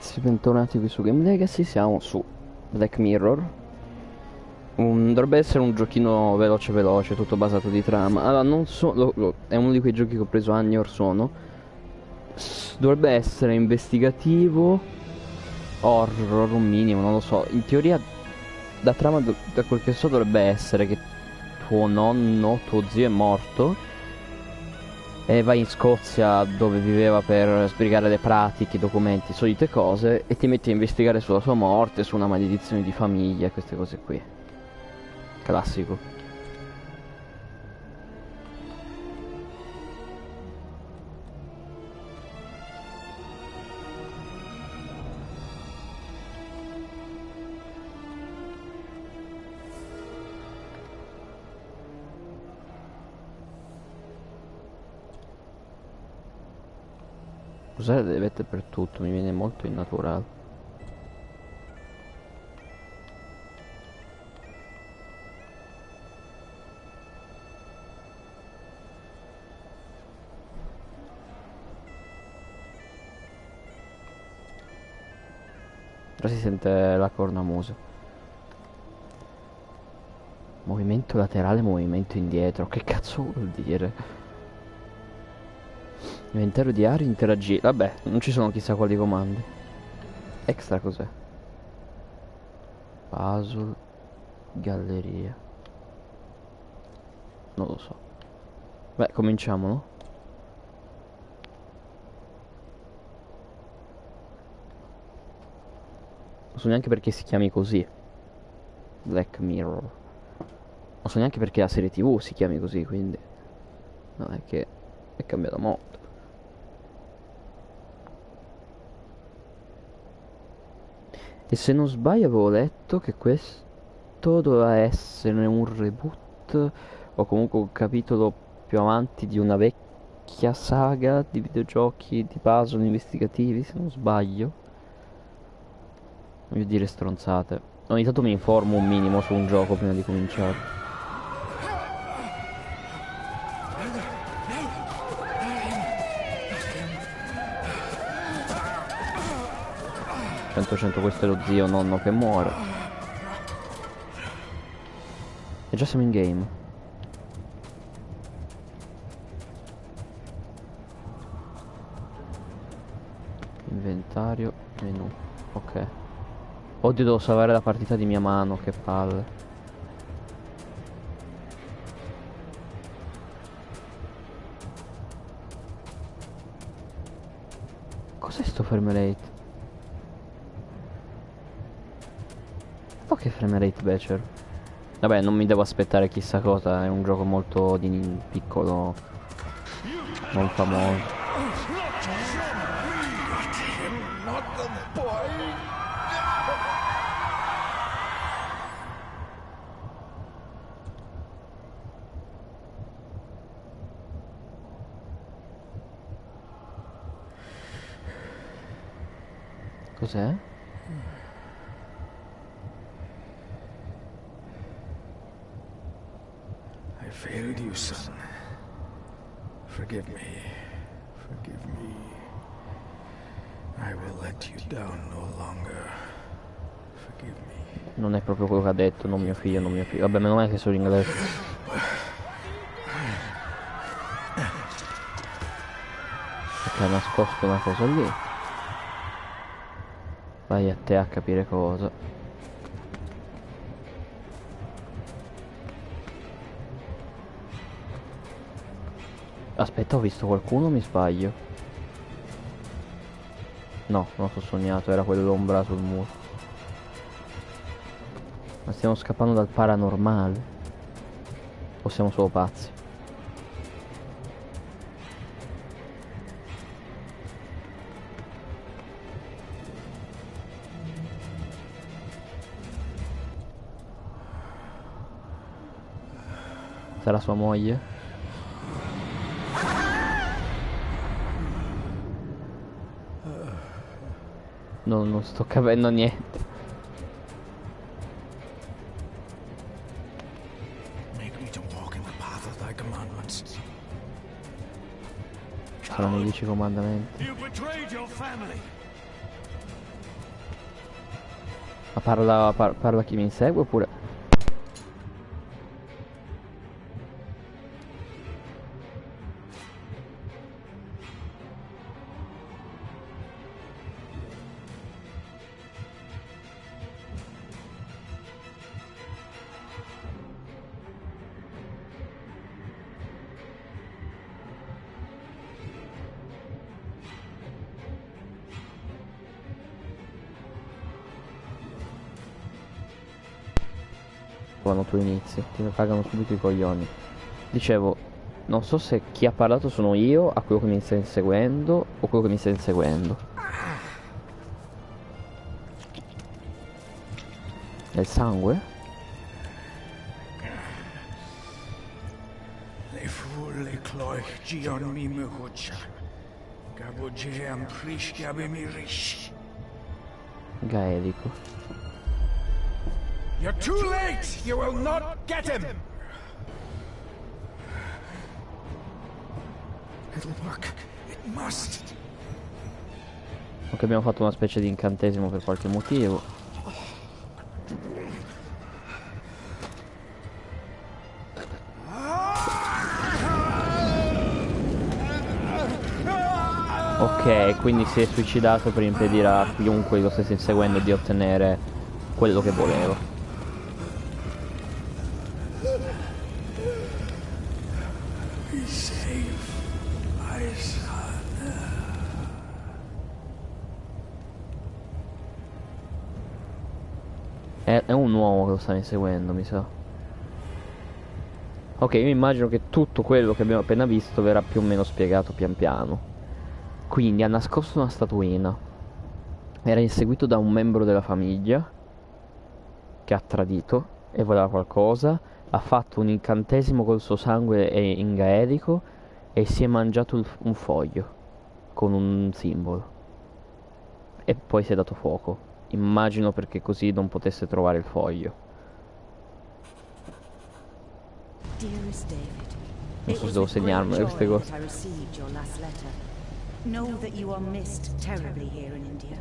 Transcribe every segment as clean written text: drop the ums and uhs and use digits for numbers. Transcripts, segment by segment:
ragazzi, bentornati qui su Game Legacy, siamo su Black Mirror. Dovrebbe essere un giochino veloce veloce, tutto basato di trama. Allora, non so, è uno di quei giochi che ho preso anni or sono. Dovrebbe essere investigativo, horror, un minimo, non lo so. In teoria, da trama, da quel che so, dovrebbe essere che tuo nonno, tuo zio è morto e vai in Scozia dove viveva per sbrigare le pratiche, i documenti, solite cose, e ti metti a investigare sulla sua morte, su una maledizione di famiglia, queste cose qui. Classico. Usare le vette per tutto, mi viene molto innaturale. Ora si sente la cornamusa. Movimento laterale, movimento indietro. Che cazzo vuol dire? Inventario di aree, interagire. Vabbè, non ci sono chissà quali comandi. Extra cos'è? Puzzle. Galleria. Non lo so. Beh, cominciamo, no? Non so neanche perché si chiami così. Black Mirror. Non so neanche perché la serie TV si chiami così, quindi non è che è cambiato molto. E se non sbaglio avevo letto che questo doveva essere un reboot o comunque un capitolo più avanti di una vecchia saga di videogiochi di puzzle investigativi, se non sbaglio. Voglio dire stronzate. Ogni tanto mi informo un minimo su un gioco prima di cominciare. 100% questo è lo zio nonno che muore. E già siamo in game. Inventario, menu. Ok. Oddio, devo salvare la partita di mia mano, che palle. Cos'è sto frame rate? Che frame rate becer? Vabbè, non mi devo aspettare chissà cosa, è un gioco molto piccolo, non famoso. Cos'è? I failed you, son. Forgive me. Forgive me. I will let you down no longer. Forgive me. Non è proprio quello che ha detto, non mio figlio, non mio figlio. Vabbè, meno male che sono in inglese. Perché ha nascosto una cosa lì. Vai a te a capire cosa. Aspetta, ho visto qualcuno o mi sbaglio? No, non ho sognato, era quell'ombra sul muro. Ma stiamo scappando dal paranormale? O siamo solo pazzi? Sarà sua moglie? No, non sto capendo niente. Make me to walk in the path of thy commandments. Saranno i 10 comandamenti. You betrayed your family. Ma parla chi mi insegue oppure... Quando tu inizi, ti cagano subito i coglioni. Dicevo, non so se chi ha parlato sono io, a quello che mi sta inseguendo, o quello che mi sta inseguendo. È il sangue? Le fulle cloich gion mi muhucha. Gaboge am prish gabe mi rish. Gaelico. You're too late! You will not get him! It'll work. It must. Ok, abbiamo fatto una specie di incantesimo per qualche motivo. Ok, quindi si è suicidato per impedire a chiunque lo stesse inseguendo di ottenere quello che voleva. Be safe, my son. È un uomo che lo sta inseguendo, mi sa. Ok, io immagino che tutto quello che abbiamo appena visto verrà più o meno spiegato pian piano. Quindi ha nascosto una statuina. Era inseguito da un membro della famiglia che ha tradito e voleva qualcosa. Ha fatto un incantesimo col suo sangue in gaelico e si è mangiato un foglio con un simbolo. E poi si è dato fuoco. Immagino perché così non potesse trovare il foglio. Dearest David, Non it so se was devo with great segnarmele joy queste cose. that I received your last letter. Know that you are missed terribly here in India.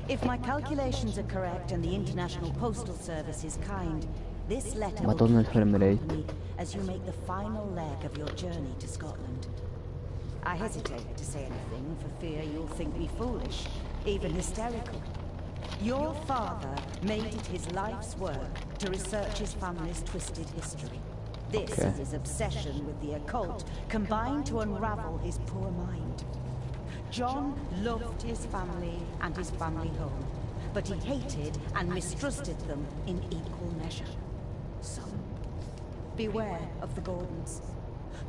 If my calculations are correct and the International Postal Service is kind, this letter will Madonna il keep you frame rate. company as you make the final leg of your journey to Scotland. I hesitate to say anything for fear you'll think me foolish, even hysterical. Your father made it his life's work to research his family's twisted history. This Okay. is his obsession with the occult, combined to unravel his poor mind. John loved his family and his family home, but he hated and mistrusted them in equal measure. So, beware of the Gordons.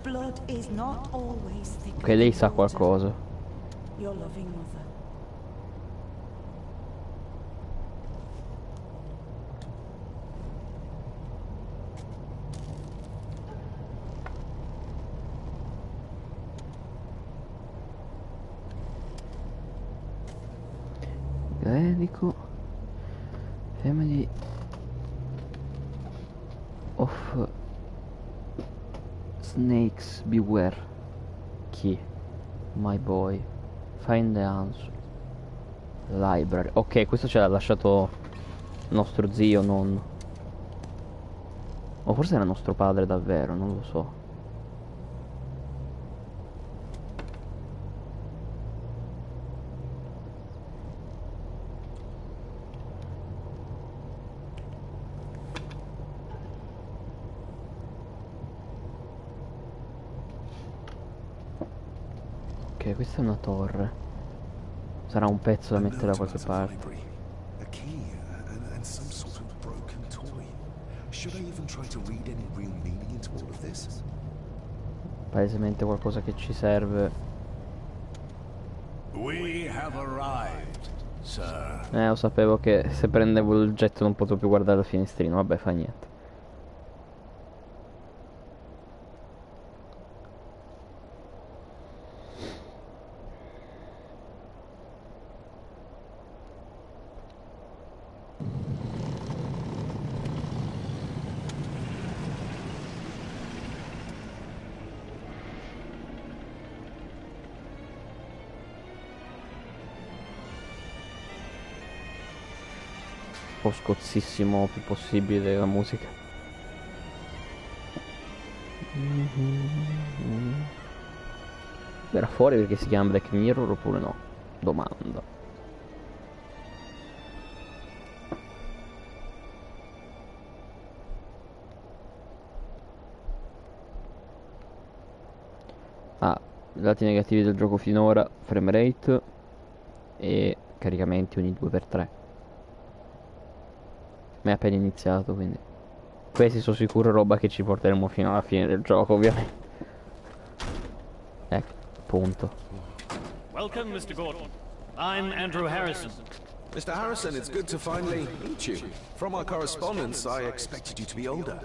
Blood is not always thicker Ok, lei than sa water. qualcosa. Your loving mother. Gaelico. Family of snakes beware. Chi? My boy. Find the answer. Library. Ok, questo ce l'ha lasciato nostro zio, nonno. O forse era nostro padre davvero, non lo so. Ok, questa è una torre. Sarà un pezzo da mettere da qualche parte. Library, a key, and some sort of broken toy. Should I even try to read any real meaning into all of this? Palesemente qualcosa che ci serve. We have arrived, sir. Lo sapevo che se prendevo il jet non potevo più guardare dal finestrino. Vabbè, fa niente. po' scozzissimo più possibile della musica. Era fuori perché si chiama Black Mirror oppure no? Domanda. Ah, lati negativi del gioco finora, frame rate e caricamenti ogni 2x3. Ma è appena iniziato, quindi questi sono sicuro roba che ci porteremo fino alla fine del gioco, ovviamente. Ecco, punto. Welcome, Mr. Gordon. I'm Andrew Harrison. Mr. Harrison, it's good to finally meet you. From our correspondence, I expected you to be older.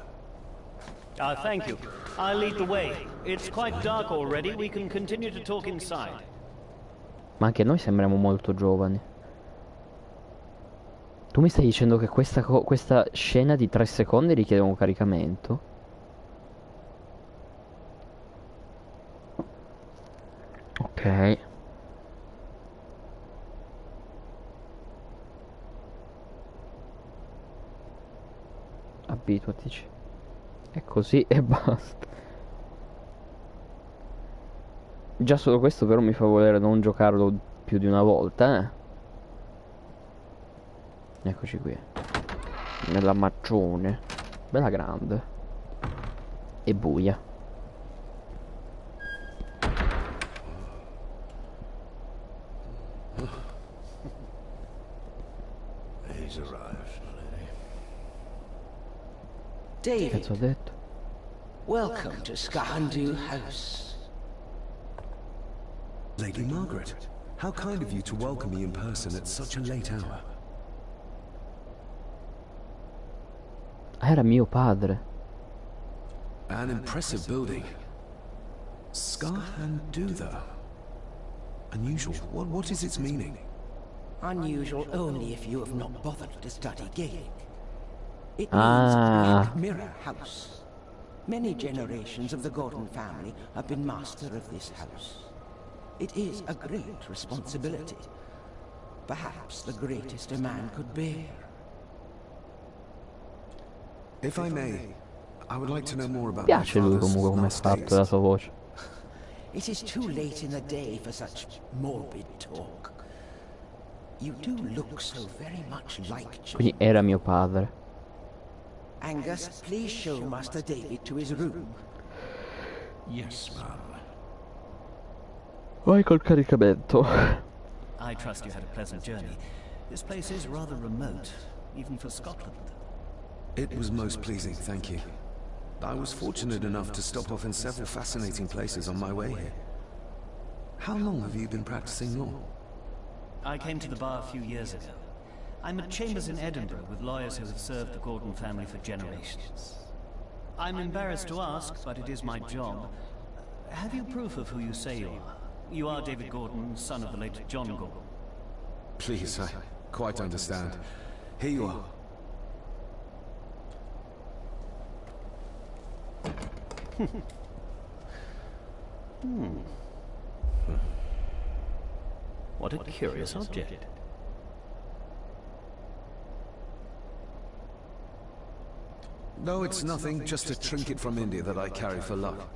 Thank you. I'll lead the way. It's quite dark already. We can continue to talk inside. Ma anche noi sembriamo molto giovani. Tu mi stai dicendo che questa scena di 3 secondi richiede un caricamento? Ok. Abituatici. È così e basta. Già solo questo però mi fa volere non giocarlo più di una volta, eh. Eccoci qui. Nella maccione. Bella grande. E buia. He's arrived, lady. Che David, cazzo ho detto? welcome to Scandu House. Lady Margaret, how kind of you to welcome me in person at such a late hour. Era mio padre. An impressive building. Scandu, though. Unusual. What is its meaning? Unusual only if you have not bothered to study Gaelic. It means Ah. Black Mirror House. Many generations of the Gordon family have been master of this house. It is a great responsibility. Perhaps the greatest a man could bear. If I may, I would like to know more about my Piace lui father's comunque come è last fatto la days. sua voce. It is too late in the day for such morbid talk. You do look so very much like John. Quindi era mio padre. Angus, please show Master David to his room. Yes, ma'am. Vai col caricamento. I trust you had a pleasant journey. This place is rather remote, even for Scotland. It was most pleasing, thank you. I was fortunate enough to stop off in several fascinating places on my way here. How long have you been practicing law? I came to the bar a few years ago. I'm at chambers in Edinburgh with lawyers who have served the Gordon family for generations. I'm embarrassed to ask, but it is my job. Have you proof of who you say you are? You are David Gordon, son of the late John Gordon. Please, I quite understand. Here you are. What a curious object. No, it's nothing, just a trinket from India that I carry for luck.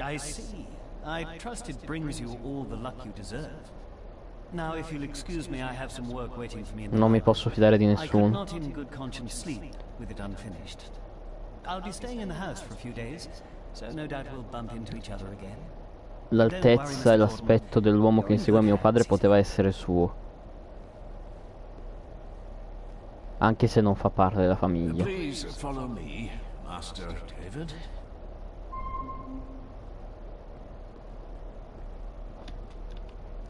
I see. I trust it brings you all the luck you deserve. Now, if you'll excuse me, I have some work waiting for me in the Non mi library. posso fidare di I could nessuno. not in good conscience sleep with it unfinished. I'll be staying in the house for a few days, so no doubt we'll bump into each other again. L'altezza e l'aspetto dell'uomo che insegue mio padre poteva essere suo. Anche se non fa parte della famiglia. Please follow me, Master David.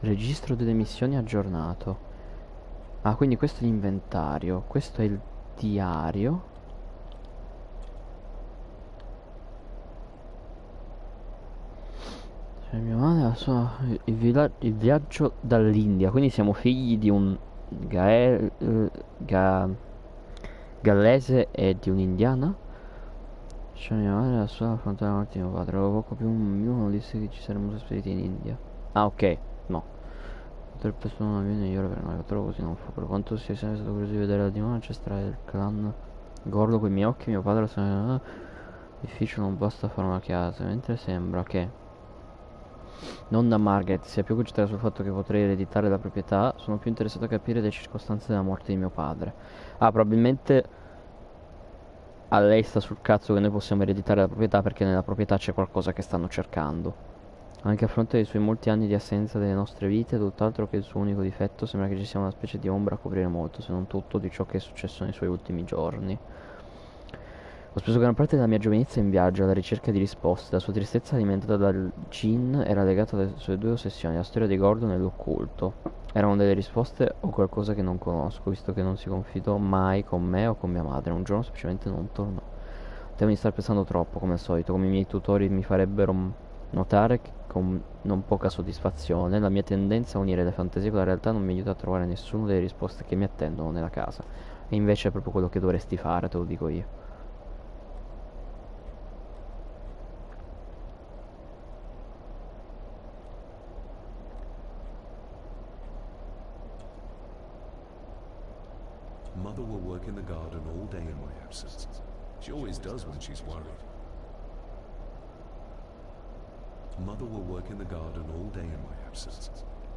Registro delle missioni aggiornato. Ah, quindi questo è l'inventario. Questo è il diario. Cioè, mia madre la sua... il viaggio dall'India. Quindi siamo figli di un gallese e di un'indiana. Cioè, mia madre la sua affrontare la morte di mio padre. Poco più uno disse che ci saremmo trasferiti in India. Ah, ok. No. Tre persone non viene migliore per noi, trovo così non fu. Per quanto sia sempre stato curioso di vedere la dimora ancestrale del clan Gordo coi miei occhi, mio padre sa difficile, non basta fare una chiesa, mentre sembra che nonna Margaret sia più concentrata sul fatto che potrei ereditare la proprietà, sono più interessato a capire le circostanze della morte di mio padre. Ah, probabilmente a lei sta sul cazzo che noi possiamo ereditare la proprietà perché nella proprietà c'è qualcosa che stanno cercando. Anche a fronte dei suoi molti anni di assenza dalle nostre vite, tutt'altro che il suo unico difetto, sembra che ci sia una specie di ombra a coprire molto, se non tutto, di ciò che è successo nei suoi ultimi giorni. Ho speso gran parte della mia giovinezza in viaggio, alla ricerca di risposte. La sua tristezza alimentata dal gin era legata alle sue due ossessioni, la storia di Gordon e l'occulto. Erano delle risposte o qualcosa che non conosco, visto che non si confidò mai con me o con mia madre. Un giorno semplicemente non tornò. Devo di star pensando troppo, come al solito, come i miei tutori mi farebbero notare che con non poca soddisfazione la mia tendenza a unire le fantasie con la realtà non mi aiuta a trovare nessuna delle risposte che mi attendono nella casa. E invece è proprio quello che dovresti fare, te lo dico io. Mother will work in the garden all day in my absence. She always does when she's worried. Mother will work in the garden all day in my absence.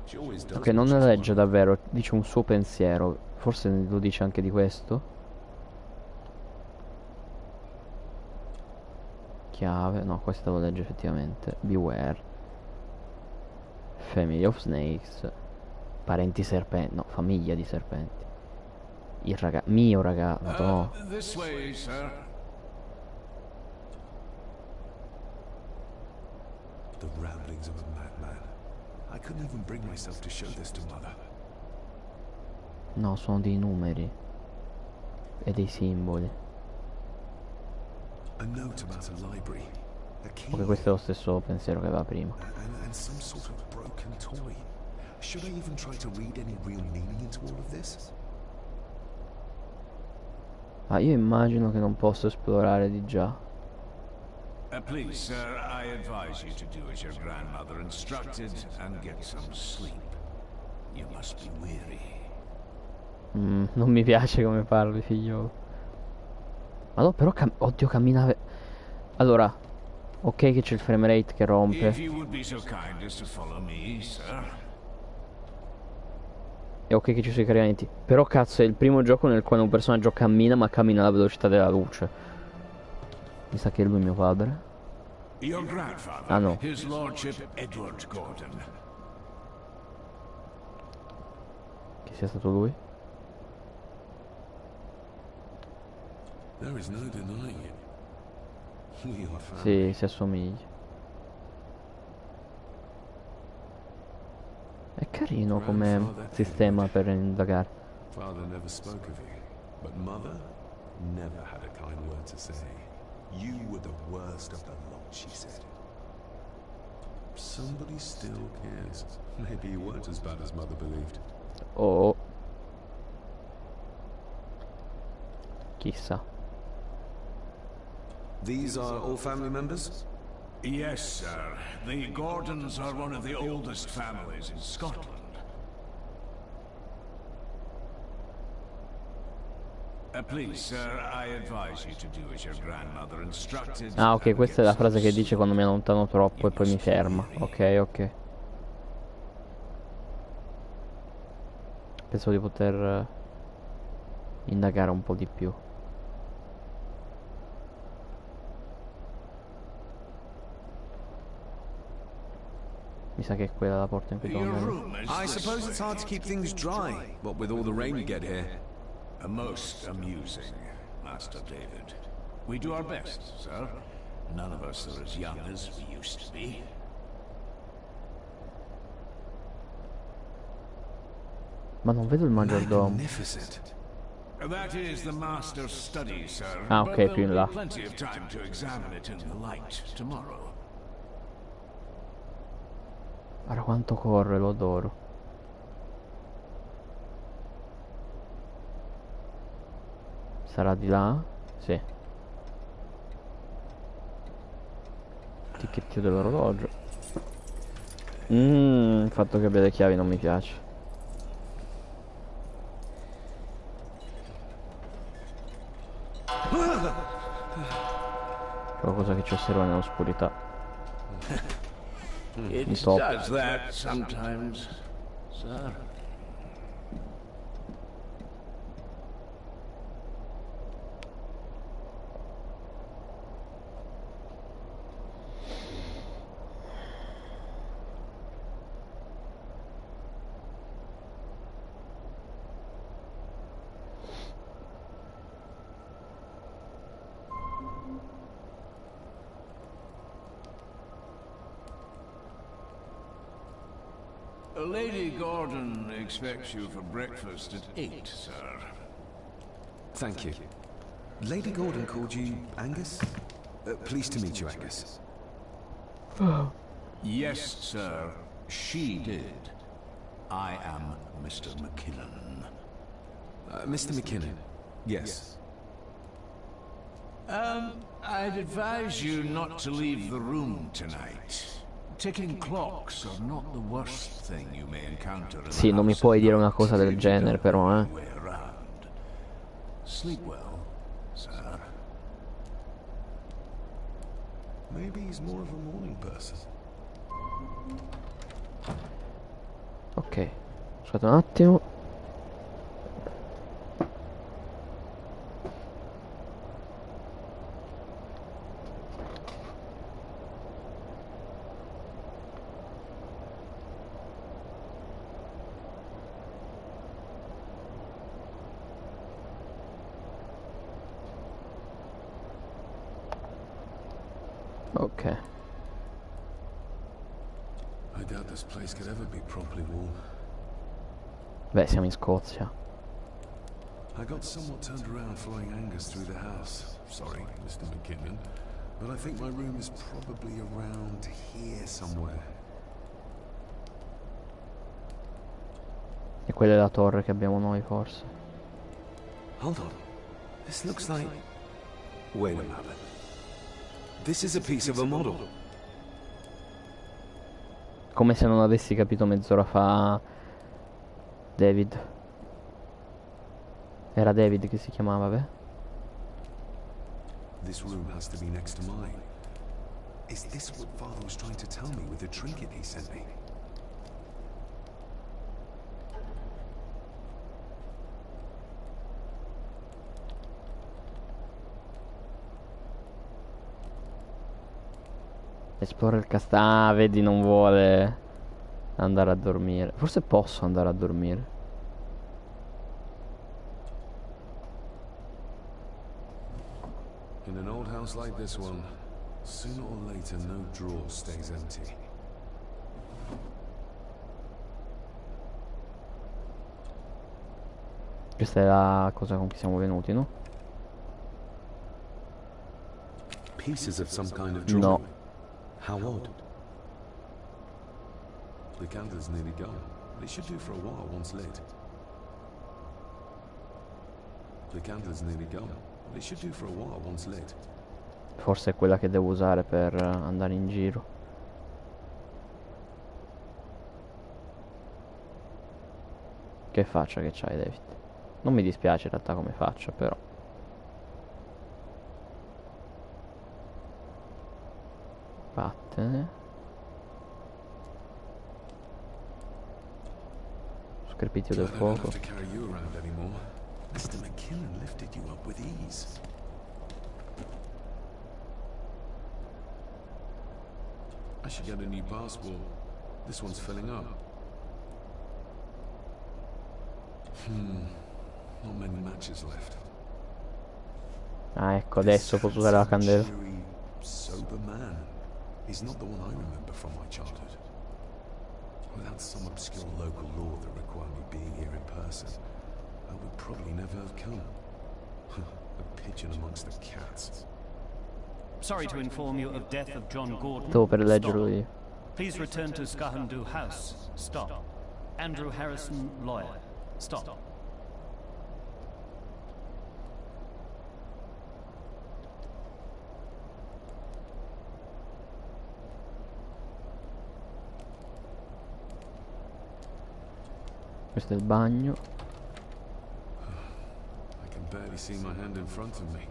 She always does. Ok, non ne legge davvero, dice un suo pensiero. Forse lo dice anche di questo. Chiave, no, questo lo legge effettivamente. Beware. Family of snakes. Parenti serpenti, no, famiglia di serpenti. Il mio ragazzo, no. This way, sir. The ramblings of a madman. I couldn't even bring myself to show this to Mother. No, sono dei numeri. E dei simboli. A note about a library. A key. Ok, questo è lo stesso pensiero che aveva prima. And some sort of broken toy. Should I even try to read any real meaning into all of this? Ah, io immagino che non posso esplorare di già. Please, sir, I advise you to do as your grandmother instructed and get some sleep. You must be weary. Non mi piace come parli, figlio. Ma no, però oddio, cammina. Allora, ok che c'è il frame rate che rompe. If you would be so kind as to follow me, sir. È ok che ci sono i caricamenti. Però cazzo, è il primo gioco nel quale un personaggio cammina, ma cammina alla velocità della luce. Mi sa che è lui mio padre. Your grandfather, Ah no. His Lordship Edward Gordon. Che sia stato lui? There is no denying it. We are family. Sì, si assomiglia. È carino come sistema per indagare. Father never spoke of you, but Mother never had a kind word to say. You were the worst of the lot, she said. Somebody still cares. Maybe you weren't as bad as Mother believed. Oh. Chissà. These are all family members? Yes, sir. The Gordons are one of the oldest families in Scotland. Please, sir, I advise you to do as your grandmother instructed. Ah, ok, questa è la frase che dice quando mi allontano troppo e poi mi ferma. Ok, ok. Pensavo di poter indagare un po' di più. Mi sa che è quella la porta in cui Your torno. room is I this suppose it's way. hard to keep things dry, what with all the rain we get here. Most amusing, Master David. We do our best, sir. None of us are as young as we used to be. Ma non vedo il maggiordomo. Magnificent. That is the Master's study, sir. Ah, but ok, there'll più in be là. plenty of time to examine it in the light tomorrow. Guarda quanto corre, lo adoro. Sarà di là? Sì. Ticchettio dell'orologio. Il fatto che abbia le chiavi non mi piace. Qualcosa che ci osserva nell'oscurità. It Stop. does that sometimes, sir. Lady Gordon expects you for breakfast at 8, sir. Thank you. Lady Gordon called you Angus? Pleased to meet you, Angus. Yes, sir. She did. I am Mr. McKinnon. Mr. McKinnon? Yes. I'd advise you not to leave the room tonight. Ticking clocks are not the worst thing you may encounter in Sì, non mi puoi dire una cosa del genere, però, eh. Sleep well, sir. Maybe he's more of a morning person. Ok, scusate un attimo. Ok. I doubt this place could ever be properly warm. Beh, siamo in Scozia. I got somewhat turned around following Angus through the house. Sorry, Mr. McKinnon, but I think my room is probably around here somewhere. E quella è la torre che abbiamo noi, forse. Hold on. This looks like... Wait a moment. This is a piece of a model. Come se non avessi capito mezz'ora fa. David. Era David che si chiamava, beh? This room has to be next to mine. Is this what Father was trying to tell me with the trinket he sent me? Esplora il castello. Ah, vedi, non vuole andare a dormire. Forse posso andare a dormire. In an old house like this one, sooner or later no drawer stays empty. Questa è la cosa con cui siamo venuti, no? Pieces of some kind of drawing. No. How odd. The candle's nearly gone. It should do for a while once lit. The candle's nearly gone. It should do for a while once lit. Forse è quella che devo usare per andare in giro. Che faccia che c'hai, David? Non mi dispiace in realtà come faccia, però. Vattene. Scripitio del fuoco. Mr. McKinnon lifted you up with ease. I should get a new passport. This one's filling up. Not many matches left. Ah, ecco, adesso posso usare la candela. Sober man. He's not the one I remember from my childhood. Without some obscure local law that required me being here in person, I would probably never have come. A pigeon amongst the cats. Sorry to inform you of death of John Gordon. Stavo per leggerlo io. Please return to Scahandu House. Stop. Andrew Harrison, lawyer. Stop. Questo è il bagno. I can barely see my hand in front of me.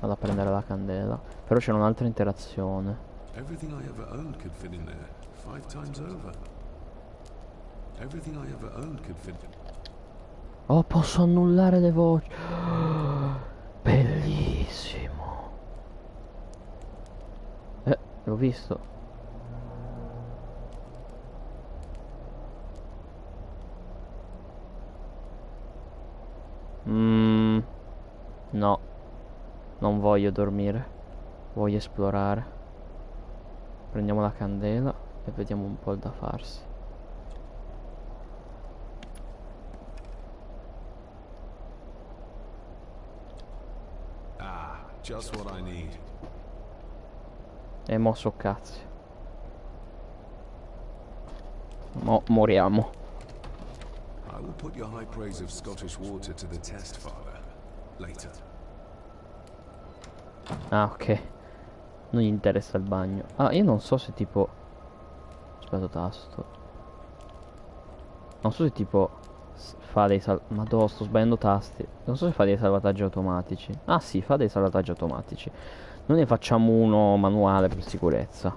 Vado a prendere la candela. Però c'è un'altra interazione. Everything I ever owned could fit in there, 5 times over. Everything I ever owned could fit. Oh, posso annullare le voci. Bellissimo. L'ho visto. No. Non voglio dormire. Voglio esplorare. Prendiamo la candela e vediamo un po' il da farsi. Ah, just what I need. E mo so cazzi. Mo moriamo. I will put your high praise of Scottish water to the test, Father. Later. Ah, ok. Non gli interessa il bagno. Ah, io non so se tipo... Aspetta, tasto. Non so se tipo... Fa dei Madò, sto sbagliando tasti. Non so se fa dei salvataggi automatici. Ah sì, fa dei salvataggi automatici. Noi ne facciamo uno manuale per sicurezza.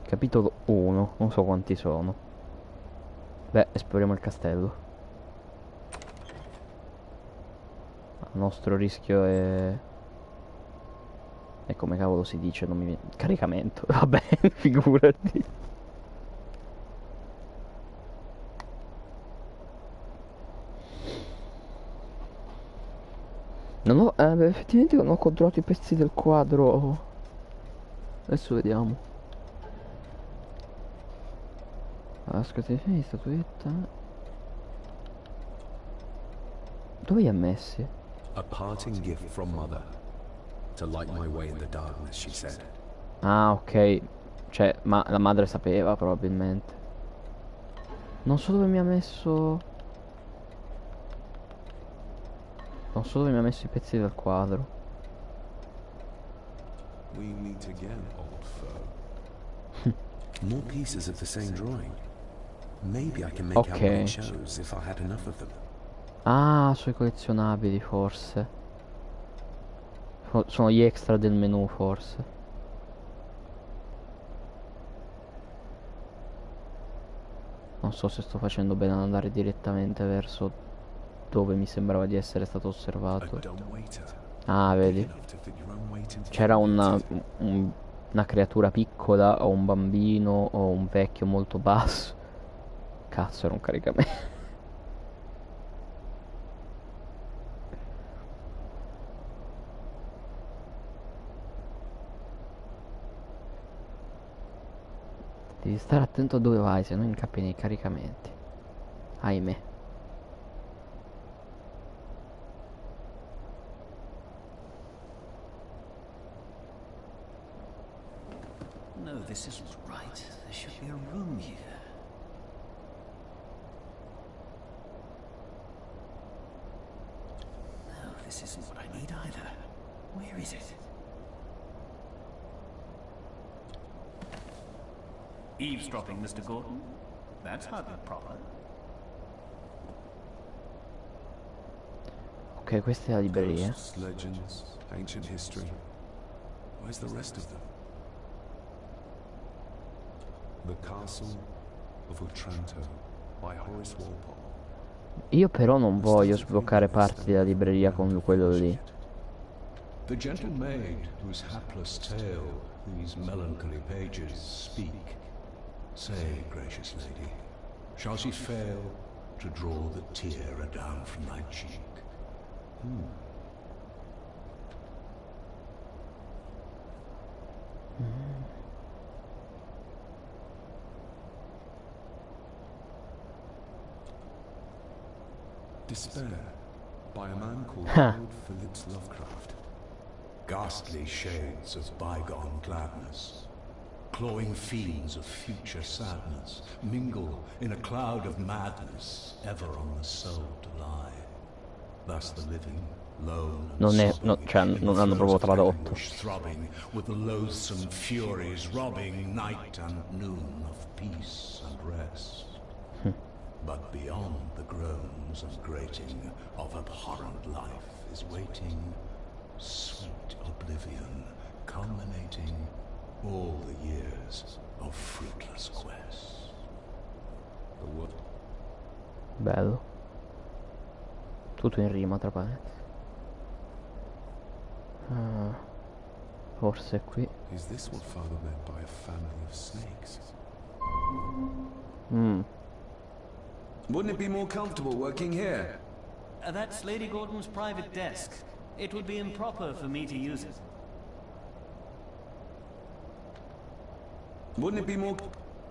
Capitolo 1. Non so quanti sono. Beh, esploriamo il castello. Il nostro rischio è... E come cavolo si dice? Non mi viene... Caricamento. Vabbè, figurati. Non ho... effettivamente non ho controllato i pezzi del quadro. Adesso vediamo. Allora, scatenate, statuetta. Dove li ha messi? A parting gift from Mother. To light my way in the darkness, she said. Ah, ok. Cioè, ma la madre sapeva probabilmente. Non so dove mi ha messo... Non so dove mi ha messo i pezzi del quadro. We meet again, old foe. More pieces of the same drawing. Maybe I can make out what it shows if I had enough of them. Ah, sui collezionabili forse. Sono gli extra del menu forse. Non so se sto facendo bene ad andare direttamente verso dove mi sembrava di essere stato osservato. Ah, vedi. C'era una creatura piccola o un bambino o un vecchio molto basso. Cazzo, era un caricamento. Devi stare attento a dove vai, se no incappi nei caricamenti. Ahimè. No, this isn't right. There should be a room here. No, this isn't what I need either. Where is it? Eavesdropping, Mr. Gordon? That's hardly proper. Ok, questa è la libreria. Ghosts, legends, ancient history. Where's the rest of them? The Castle of Otranto by Horace Walpole. Io però non voglio sbloccare parti della libreria con quello lì. The gentle maid whose hapless tale these melancholy pages speak. Say, gracious lady, shall she fail to draw the tear adown from thy cheek? Despair by a man called Lord Phillips Lovecraft. Ghastly shades of bygone gladness, clawing fiends of future sadness, mingle in a cloud of madness, ever on the soul to lie. Thus the living, lone and Non è, sobbing, no, cioè, in non the hanno proprio throes of tradotto. anguish throbbing, with the loathsome furies robbing night and noon of peace and rest. But beyond the groans and grating of abhorrent life is waiting sweet oblivion, culminating all the years of fruitless quest. Bello. Tutto in rima, tra parentesi. Forse è qui. Is this what Father meant by a family of snakes? Wouldn't it be more comfortable working here? That's Lady Gordon's private desk. It would be improper for me to use it. Wouldn't it be more...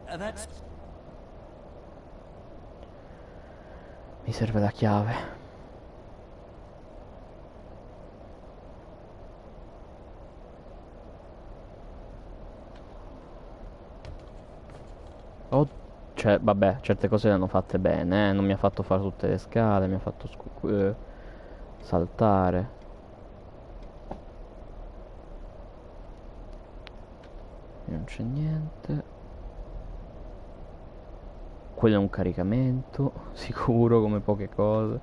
That's... Mi serve la chiave. Oh, cioè, vabbè, certe cose le hanno fatte bene, non mi ha fatto fare tutte le scale, mi ha fatto saltare. Qui non c'è niente. Quello è un caricamento, sicuro, come poche cose.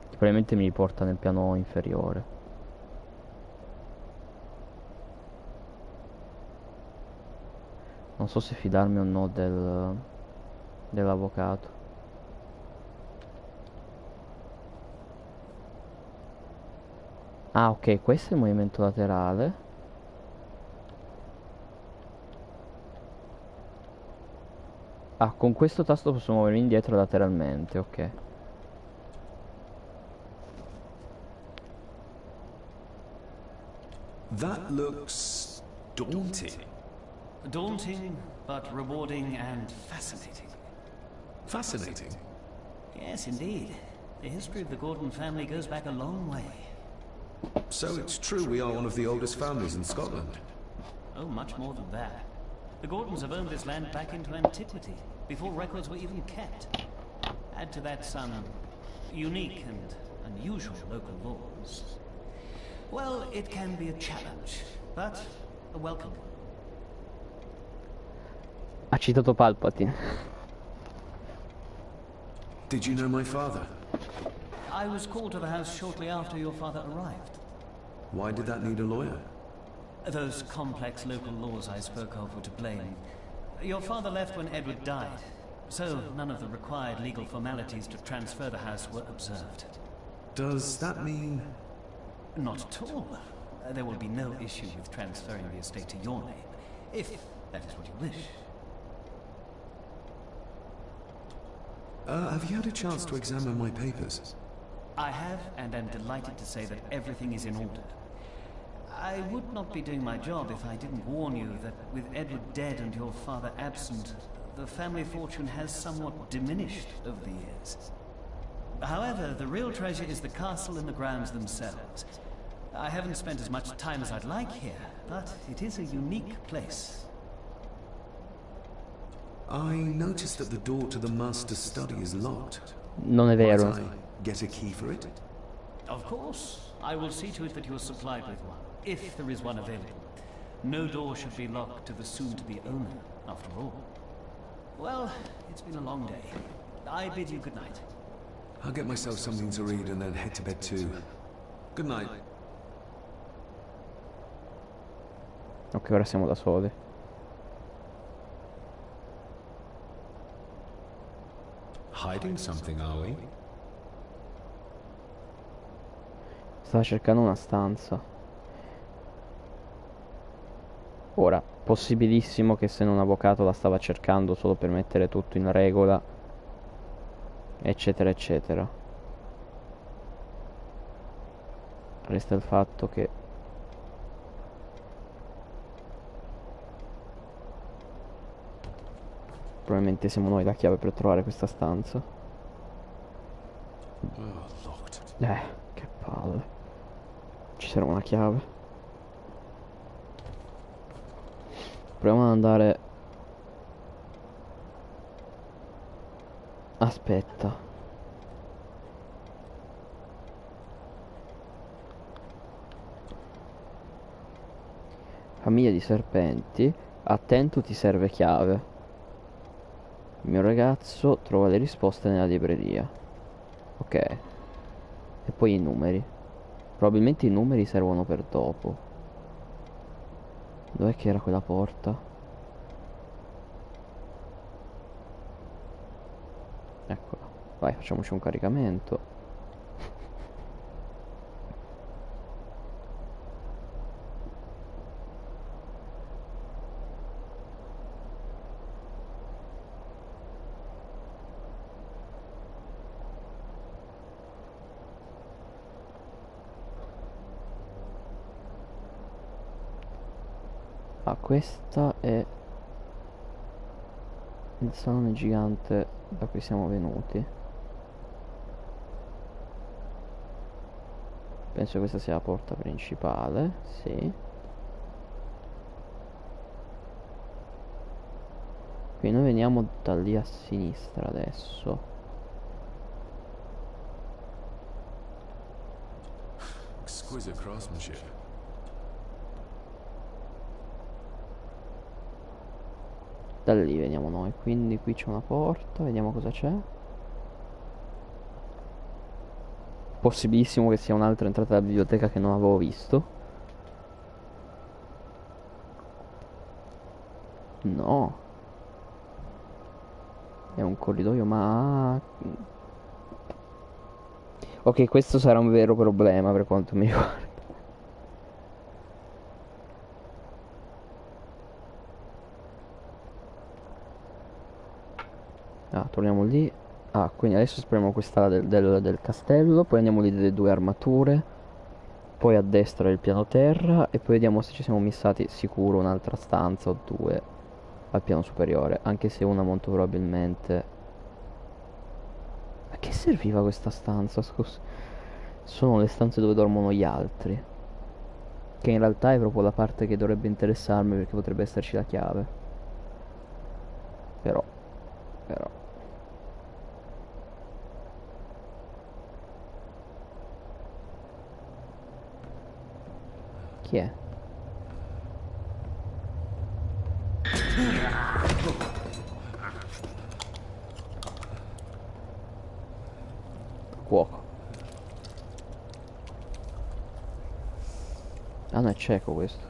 Che probabilmente mi riporta nel piano inferiore. Non so se fidarmi o no dell'avvocato. Ah, ok, questo è il movimento laterale. Ah, con questo tasto posso muovermi indietro lateralmente, ok. That looks daunting. Daunting, but rewarding and fascinating. Fascinating. Yes, indeed. The history of the Gordon family goes back a long way. So it's true we are one of the oldest families in Scotland. Oh, much more than that. The Gordons have owned this land back into antiquity, before records were even kept. Add to that some unique and unusual local laws. Well, it can be a challenge, but a welcome one. Ha citato Palpatine. Did you know my father? I was called to the house shortly after your father arrived. Why did that need a lawyer? Those complex local laws I spoke of were to blame. Your father left when Edward died, so none of the required legal formalities to transfer the house were observed. Does that mean... Not at all. There will be no issue with transferring the estate to your name, if that is what you wish. have you had a chance to examine my papers? I have, and am delighted to say that everything is in order. I would not be doing my job if I didn't warn you that with Edward dead and your father absent, the family fortune has somewhat diminished over the years. However, the real treasure is the castle and the grounds themselves. I haven't spent as much time as I'd like here, but it is a unique place. I noticed that the door to the master's study is locked. Non è Might vero. I get a key for it? Of course, I will see to it that you are supplied with one, if there is one available. No door should be locked to the soon-to-be owner, after all. Well, it's been a long day. I bid you good night. I'll get myself something to read and then head to bed too. Good night. Ok, ora siamo da soli. Hiding something, are we? Stava cercando una stanza. Ora, possibilissimo che se non avvocato la stava cercando solo per mettere tutto in regola, eccetera eccetera. Resta il fatto che probabilmente siamo noi la chiave per trovare questa stanza. Oh, locked. Che palle. Ci sarà una chiave. Proviamo ad andare. Aspetta. Famiglia di serpenti. Attento, ti serve chiave. Il mio ragazzo trova le risposte nella libreria. Ok. E poi i numeri. Probabilmente i numeri servono per dopo. Dov'è che era quella porta? Eccola. Vai, facciamoci un caricamento. Ah, questa è il salone gigante da cui siamo venuti. Penso che questa sia la porta principale, sì. Quindi noi veniamo da lì a sinistra adesso. Exquisite craftsmanship. Da lì veniamo noi, quindi qui c'è una porta, vediamo cosa c'è. Possibilissimo che sia un'altra entrata della biblioteca che non avevo visto. No. È un corridoio, ma... Ok, questo sarà un vero problema per quanto mi riguarda. Ah, torniamo lì. Ah, quindi adesso esploriamo questa del castello. Poi andiamo lì delle due armature. Poi a destra il piano terra. E poi vediamo se ci siamo missati sicuro un'altra stanza o due al piano superiore. Anche se una molto probabilmente... A che serviva questa stanza? Scusa. Sono le stanze dove dormono gli altri. Che in realtà è proprio la parte che dovrebbe interessarmi perché potrebbe esserci la chiave. Però. Chi è? Cuoco. Ah no, è cieco questo.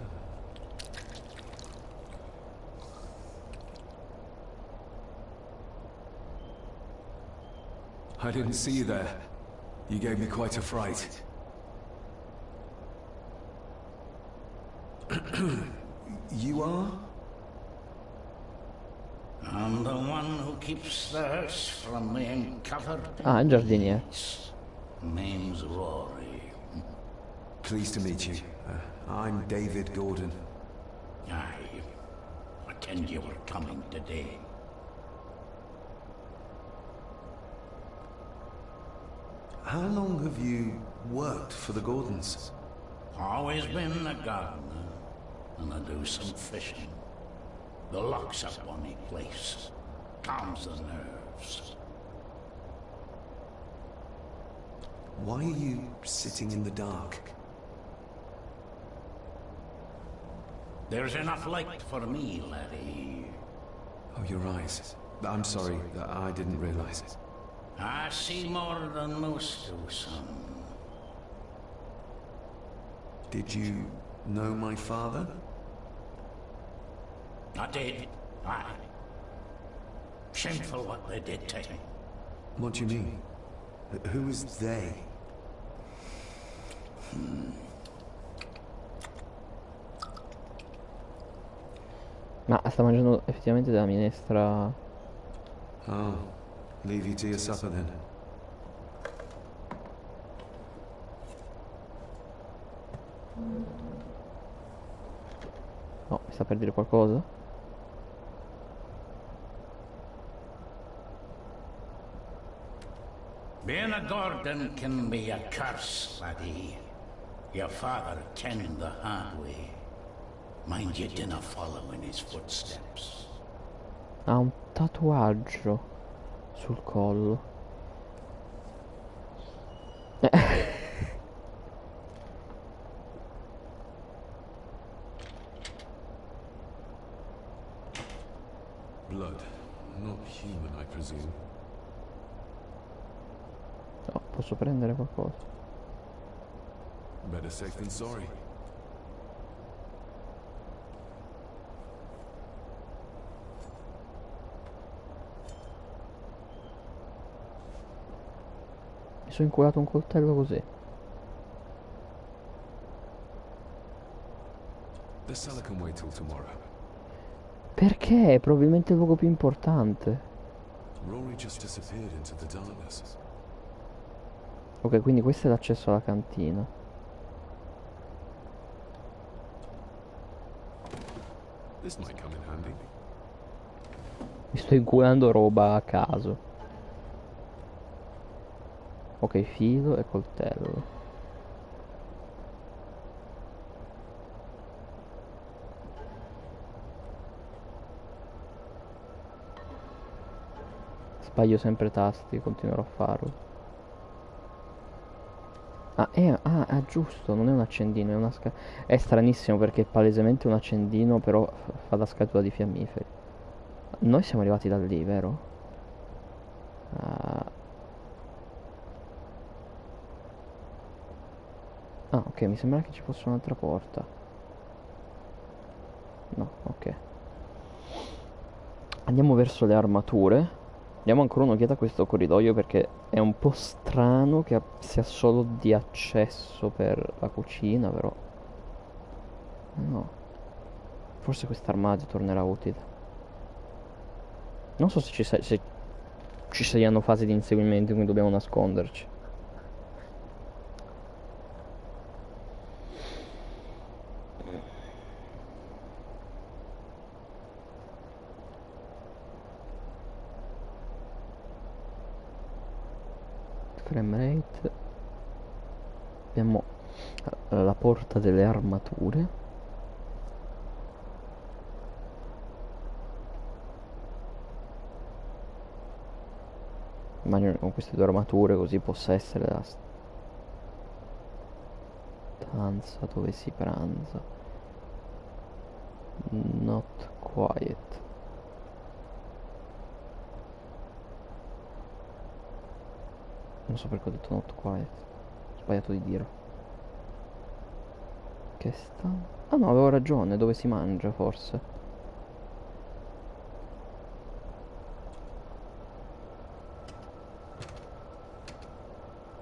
I didn't see you there. You gave me quite a fright. You are? I'm the one who keeps the house from being covered Ah, è in un giardiniere. weeds. Name's Rory. Pleased to meet you. I'm David Gordon. I pretend you were coming today. How long have you worked for the Gordons? Always been a gardener, and I do some fishing. The luck's a funny place. Calms the nerves. Why are you sitting in the dark? There's enough light for me, laddie. Oh, your eyes. I'm sorry, I didn't realize. I see more than most do, son. Did you know my father? I did. Aye. Shameful what they did to him. What do you mean? Who is they? Ma sta mangiando effettivamente della minestra. Oh, leave you to your supper then. No, mi sta per dire qualcosa? Being a Gordon can be a curse, laddie. Your father kenned the hard way. Mind you dinna follow in his footsteps. Ha un tatuaggio sul collo. Blood. Not human, I presume. No, posso prendere qualcosa. Better safe than sorry. Mi sono inculato un coltello così. The cellar can wait till tomorrow. Perché? È probabilmente il luogo più importante. Rory just disappeared into the darkness. Ok, quindi questo è l'accesso alla cantina. This might come in handy. Mi sto inculando roba a caso. Ok, filo e coltello. Sbaglio sempre tasti, continuerò a farlo. Giusto, non è un accendino, è una è stranissimo perché è palesemente un accendino, però fa da scatola di fiammiferi. Noi siamo arrivati da lì, vero? Ah, ok, mi sembra che ci fosse un'altra porta. No, ok. Andiamo verso le armature. Diamo ancora un'occhiata a questo corridoio perché è un po' strano che sia solo di accesso per la cucina, però. No. Forse quest'armadio tornerà utile. Non so se ci saranno fasi di inseguimento in cui dobbiamo nasconderci. Frame rate. Abbiamo la porta delle armature. Immagino che con queste due armature così possa essere la stanza dove si pranza. Not quiet. Non so perché ho detto not quiet. Ho sbagliato di dire. Che sta? Ah no, avevo ragione, dove si mangia forse.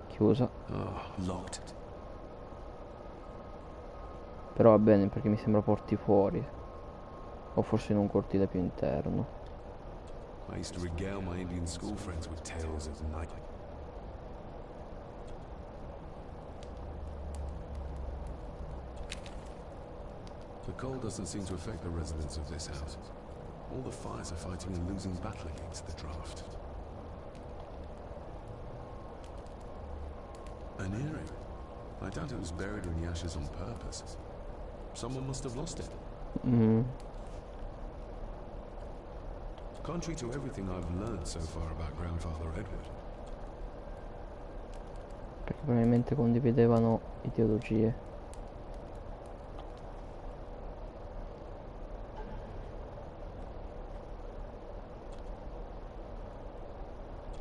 Chiusa. Oh, locked. Però va bene perché mi sembra porti fuori. O forse in un cortile più interno. I used to regale my Indian school friends with tales of night. The cold doesn't seem to affect the residents of this house. All the fires are fighting a losing battle against the draft. An earring? I doubt it was buried in the ashes on purpose. Someone must have lost it. Contrary to everything I've learned so far about Grandfather Edward. Perché probabilmente condividevano ideologie.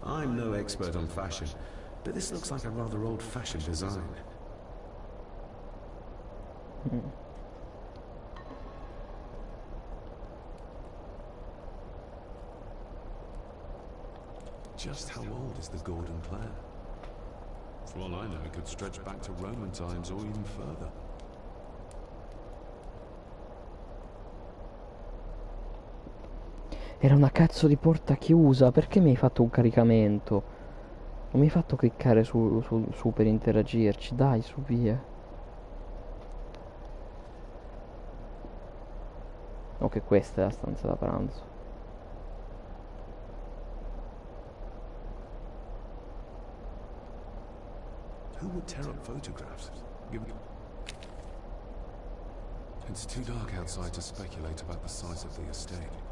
I'm no expert on fashion, but this looks like a rather old-fashioned design. Just how old is the Gordon clan? For all I know, it could stretch back to Roman times or even further. Era una cazzo di porta chiusa, perché mi hai fatto un caricamento? Non mi hai fatto cliccare su per interagirci, dai, su via. Ok, questa è la stanza da pranzo. Who would tear up photographs? It's too dark outside to speculate about the size of the estate.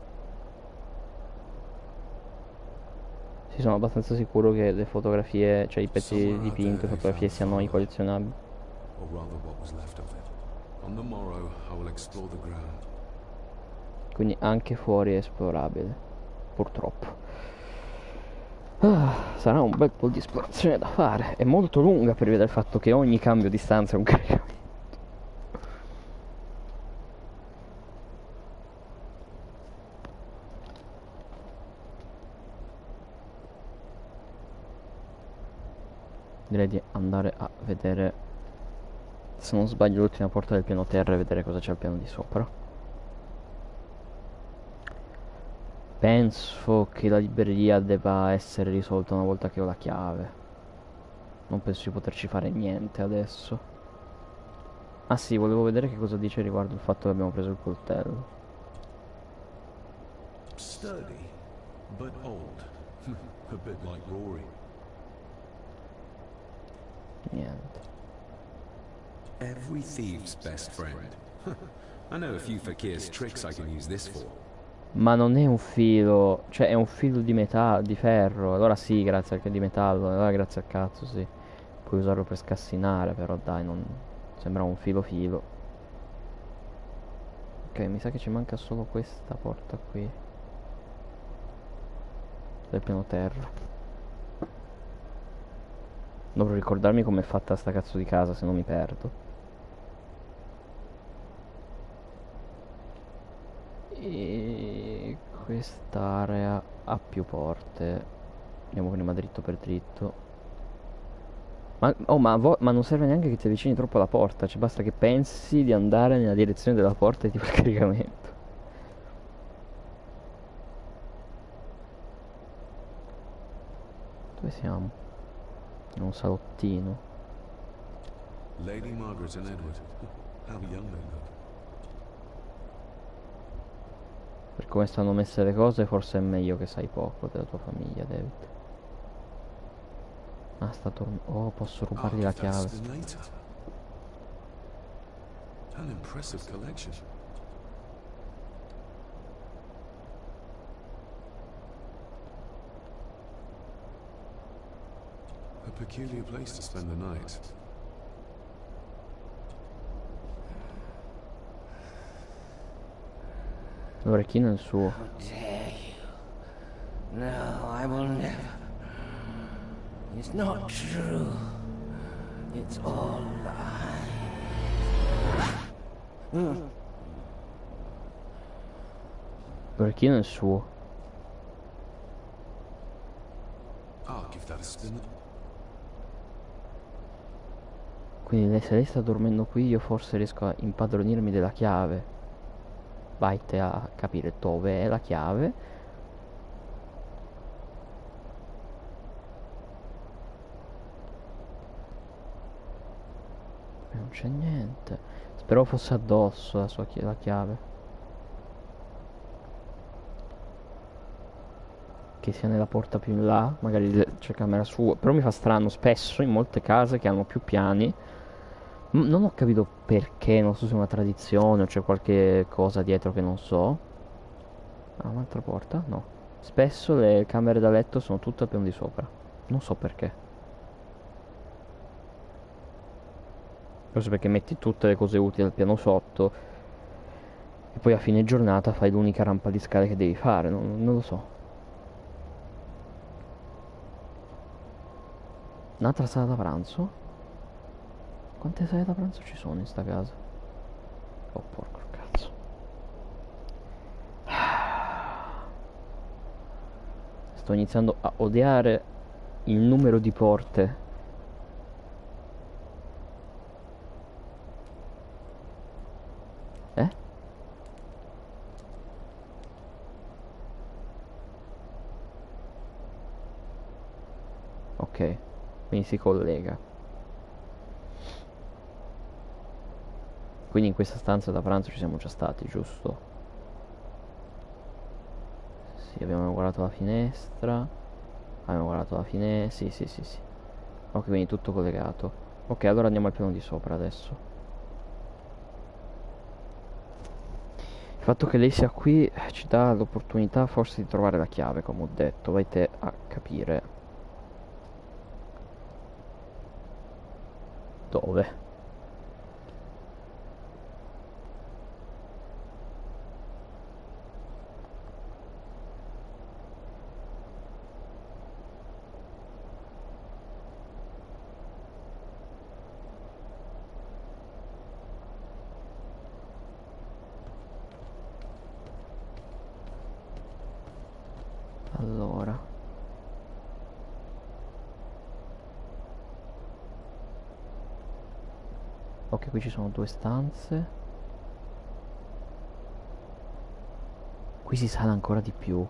Sì, sono abbastanza sicuro che le fotografie, cioè i pezzi dipinti, le fotografie siano incollezionabili. Or rather what was left of it. On the morrow, I will explore the ground. Quindi anche fuori è esplorabile, purtroppo. Sarà un bel po' di esplorazione da fare. È molto lunga per vedere il fatto che ogni cambio di stanza è un caricamento. Direi di andare a vedere, se non sbaglio, l'ultima porta del piano terra e vedere cosa c'è al piano di sopra. Penso che la libreria debba essere risolta una volta che ho la chiave. Non penso di poterci fare niente adesso. Ah sì, volevo vedere che cosa dice riguardo il fatto che abbiamo preso il coltello. Sturdy, but old. A bit like Rory. Niente. Every thief's best friend. I know a few fakir's tricks I can use this for. Ma non è un filo, cioè è un filo di metallo, di ferro. Allora sì, grazie al di metallo, allora grazie al cazzo, sì. Puoi usarlo per scassinare, però dai, non sembra un filo filo. Ok, mi sa che ci manca solo questa porta qui del piano terra. Dovrò ricordarmi com'è fatta sta cazzo di casa, se no mi perdo. E quest'area ha più porte. Andiamo prima dritto per dritto. Ma non serve neanche che ti avvicini troppo alla porta, cioè basta che pensi di andare nella direzione della porta e ti fa il caricamento. Dove siamo? In un salottino. Lady Margaret and Edward. How young they look. Per come stanno messe le cose, forse è meglio che sai poco della tua famiglia, David. Ah, sta tornando. Oh, posso I'll rubargli la give that a chiave. spin later. An impressive collection. A peculiar place to spend the night. L'orecchino è il suo. How dare you? No, I will never. It's not true. It's all lies. L'orecchino è il suo. I'll give that a spin. Quindi se lei sta dormendo qui, io forse riesco a impadronirmi della chiave. Vai te a capire dove è la chiave. E non c'è niente. Spero fosse addosso la sua la chiave. Che sia nella porta più in là. Magari c'è camera sua. Però mi fa strano, spesso in molte case che hanno più piani. Non ho capito perché, non so se è una tradizione o c'è qualche cosa dietro che non so. Ah, un'altra porta? No. Spesso le camere da letto sono tutte al piano di sopra. Non so perché. Forse perché metti tutte le cose utili al piano sotto e poi a fine giornata fai l'unica rampa di scale che devi fare. Non lo so. Un'altra sala da pranzo? Quante sale da pranzo ci sono in sta casa? Oh, porco cazzo. Sto iniziando a odiare il numero di porte. Eh? Ok, quindi si collega. Quindi in questa stanza da pranzo ci siamo già stati, giusto? Sì, abbiamo guardato la finestra. Abbiamo guardato la finestra. Sì. Ok, quindi tutto collegato. Ok, allora andiamo al piano di sopra adesso. Il fatto che lei sia qui ci dà l'opportunità forse di trovare la chiave, come ho detto. Vai te a capire dove. Ok, qui ci sono 2 stanze. Qui si sale ancora di più.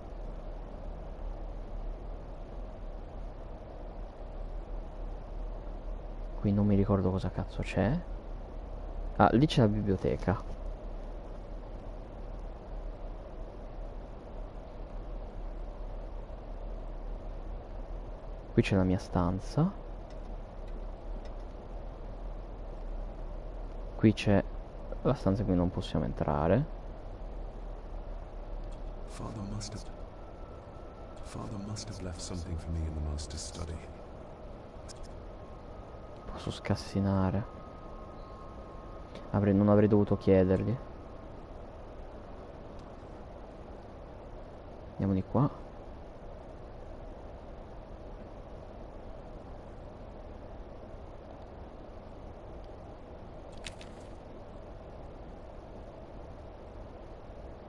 Qui non mi ricordo cosa cazzo c'è. Ah, lì c'è la biblioteca. Qui c'è la mia stanza. Qui c'è la stanza in cui non possiamo entrare. Father must have left something for me in the master's study. Posso scassinare. Non avrei dovuto chiedergli. Andiamo di qua.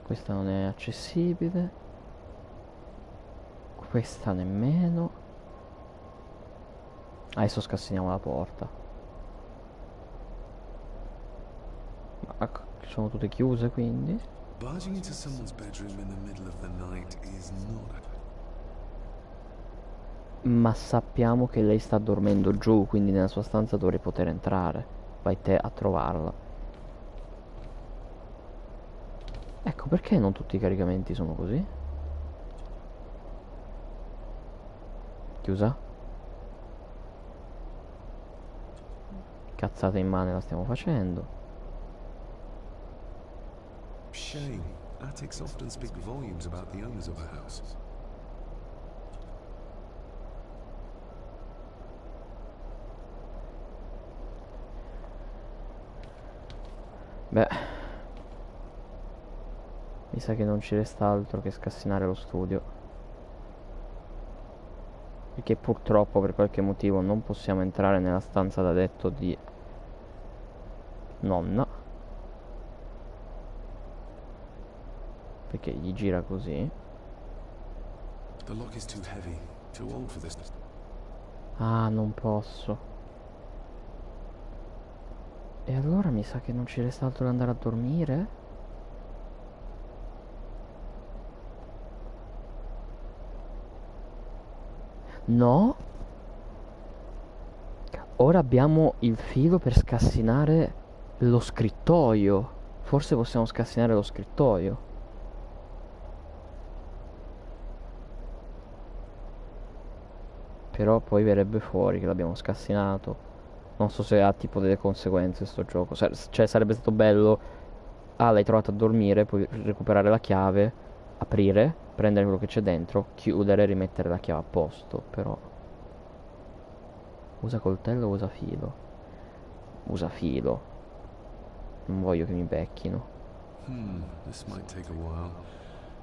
Questa non è accessibile. Questa nemmeno. Adesso scassiniamo la porta. Ma sono tutte chiuse quindi? Barging into someone's bedroom in the middle of the night is not. Ma sappiamo che lei sta dormendo giù, quindi nella sua stanza dovrei poter entrare. Vai te a trovarla. Ecco, perché non tutti i caricamenti sono così? Chiusa? Cazzata in mano la stiamo facendo. Shame. Attics often speak volumes about the owners of a house. Beh, mi sa che non ci resta altro che scassinare lo studio. Perché purtroppo per qualche motivo non possiamo entrare nella stanza da letto di nonna. Perché gli gira così. The lock is too heavy, too old for this. Ah, non posso. E allora mi sa che non ci resta altro che andare a dormire. No. Ora abbiamo il filo per scassinare lo scrittoio. Forse possiamo scassinare lo scrittoio. Però poi verrebbe fuori che l'abbiamo scassinato. Non so se ha tipo delle conseguenze sto gioco. Cioè sarebbe stato bello. Ah, l'hai trovato a dormire, puoi recuperare la chiave, aprire, prendere quello che c'è dentro, chiudere e rimettere la chiave a posto. Però usa coltello o usa filo? Usa filo. Non voglio che mi becchino. This might take a while.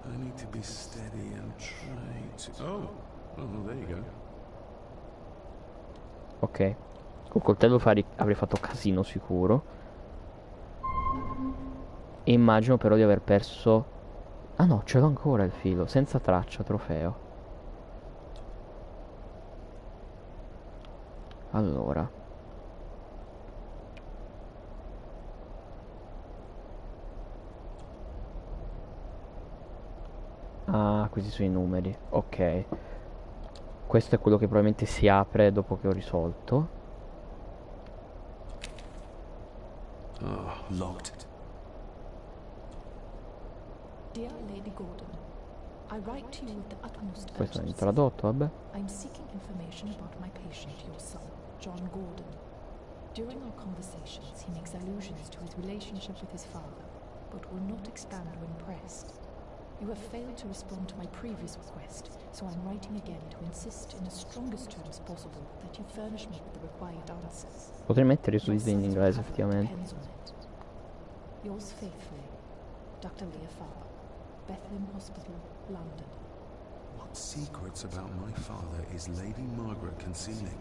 I need to be steady and try to. Oh, there you go. Ok. Col coltello avrei fatto casino sicuro. E immagino però di aver perso. Ah no, ce l'ho ancora il filo. Senza traccia, trofeo. Allora. Ah, questi sono i numeri. Ok. Questo è quello che probabilmente si apre dopo che ho risolto. Locked. Dear Lady Gordon, I write to you with the utmost Questo è urgency. tradotto, vabbè. I'm seeking information about my patient, your son, John Gordon. During our conversations, he makes allusions to his relationship with his father, but will not expand when pressed. You have failed to respond to my previous request, so I'm writing again to insist in the strongest terms possible that you furnish me with the required answers. Potrei mettere i Your sudditi in son's inglese recovery effettivamente. depends on it. Yours faithfully, Dr. Leah Farber, Bethlehem Hospital, London. What secrets about my father is Lady Margaret concealing?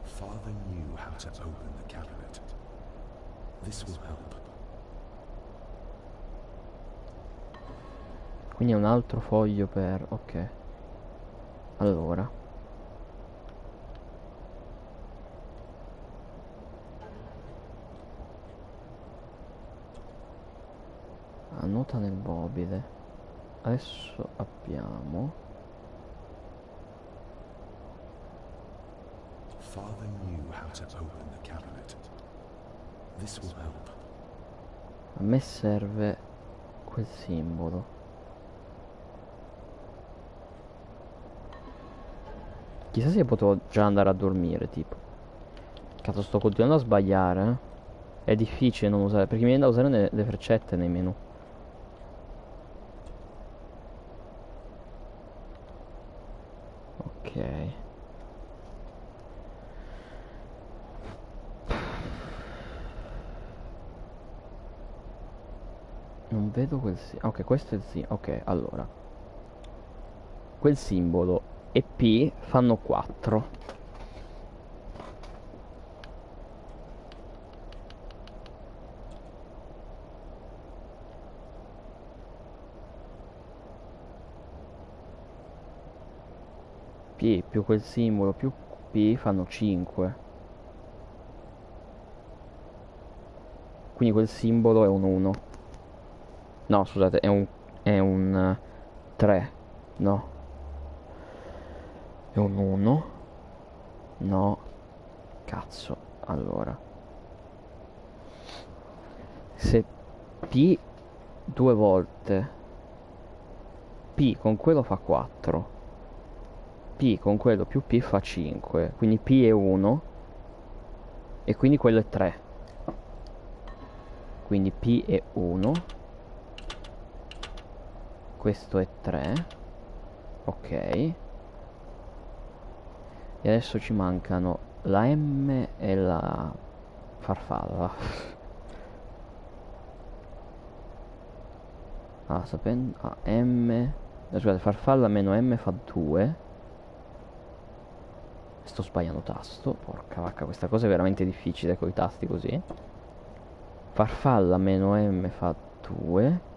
Father knew how to open the cabinet. This will help. Quindi è un altro foglio per... ok. Allora. Annota nel mobile. Adesso abbiamo... Father knew how to open the cabinet. This will help. A me serve quel simbolo. Chissà se potevo già andare a dormire, tipo. Cazzo, sto continuando a sbagliare, eh? È difficile non usare, perché mi viene da usare le freccette nei menu. Ok. Non vedo quel simbolo. Ok, questo è il simbolo. Ok, allora. Quel simbolo e P fanno 4. P più quel simbolo più P fanno 5. Quindi quel simbolo è un 1. No, scusate, è un 3. No. È un 1. No. Cazzo. Allora. Se P due volte P con quello fa 4. P con quello più P fa 5. Quindi P è 1. E quindi quello è 3. Quindi P è 1. Questo è 3. Ok. E adesso ci mancano la M e la farfalla. Ah, sapendo... Ah, M... Scusate, farfalla meno M fa 2. Sto sbagliando tasto. Porca vacca, questa cosa è veramente difficile con i tasti così. Farfalla meno M fa 2.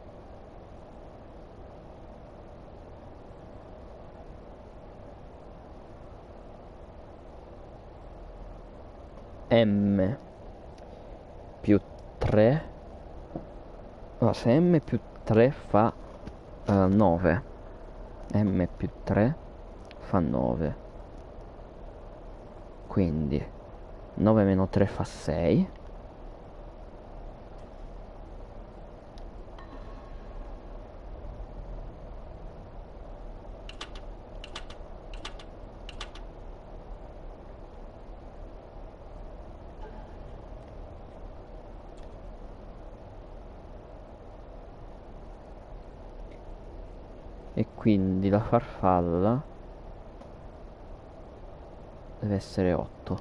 M più 3. Allora, se M più 3 fa 9. M più 3 fa 9. Quindi 9 meno 3 fa 6. E quindi la farfalla deve essere 8.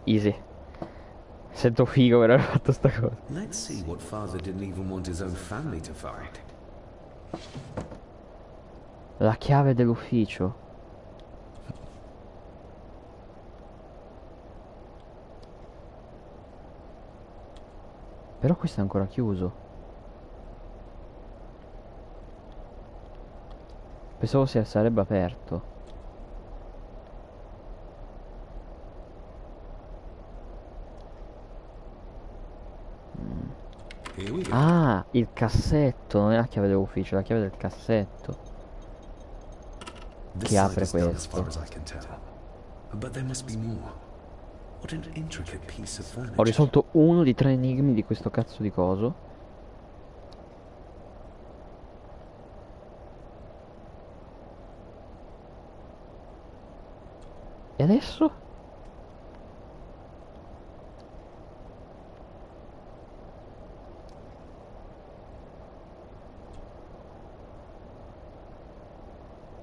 Easy. Sento figo per aver fatto sta cosa. Let's see what father didn't even want his own family to find. La chiave dell'ufficio. Però questo è ancora chiuso. Pensavo si sarebbe aperto. Ah, il cassetto, non è la chiave dell'ufficio, è la chiave del cassetto che apre questo. Ho risolto uno di 3 enigmi di questo cazzo di coso. E adesso?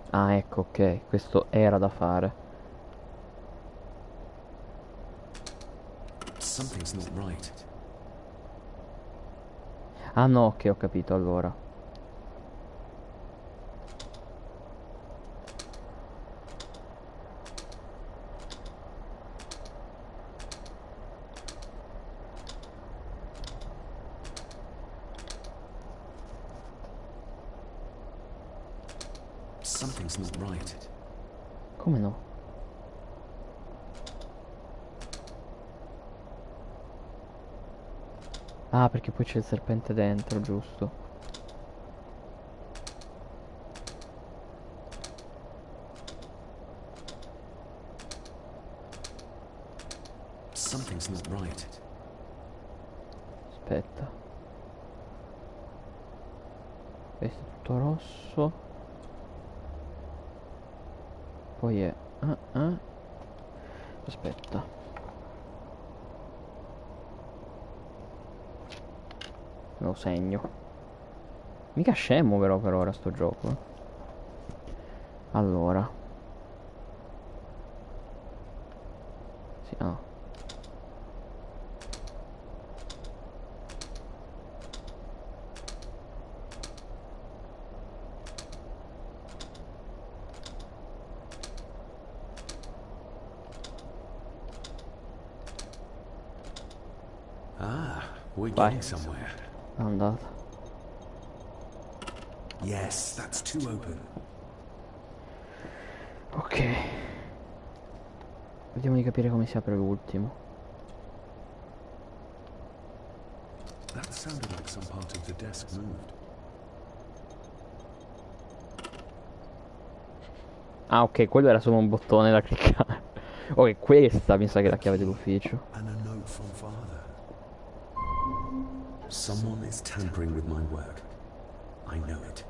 Ah, ecco, ok, questo era da fare. Something's not right. Ah no, ok, ho capito allora. Something's not right. Come no? Ah, perché poi c'è il serpente dentro, giusto? Something's not right. Aspetta. Questo è tutto rosso. Poi è... Aspetta. Me lo segno. Mica scemo però per ora sto gioco, eh. Allora. Sì, no. Ah, we're Vai. getting somewhere. È andata. Yes, that's too open. Ok. Vediamo di capire come si apre l'ultimo. That sounded like some part of the desk moved. Ah, ok, quello era solo un bottone da cliccare. Ok, questa mi sa che è la chiave dell'ufficio. And a note from father. Someone is tampering with my work. I know it.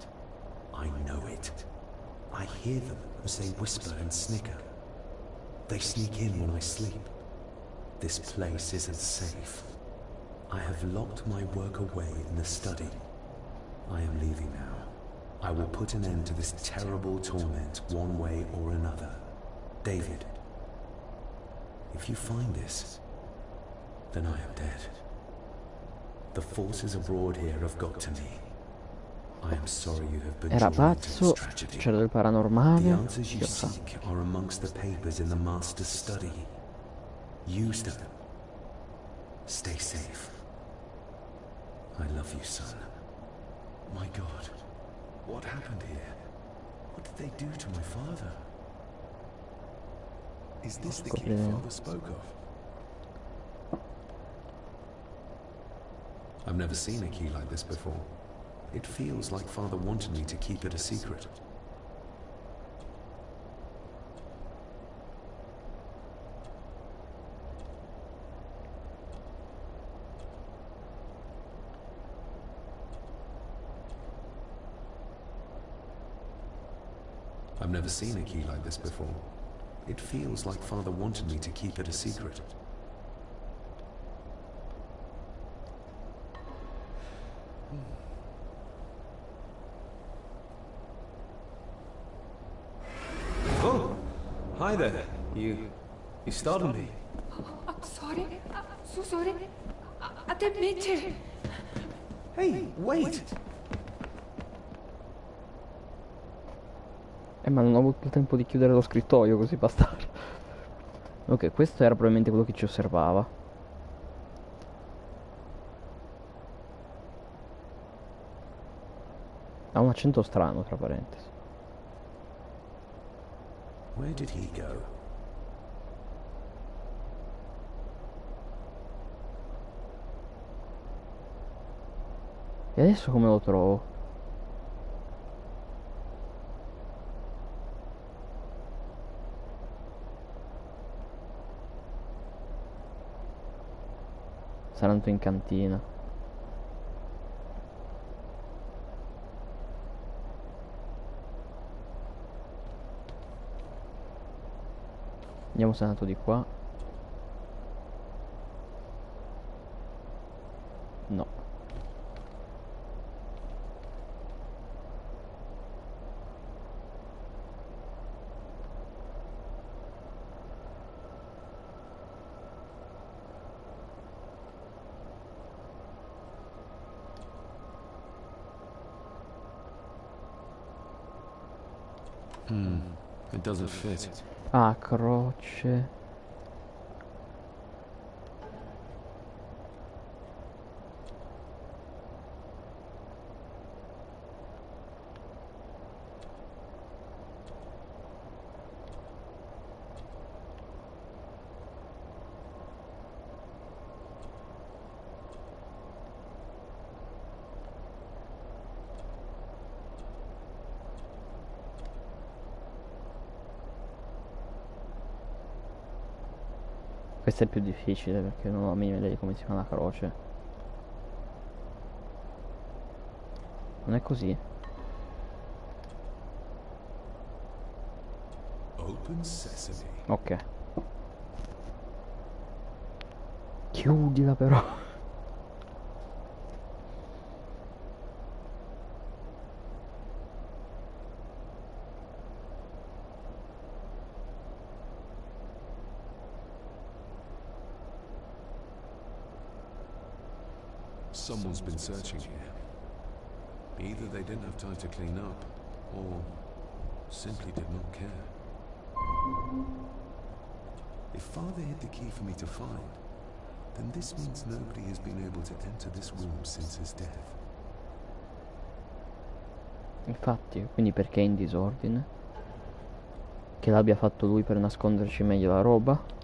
I know it. I hear them as they whisper and snicker. They sneak in when I sleep. This place isn't safe. I have locked my work away in the study. I am leaving now. I will put an end to this terrible torment one way or another. David, if you find this, then I am dead. The forces abroad here have got to me. I am sorry you have been Era drawn into pazzo, this tragedy. c'era del The paranormale. answers you Chi lo sa? seek are amongst the papers in the Master's study. Use them. Stay safe. I love you, son. My God, what happened here? What did they do to my father? Is this the key father spoke of? I've never seen a key like this before. It feels like father wanted me to keep it a secret. I've never seen a key like this before. It feels like father wanted me to keep it a secret. Oh, hi there. You startled me. I'm sorry. I'm so sorry. I didn't mean to. Hey, wait! Ma non ho avuto il tempo di chiudere lo scrittoio, così bastardo. Ok, questo era probabilmente quello che ci osservava. Ha un accento strano, tra parentesi. Where did he go? E adesso come lo trovo? Sarà andato in cantina. Vediamo se è andato di qua. No. It doesn't fit. Ah, croce. Questa è più difficile perché non ho la minima idea di come si fa la croce. Non è così? Open sesame. Ok. Chiudila però. Someone's been searching here. Either they didn't have time to clean up, or simply did not care. If Father hid the key for me to find, then this means nobody has been able to enter this room since his death. Infatti, quindi perché è in disordine? Che l'abbia fatto lui per nasconderci meglio la roba?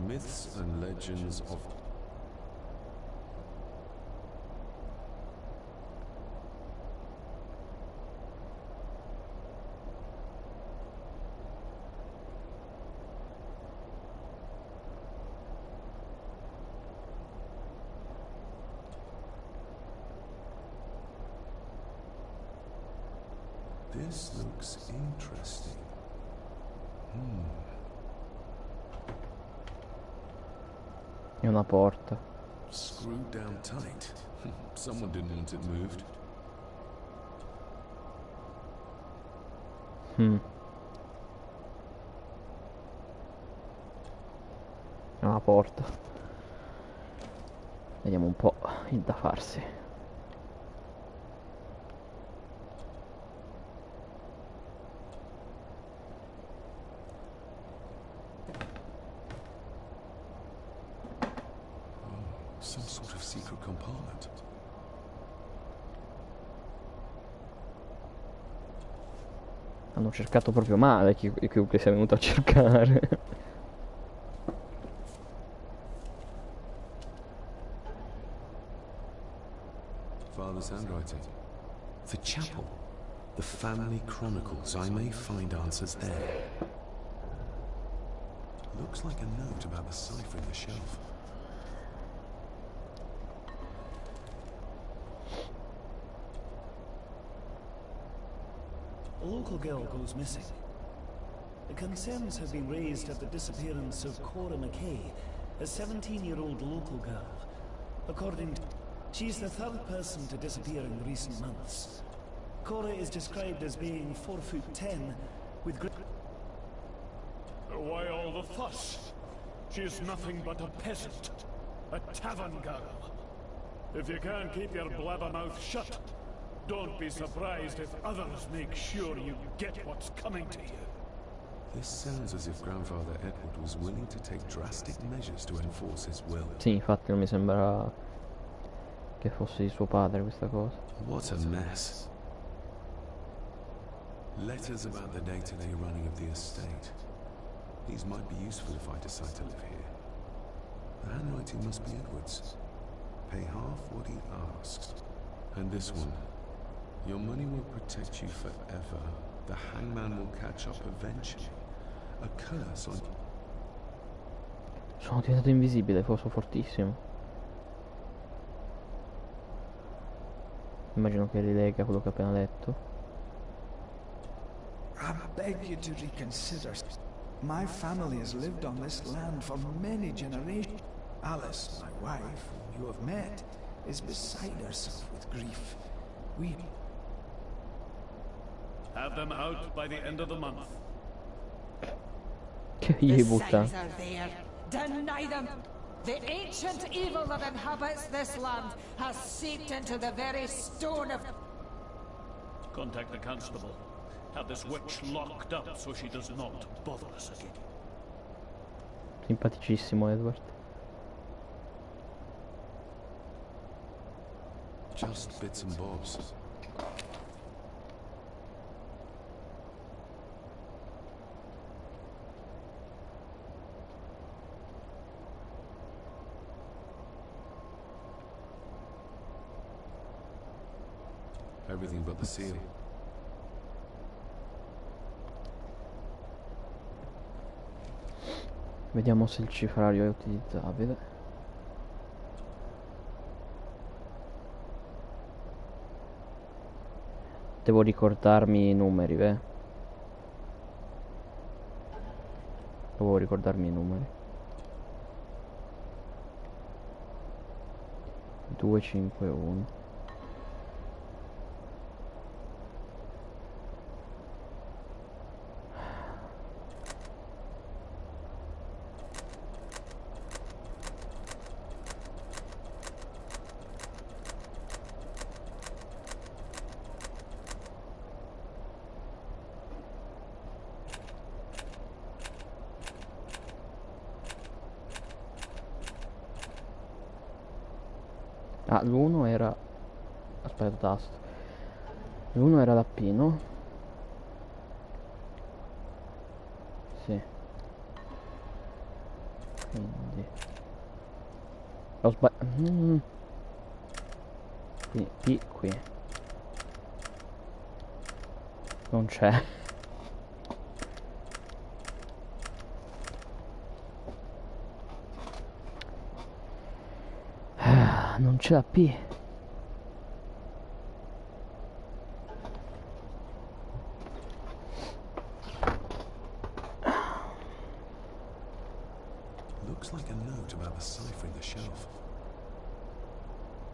Myths and legends of... This looks interesting. È una porta. Screwed down tight. Someone didn't want it moved. È una porta. Vediamo un po' il da farsi. Some sort of secret compartment. Hanno cercato proprio male chiunque sia venuto a cercare. Father's handwriting. The chapel. The family chronicles. I may find answers there. Looks like a note about the cipher in the shelf. A local girl goes missing. The concerns have been raised at the disappearance of Cora McKay, a 17-year-old local girl. According to... She's the third person to disappear in recent months. Cora is described as being 4'10", with Why all the fuss? She's nothing but a peasant. A tavern girl. If you can't keep your blabbermouth shut, don't be surprised if others make sure you get what's coming to you. This sounds as if Grandfather Edward was willing to take drastic measures to enforce his will. Sì, infatti non mi sembra che fosse di suo padre questa cosa. What a mess. Letters about the day-to-day running of the estate. These might be useful if I decide to live here. The handwriting must be Edward's. Pay half what he asks. And this one. Your money will protect you forever. The hangman will catch up eventually. A curse on... Sono diventato invisibile, fosse fortissimo. Immagino che rilega quello che ho appena detto. I beg you to reconsider. My family has lived on this land for many generations. Alice, my wife, whom you have met, is beside herself with grief. We... Have them out by the end of the month. Che gli The butta. signs are there. Deny them. The ancient evil that inhabits this land has seeped into the very stone of... Contact the constable. Have this witch locked up so she does not bother us again. Simpaticissimo Edward. Just bits and bobs. Everything but the seal. Vediamo se il cifrario è utilizzabile. Devo ricordarmi i numeri, beh. Devo ricordarmi i numeri. 251. Ah, l'1 era... Aspetta, tasto. L'1 era la P, no? Sì. Quindi... Ho sbagliato... Quindi P qui. Non c'è. Non c'è la P. Looks like a note about the cipher in the shelf.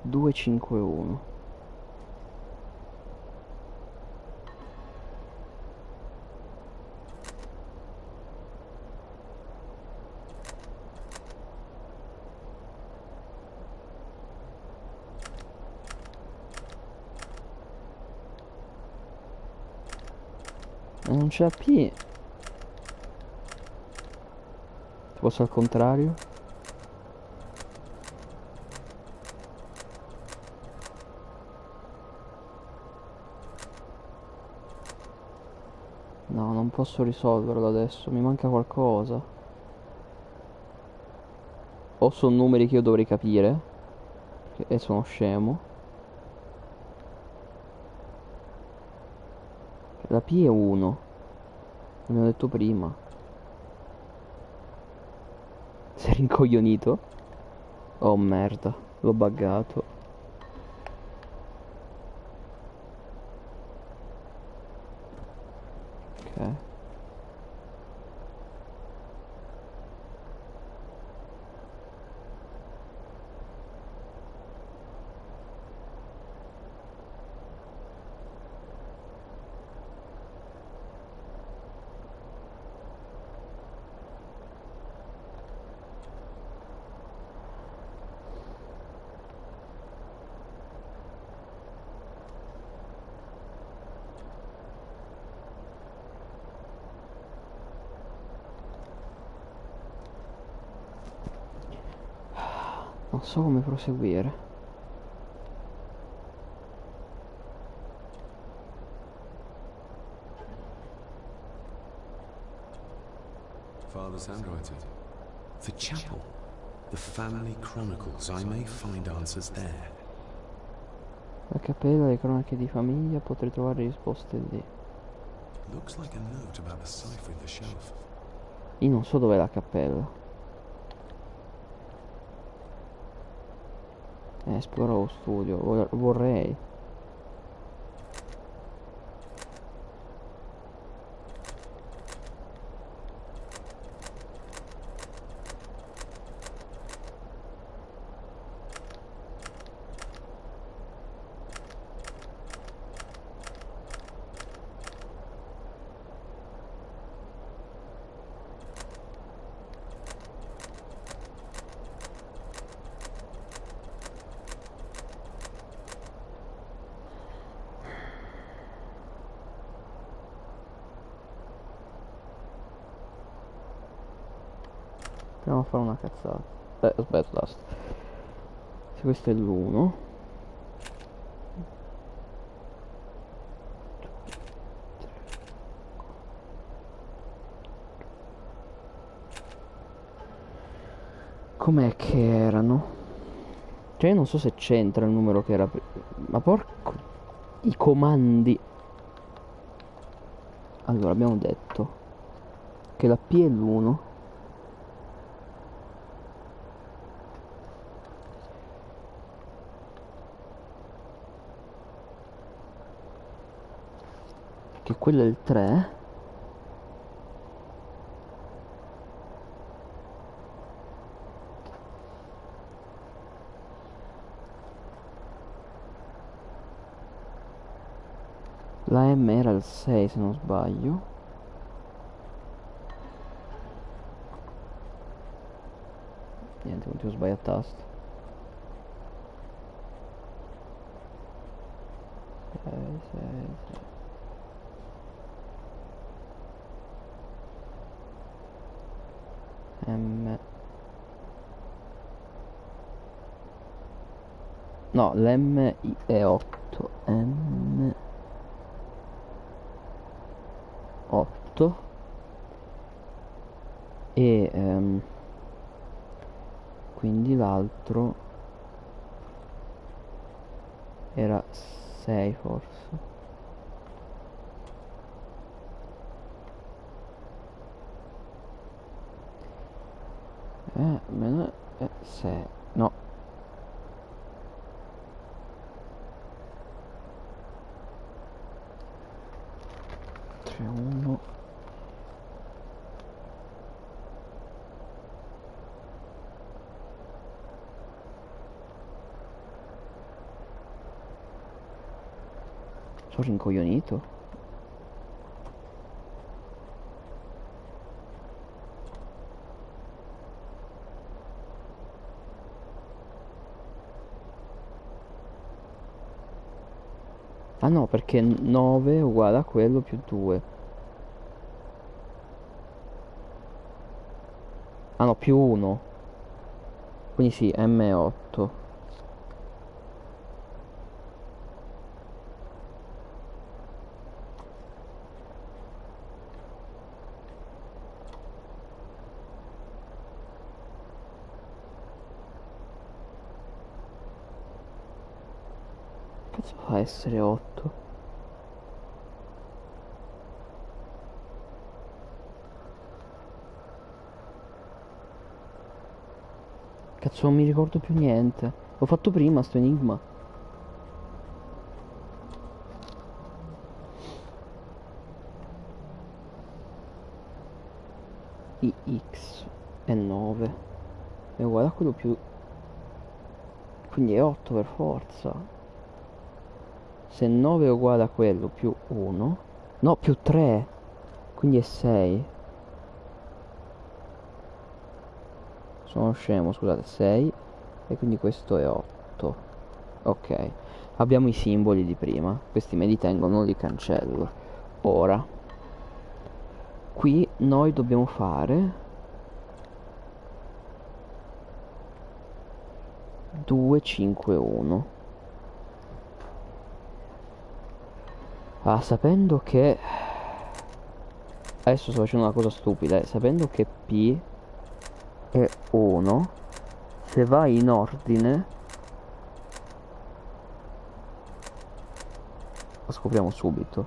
251. Non c'è la P. Fosse al contrario? No, non posso risolverlo adesso, mi manca qualcosa. O sono numeri che io dovrei capire, e sono scemo. La P è 1, l'abbiamo detto prima. Sei rincoglionito? Oh merda, l'ho buggato. Ok. Non so come proseguire. Father's handwriting. The chapel. The family chronicles. I may find answers there. La cappella, le cronache di famiglia, potrei trovare risposte lì. Looks like a note about the cipher in the shelf. Io non so dov'è la cappella. Esplora lo studio, vorrei. Proviamo a fare una cazzata. Aspetta, tasto. Se questo è l'1. Com'è che erano? Cioè io non so se c'entra il numero che era... Ma porco... I comandi... Allora abbiamo detto che la P è l'1. Che quello è il 3. La M era il 6 se non sbaglio. Niente, continuo a sbagliare tasto. 6, 6, 6. M. No, l'M è 8. M 8. E quindi l'altro era 6 forse. Meno 6. No. Tre, 1. Sono rincoglionito. Ah no, perché 9 è uguale a quello più 2. Ah no, più 1. Quindi sì, M8. Cazzo fa essere 8? Cazzo non mi ricordo più niente. L'ho fatto prima sto enigma. Ix è 9. È uguale a quello più... Quindi è 8 per forza. Se 9 è uguale a quello più 1. No, più 3. Quindi è 6. Sono scemo, scusate, 6. E quindi questo è 8. Ok. Abbiamo i simboli di prima. Questi me li tengo, non li cancello. Ora. Qui noi dobbiamo fare 2, 5, 1. Ah, sapendo che... Adesso sto facendo una cosa stupida, sapendo che P è 1, se vai in ordine... Lo scopriamo subito.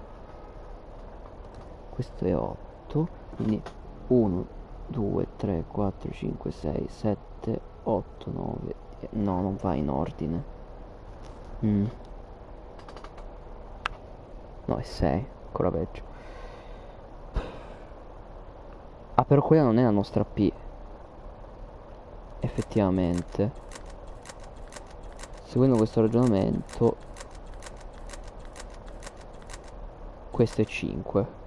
Questo è 8, quindi 1, 2, 3, 4, 5, 6, 7, 8, 9... No, non va in ordine. No, è 6, ancora peggio. Ah, però quella non è la nostra P. Effettivamente. Seguendo questo ragionamento, questo è 5.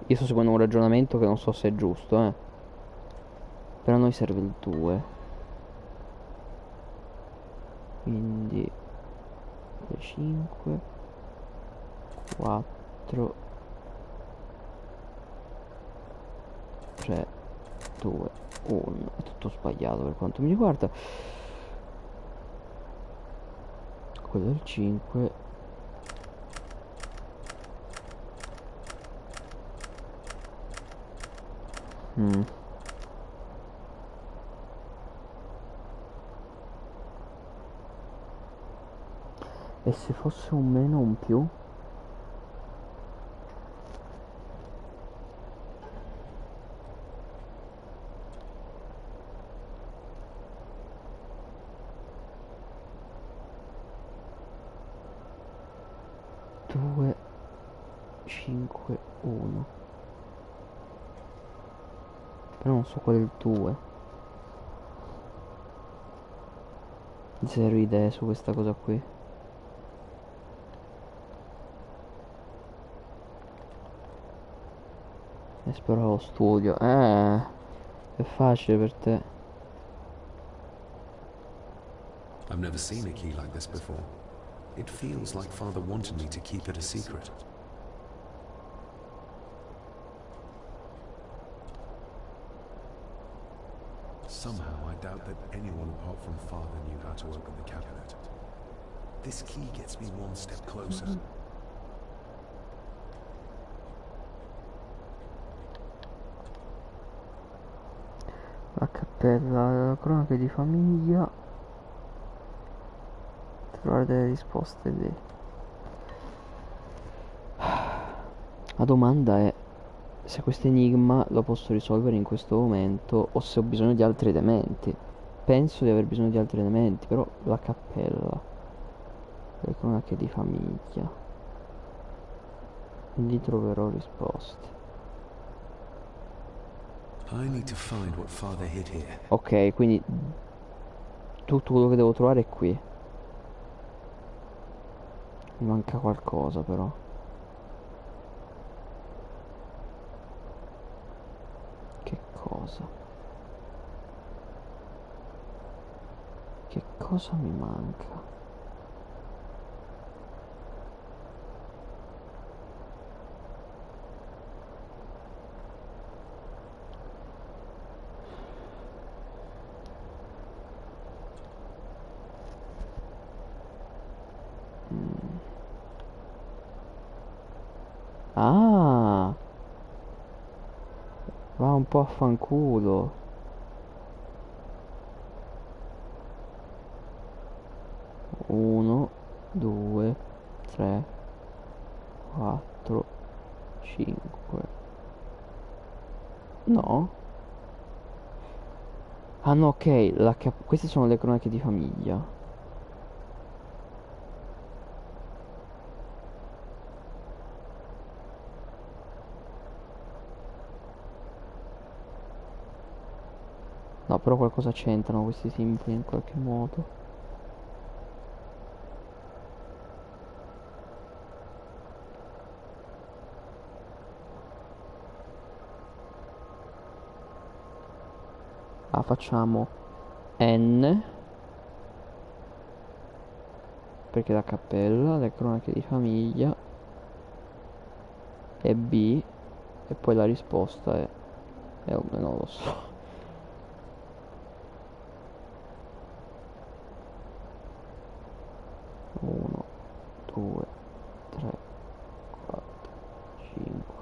Io sto seguendo un ragionamento che non so se è giusto, Per a noi serve il 2. Quindi 5, 4, 3, 2, 1. È tutto sbagliato per quanto mi riguarda. Quello è il 5. Mm. E se fosse un meno o un più? Due, 5, 1. Però non so qual è il 2. Zero idee su questa cosa qui. E spero lo studio. È facile per te. I've never seen a key like this before. It feels like Father wanted me to keep it a secret. Somehow I doubt that anyone apart from Father knew how to open the cabinet. This key gets me one step closer. La cappella, la cronaca di famiglia. Trovare delle risposte lì. La domanda è se questo enigma lo posso risolvere in questo momento o se ho bisogno di altri elementi. Penso di aver bisogno di altri elementi, però la cappella, le cronache di famiglia, lì troverò risposte. I need to find what Father hid here. Ok, quindi tutto quello che devo trovare è qui. Mi manca qualcosa però. Che cosa? Che cosa mi manca? Ah, va un po' a fanculo. Uno, due, tre, quattro, cinque. No? Ah no, ok, queste sono le cronache di famiglia. No, però qualcosa c'entrano questi simboli in qualche modo. Ah, facciamo N, perché la cappella, le cronache di famiglia, e B, e poi la risposta è non lo so. Uno, due, tre, quattro, cinque.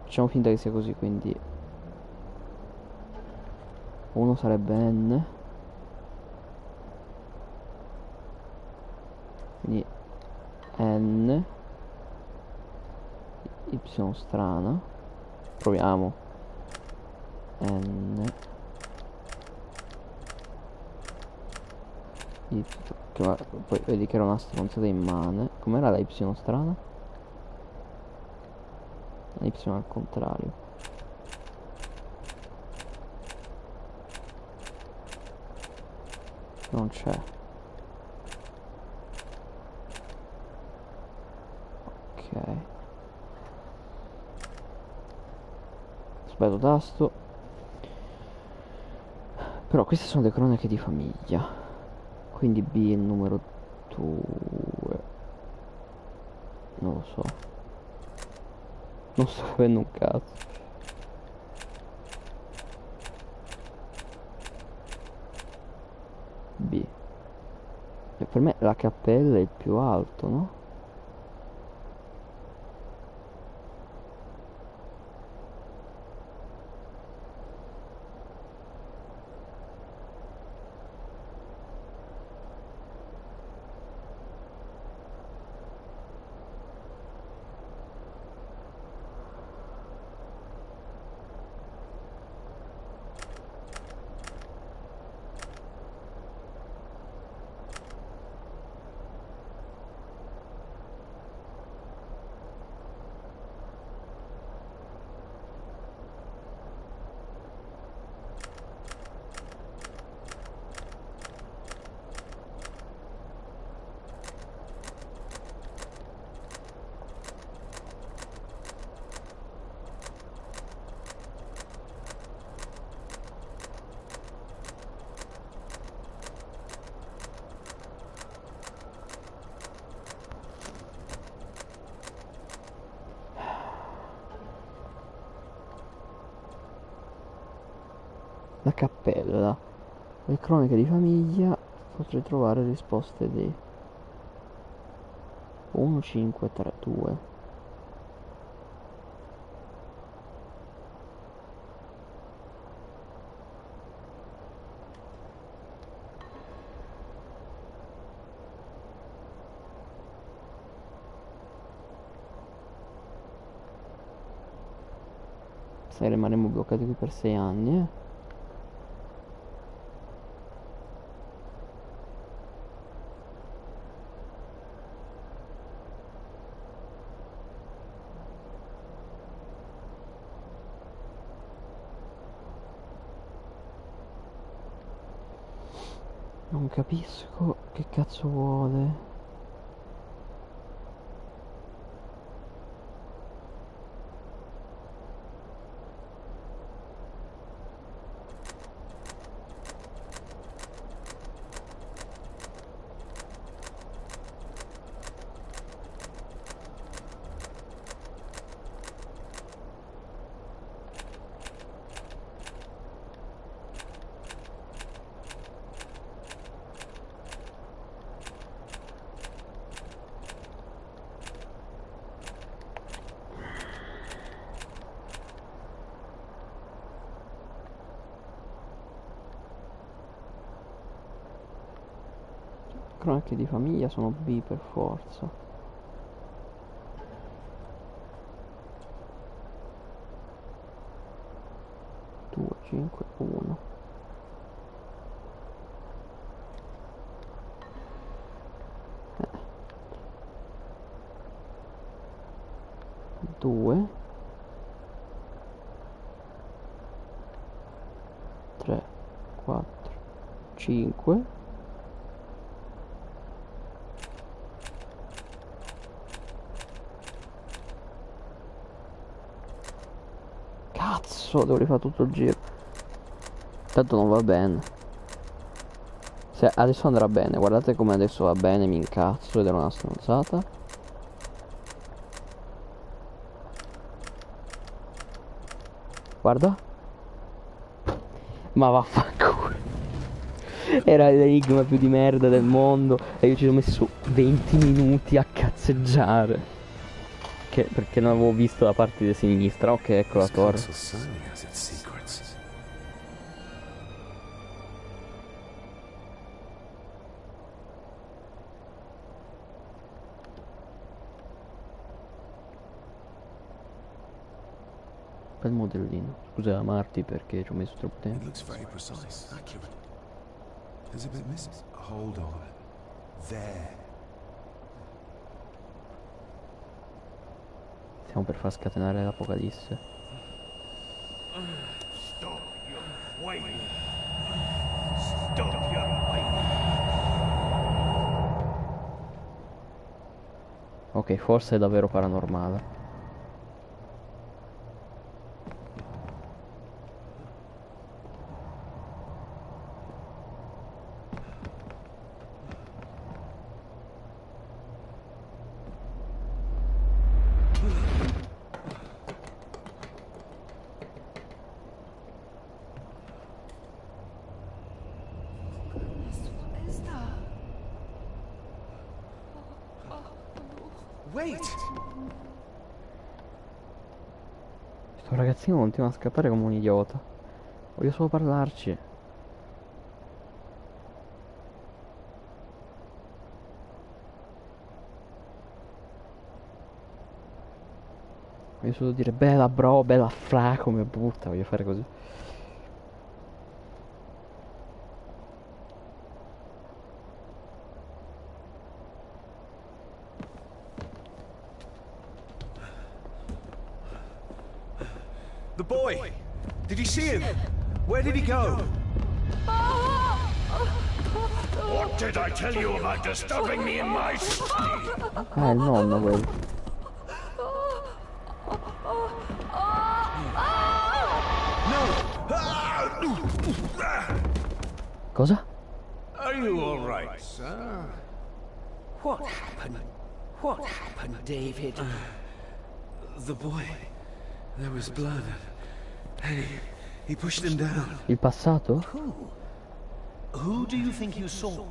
Facciamo finta che sia così, quindi uno sarebbe N, quindi N, Y strana, proviamo, N, Y, poi vedi che era una stronzata immane. Com'era la Y strana? La Y al contrario. Non c'è. Ok. Sbaglio tasto. Però queste sono le cronache di famiglia. Quindi B è il numero 2. Non lo so. Non sto capendo un cazzo. B. E per me la cappella è il più alto, no? La cappella. Le cronache di famiglia. Potrei trovare risposte di 1, 5, 3, 2. Se rimarremo bloccati qui per 6 anni, Non capisco che cazzo vuole. Cronache di famiglia sono B per forza. Due, 5, 1. Due. 3, 4, 5. Cazzo, devo rifare tutto il giro. Tanto non va bene. Se adesso andrà bene, guardate come adesso va bene, mi incazzo ed era una stronzata. Guarda. Ma vaffanculo. Era l'enigma più di merda del mondo e io ci ho messo 20 minuti a cazzeggiare. Perché non avevo visto la parte di sinistra. Ok, ecco la torre. Bel modellino. Scusa Marti perché ci ho messo troppo tempo. Hold on. There. Stiamo per far scatenare l'apocalisse. Stop your whining. Stop your whining. Ok, forse è davvero paranormale. Sto ragazzino continua a scappare come un idiota. Voglio solo parlarci. Voglio solo dire bella bro, bella fra, come butta, voglio fare così. The boy! Did you see him? Where did he go? What did I tell you about disturbing me in my study? Ah, il nonno quello. Cosa? Are you all right, sir? What happened? What happened, David? The boy. There was blood. He pushed him down. Il passato? Who do you think you saw?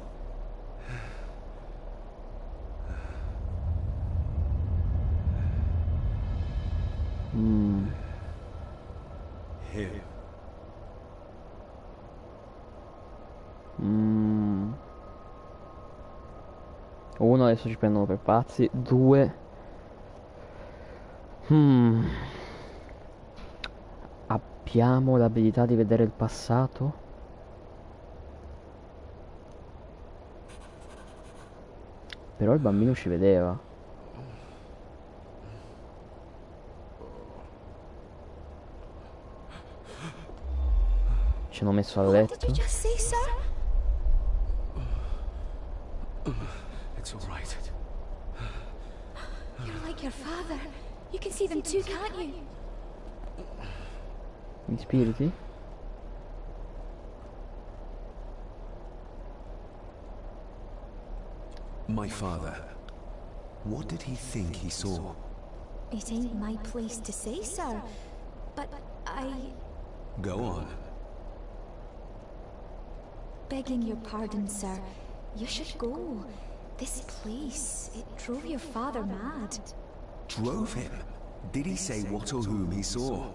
Him. Uno, adesso ci prendono per pazzi. Due, abbiamo l'abilità di vedere il passato? Però il bambino ci vedeva. Ci hanno messo a letto. Did you just say, sir? It's all right. You're like your father. You can see them too, can't you? Gli spiriti? My father. What did he think he saw? It ain't my place to say, sir. But Go on. begging your pardon, sir. You should go. This place, it drove your father mad. Drove him? Did he say what or whom he saw?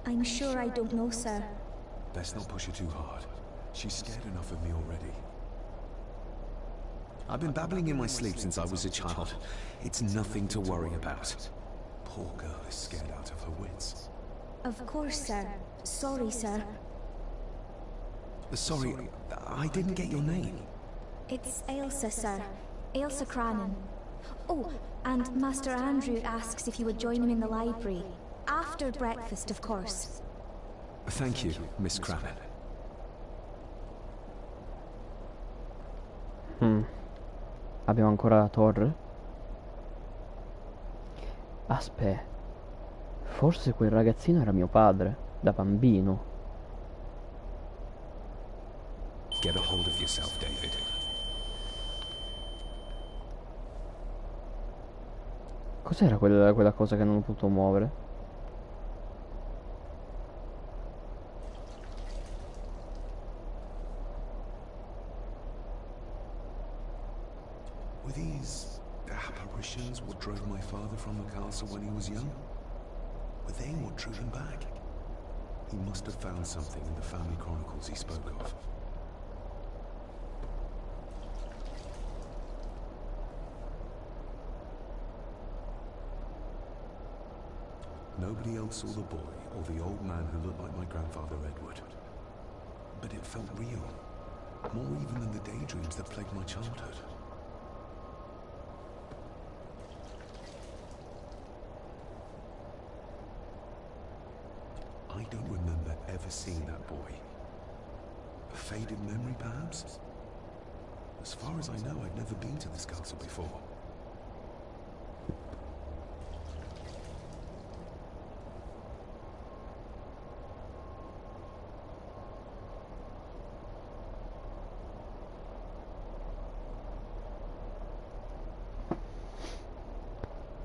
I'm sure I don't know, sir. Best not push her too hard. She's scared enough of me already. I've been babbling in my sleep since I was a child. It's nothing to worry about. Poor girl is scared out of her wits. Of course, sir. Sorry, sir. Sorry, I didn't get your name. It's Ailsa, sir. Ailsa Cranon. Oh, and Master Andrew asks if you would join him in the library. After breakfast, of course. Thank you, Miss Cranon. Abbiamo ancora la torre? Aspetta. Forse quel ragazzino era mio padre, da bambino. Get a hold of yourself, David. Cos'era quella cosa che non ho potuto muovere? Were these apparitions what drove my father from the castle when he was young? Were they what drew him back? He must have found something in the family chronicles he spoke of. Nobody else saw the boy or the old man who looked like my grandfather Edward. But it felt real, more even than the daydreams that plagued my childhood. I don't remember ever seeing that boy. A faded memory, perhaps? As far as I know, I'd never been to this castle before.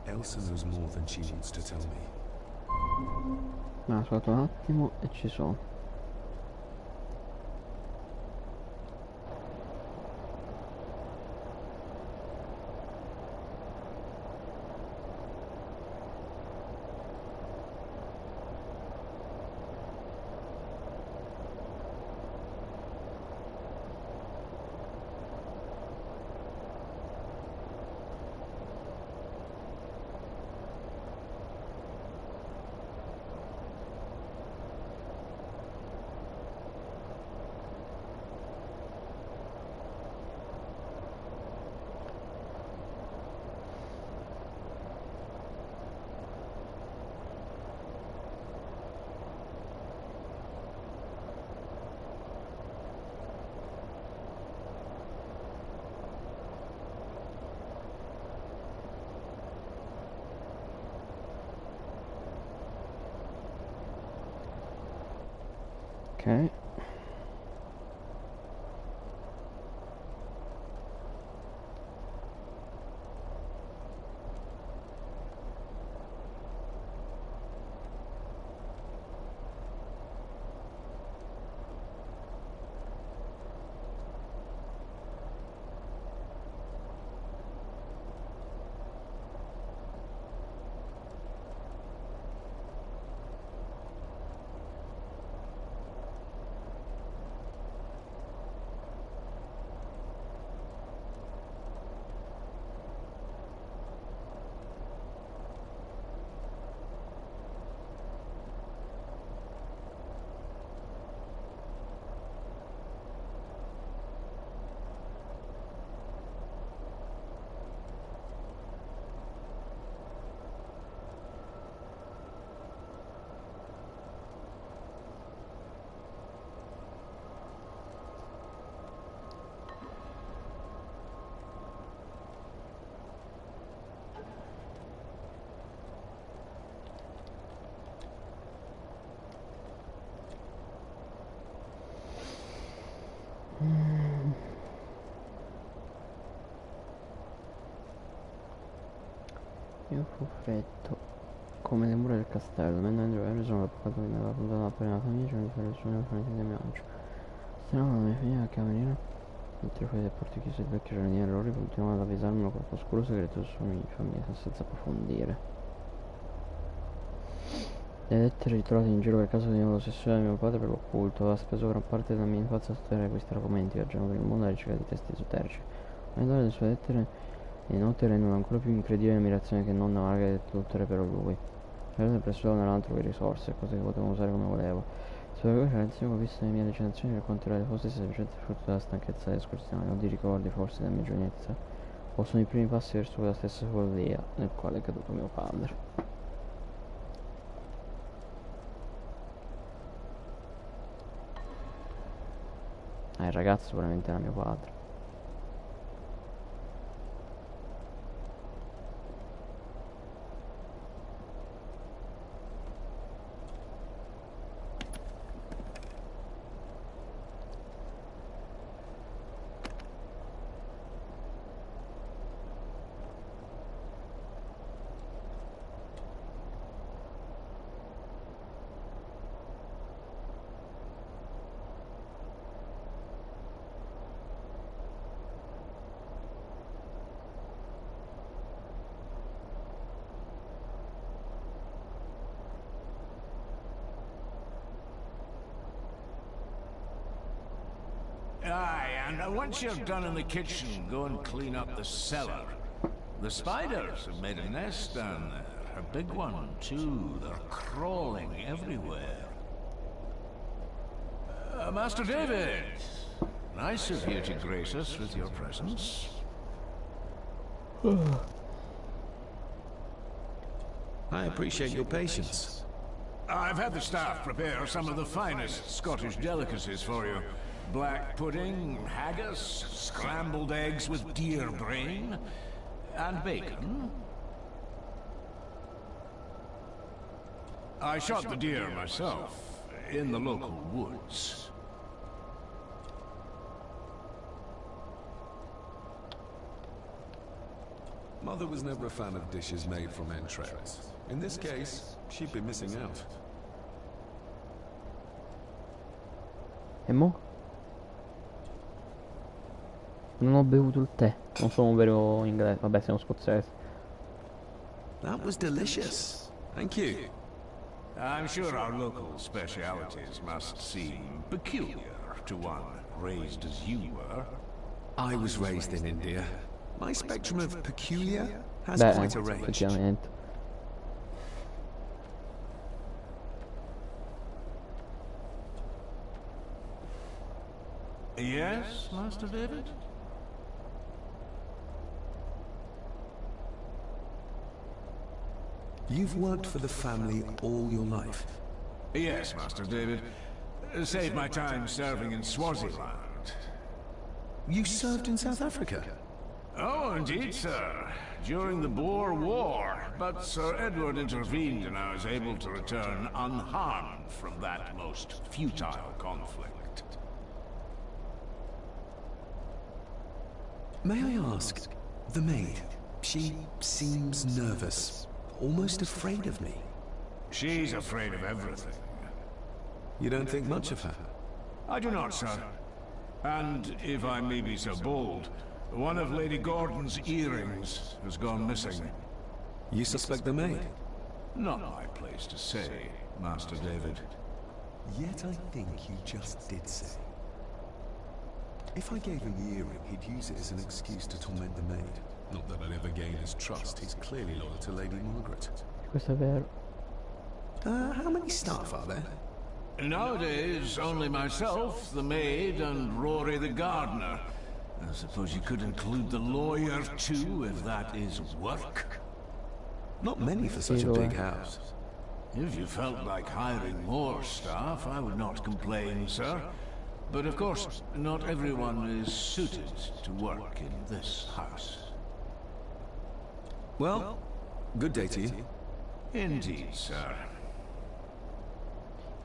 Elsa knows more than she wants to tell me. Aspetta un attimo e ci sono. Ok. fu freddo come le mura del castello. Mentre Andrew e Harry sono preoccupati che mi aveva puntato appena la famiglia, c'è un suo franchi di maggio. Strano, la mia famiglia che venire. Mentre fuori dal porto chiuso il vecchio giardiniere Rory continuava ad avvisarmi un colpo oscuro segreto su ogni famiglia senza approfondire. Le lettere ritrovate in giro per caso venivano l'ossessione di mio padre per l'occulto. Aveva speso gran parte della mia infanzia a studiare questi argomenti, viaggiando per il mondo alla ricerca di testi esoterici. Ma le sue lettere e note rendono ancora più incredibile l'ammirazione che nonna Margaret nuttere per lui. C'era sempre solo nell'altro che risorse, cose che potevo usare come volevo. Solo che all'inizio ho visto le mie recensioni per quanto era le fosse semplicemente frutto della stanchezza dell'escursione, o di ricordi forse della mia giovinezza, o sono i primi passi verso quella stessa follia nel quale è caduto mio padre. Il ragazzo sicuramente era mio padre. Aye, and once you're done in the kitchen, go and clean up the cellar. The spiders have made a nest down there. A big one, too. They're crawling everywhere. Master David, nice of you to grace us with your presence. I appreciate your patience. I've had the staff prepare some of the finest Scottish delicacies for you. Black pudding, haggis, scrambled eggs with deer brain, and bacon. I shot the deer myself, in the local woods. Mother was never a fan of dishes made from entrails. In this case, she'd be missing out. E mo? Non ho bevuto il tè, non sono un vero inglese, vabbè sono scozzese. That was delicious. Thank you. I'm sure our local specialities must seem peculiar to one raised as you were. I was raised in India. My spectrum of peculiar has Beh, quite a range. effettivamente. Yes, Master David? You've worked for the family all your life? Yes, Master David. Saved my time serving in Swaziland. You served in South Africa? Oh, indeed, sir. During the Boer War. But Sir Edward intervened and I was able to return unharmed from that most futile conflict. May I ask, the maid, she seems nervous, almost afraid of me. She's afraid of everything. You don't think much of her? I do not, sir. And, if I may be so bold, one of Lady Gordon's earrings has gone missing. You suspect the maid? Not my place to say, Master David. Yet I think you just did say. If I gave him the earring, he'd use it as an excuse to torment the maid. Not that I'd ever gain his trust. He's clearly loyal to Lady Margaret. Questo è vero. How many staff are there? Nowadays, only myself, the maid, and Rory the gardener. I suppose you could include the lawyer, too, if that is work. Not many for such a big house. If you felt like hiring more staff, I would not complain, sir. But of course, not everyone is suited to work in this house. Well, good day to you. Indeed, sir.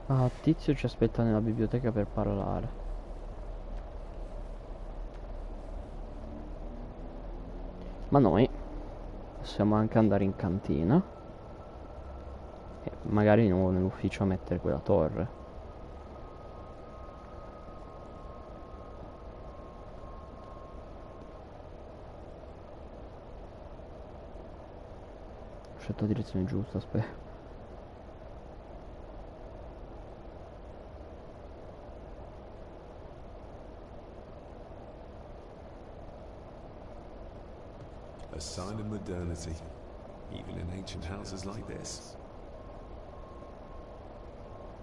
Ah, Tizio ci aspetta nella biblioteca per parlare. Ma noi Possiamo anche andare in cantina e magari di nuovo nell'ufficio a mettere quella torre. Ho scelto la direzione giusta, spero. A sign of modernity, even in ancient houses like this.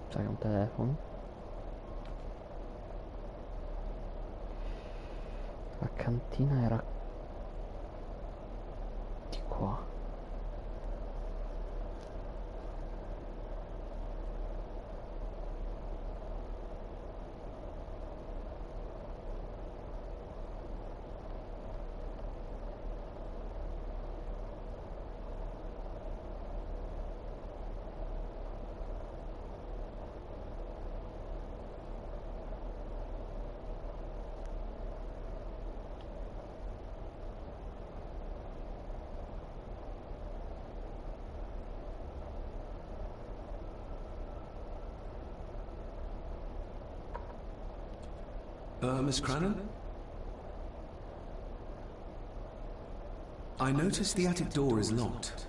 Sai, un telefono. La cantina era di qua. Miss Crannan? I noticed the attic door is locked.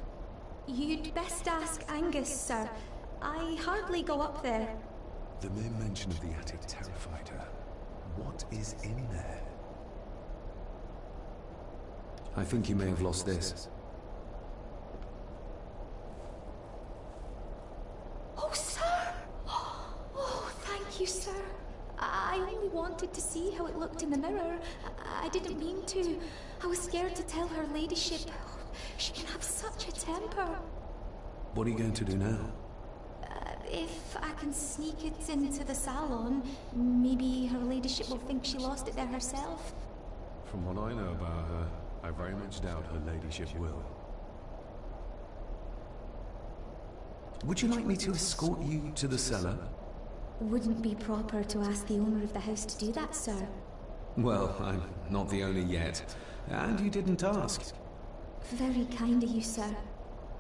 You'd best ask Angus, sir. I hardly go up there. The mere mention of the attic terrified her. What is in there? I think you may have lost this. Oh, sir! Oh, thank you, sir. I only wanted to see how it looked in the mirror. I didn't mean to. I was scared to tell her ladyship. She can have such a temper. What are you going to do now? If I can sneak it into the salon, maybe her ladyship will think she lost it there herself. From what I know about her, I very much doubt her ladyship will. Would you like me to escort you to the cellar? Wouldn't be proper to ask the owner of the house to do that, sir. Well, I'm not the owner yet, and you didn't ask. Very kind of you, sir.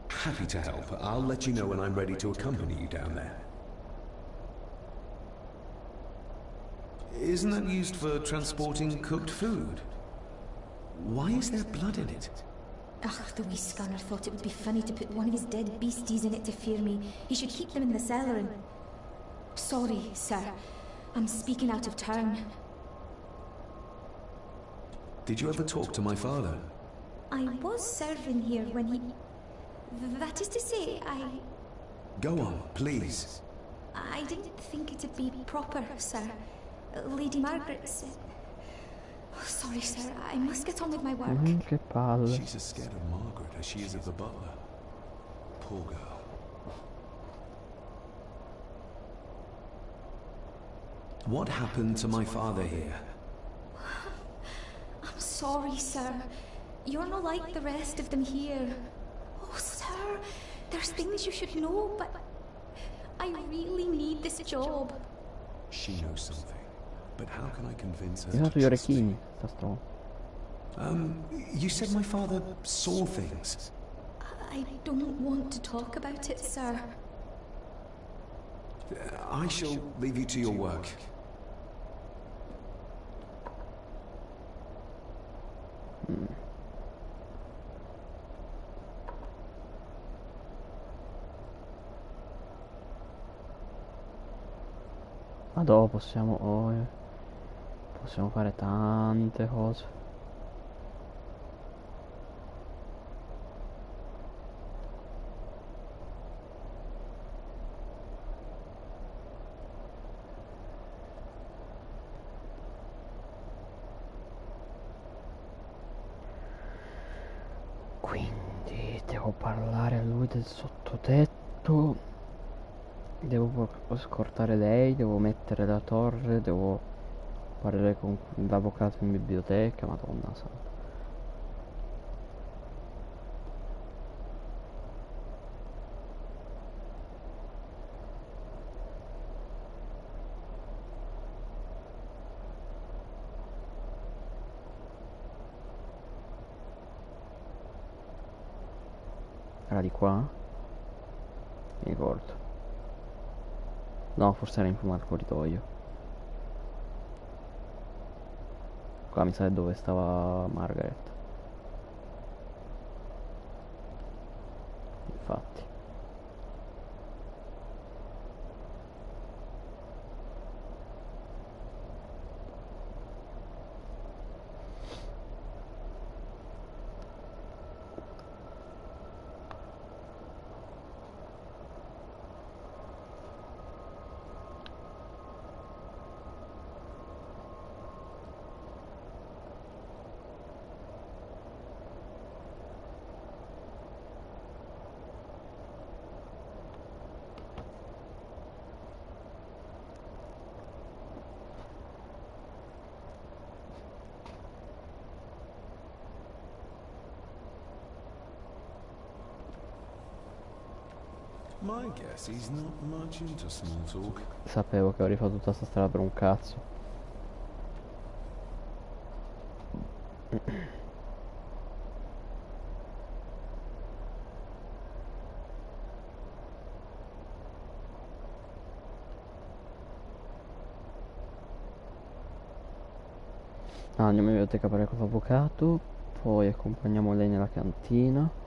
Happy to help. I'll let you know when I'm ready to accompany you down there. Isn't that used for transporting cooked food? Why is there blood in it? Ugh, the wee scunner thought it would be funny to put one of his dead beasties in it to fear me. He should keep them in the cellar and... Sorry, sir. I'm speaking out of turn. Did you ever talk to my father? I was serving here when he... That is to say, Go on, please. I didn't think it'd be proper, sir. Lady Margaret said... Oh, sorry, sir. I must get on with my work. Che palle. She's as scared of Margaret as she is of the butler. Poor girl. What happened to my father here? I'm sorry, sir. You're not like the rest of them here. Oh, sir, there's things you should know, but I really need this job. She knows something, but how can I convince her? Io ho dato gli orecchini, sta stronzo. You said my father saw things. I don't want to talk about it, sir. I shall leave you to your work. Ma dopo possiamo fare tante cose. Quindi devo parlare a lui del sottotetto. Devo scortare lei, devo mettere la torre, devo parlare con l'avvocato in biblioteca, madonna santa. Era di qua? Mi ricordo. No, forse era in fondo al corridoio. Qua mi sa dove stava Margaret. Infatti. My guess he's not much into small talk. Sapevo che avrei fatto tutta sta strada per un cazzo. Andiamo in biblioteca a parlare con l'avvocato, poi accompagniamo lei nella cantina.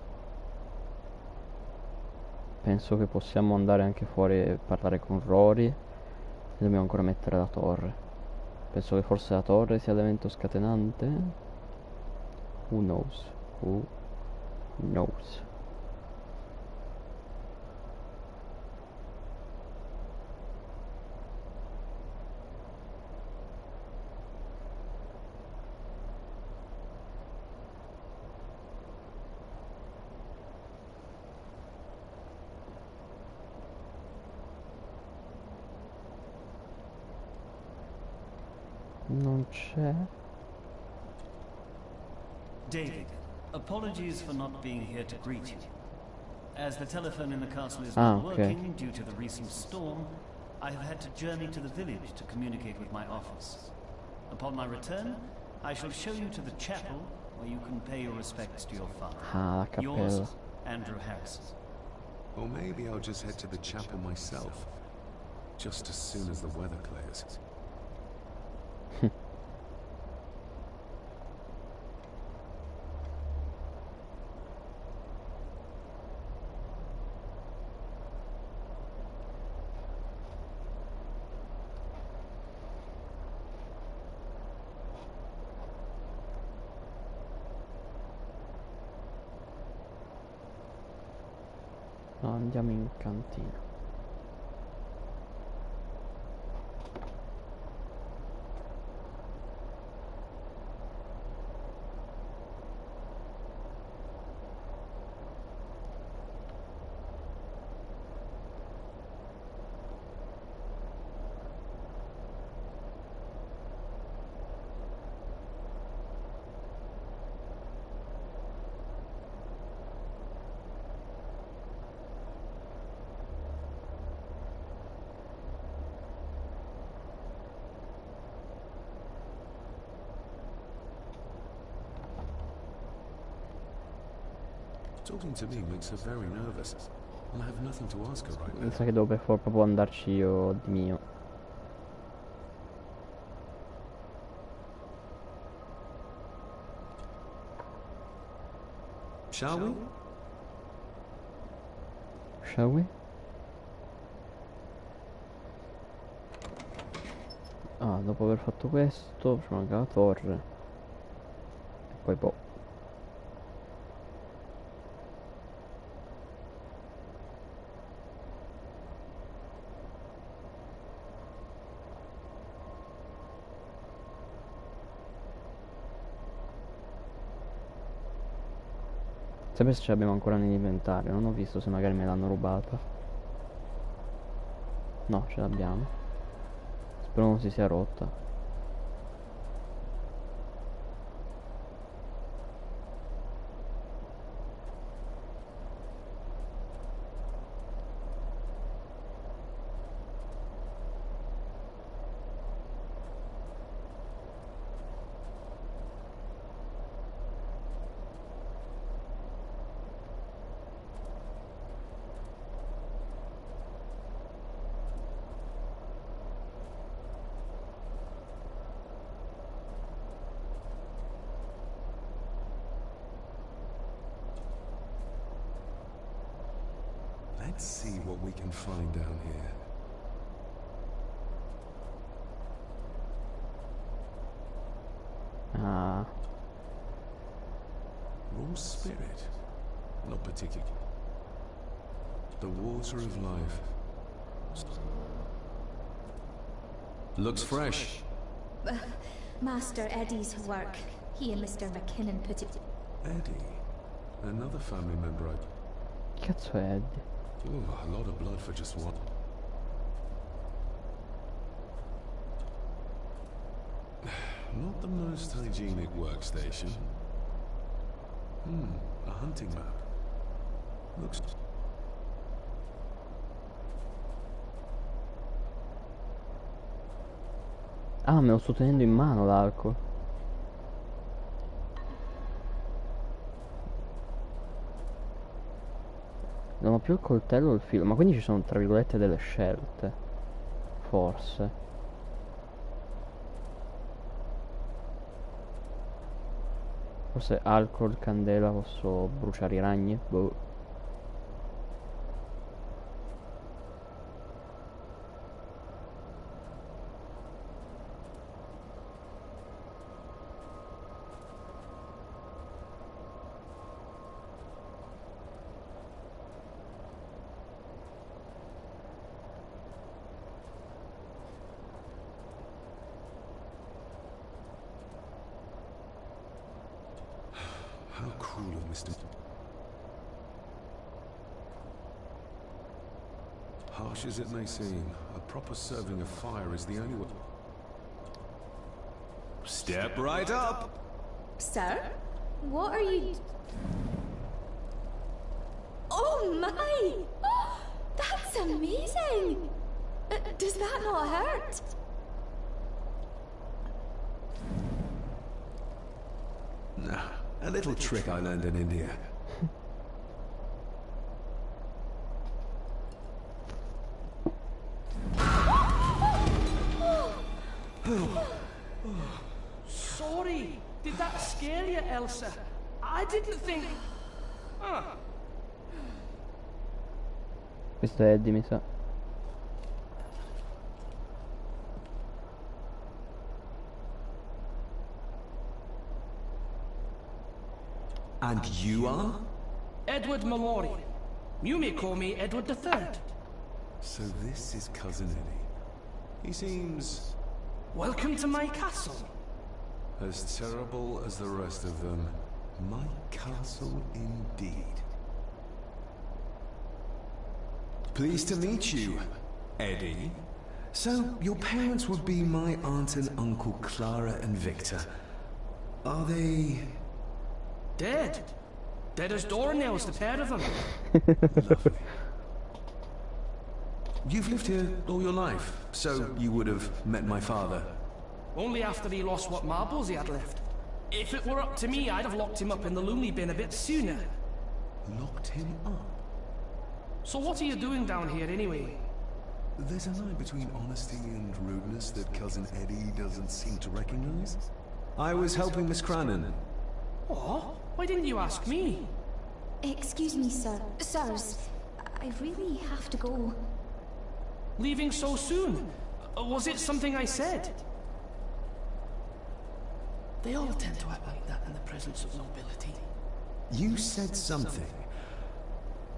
Penso che possiamo andare anche fuori e parlare con Rory. E dobbiamo ancora mettere la torre. Penso che forse la torre sia l'evento scatenante. Who knows? Who knows? Non c'è. David, apologies for not being here to greet you. As the telephone in the castle is Ah, not okay. working due to the recent storm, I have had to journey to the village to communicate with my office. Upon my return, I shall show you to the chapel where you can pay your respects to your father. Ah, la cappella. Yours, Andrew Harrison. Or maybe I'll just head to the chapel myself, just as soon as the weather clears. No, andiamo in cantina. Talking to me makes her very nervous. And I have nothing to ask her right Mi now. sa che devo per forza proprio andarci io di mio. Shall we? Shall we? Ah, dopo aver fatto questo, ci manca la torre. E poi boh. Sempre se ce l'abbiamo ancora nell'inventario, non ho visto se magari me l'hanno rubata. No, ce l'abbiamo. Spero non si sia rotta. Let's see what we can find down here. Ah. Raw spirit? Not particular. The water of life. Looks fresh. Master Eddie's work. He and Mr. McKinnon put it... Eddie? Another family member I... Cazzo è Eddie? Ooh, a lot of blood for just one. Not the most hygienic workstation. A hunting map. Looks... Ah, me lo sto tenendo in mano l'arco. Non ho più il coltello o il filo, ma quindi ci sono tra virgolette delle scelte. Forse. Forse alcol, candela, posso bruciare i ragni? Boh. How cruel of Mr. Harsh as it may seem, a proper serving of fire is the only way. Step right up! Sir? What are you... Oh my! That's amazing! Does that not hurt? Nah, a little trick I learned in India. Sorry, did that scare you, Elsa? I didn't think... Questo è Eddie, mi sa. And you are? Edward Mallory. You may call me Edward III. So this is Cousin Eddie. He seems... Welcome to my castle. as terrible as the rest of them. My castle indeed. Pleased to meet you, Eddie. So, your parents would be my aunt and uncle Clara and Victor. Are they... Dead? Dead as doornails, the pair of them. Lovely. You've lived here all your life, so you would have met my father. Only after he lost what marbles he had left. If it were up to me, I'd have locked him up in the loony bin a bit sooner. Locked him up? So what are you doing down here anyway? There's a line between honesty and rudeness that Cousin Eddie doesn't seem to recognize. I was helping Miss Cranon. Oh, why didn't you ask me? Excuse me, sir. Sirs, I really have to go. Leaving so soon? Was it something I said? They all tend to act like that in the presence of nobility. You said something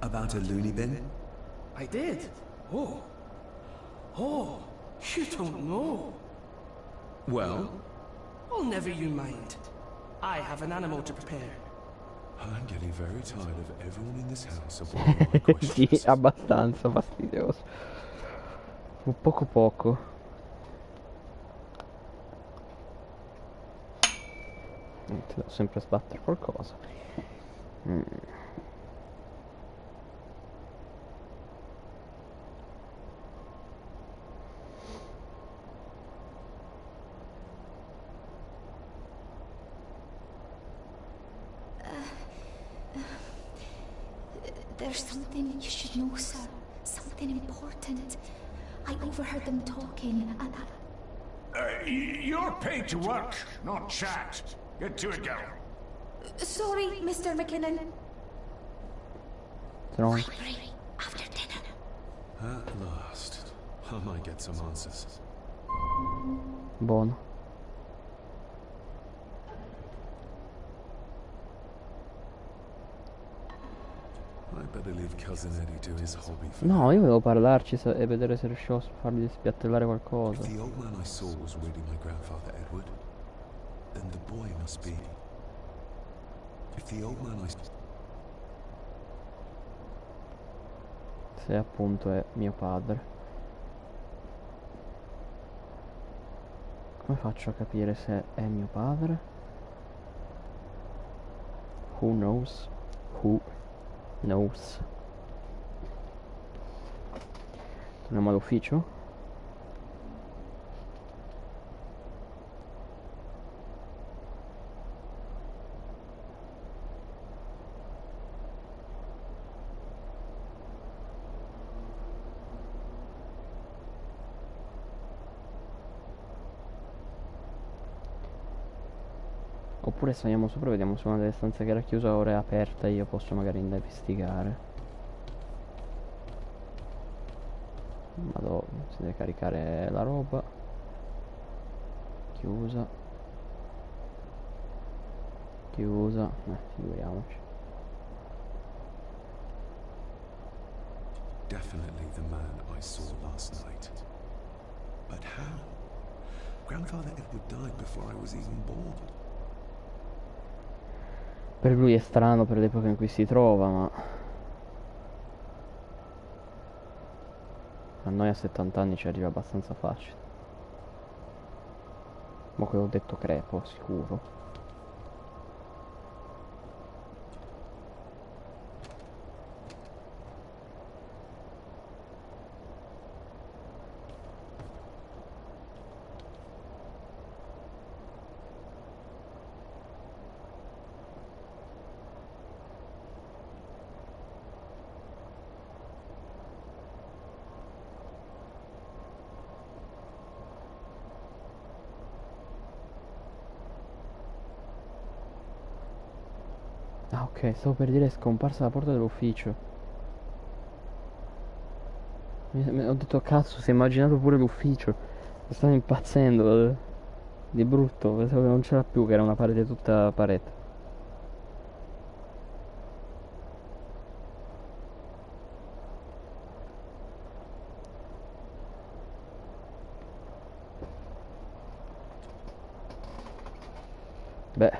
about a loony bin? I did? Oh. Oh, you don't know. Well? Oh, never you mind. I have an animal to prepare. I'm getting very tired of everyone in this house avoiding my questions. Sì, abbastanza fastidioso. Un poco. Ti devo sempre sbattere qualcosa. There's something you should know, sir. Something important. I overheard them talking, and You're paid to work, not chat. Get to it, girl. Sorry, Mr. McKinnon. Wrong. Library, after 10. I might get some answers. Buono. I better leave cousin Eddie to his hobby for No, io volevo parlarci e vedere se riuscivo a fargli spiattellare qualcosa. If the old man I saw was really my grandfather Edward, then the boy must be. If the old man I Se appunto è mio padre. Come faccio a capire se è mio padre? Who knows? Who knows? Torniamo all'ufficio? Oppure saliamo sopra e vediamo se una delle stanze che era chiusa ora è aperta e io posso magari investigare. Vado, si deve caricare la roba. Chiusa. Chiusa. Figuriamoci. Definitely the man I saw last night. But how? Grandfather Edward died before I was even born. Per lui è strano per l'epoca in cui si trova, ma a noi a 70 anni ci arriva abbastanza facile. Ma che ho detto crepo, sicuro. Ah, ok, stavo per dire è scomparsa la porta dell'ufficio. Ho detto cazzo, si è immaginato pure l'ufficio. Stavo impazzendo di brutto, pensavo che non c'era più, che era una parete tutta parete. Beh,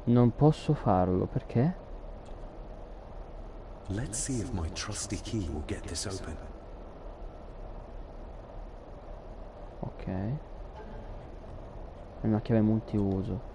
non posso farlo, perché? Let's see if my trusty key will get this open. Ok. È una chiave multiuso.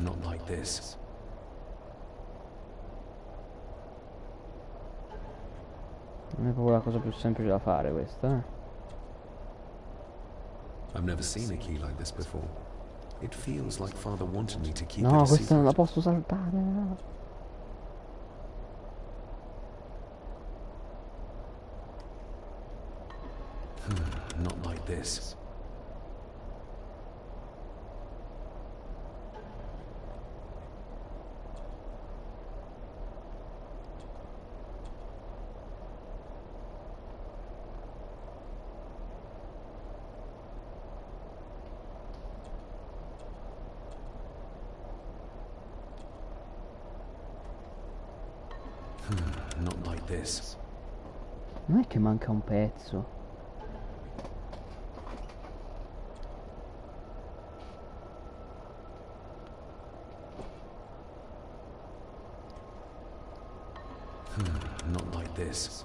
Not like this. Non è proprio la cosa più semplice da fare questa, eh? I've never seen a key like this before. It feels like father wanted me to keep No, it a questa non la secret. posso saltare. Not like this. Not like this. Non è che manca un pezzo. Not like this.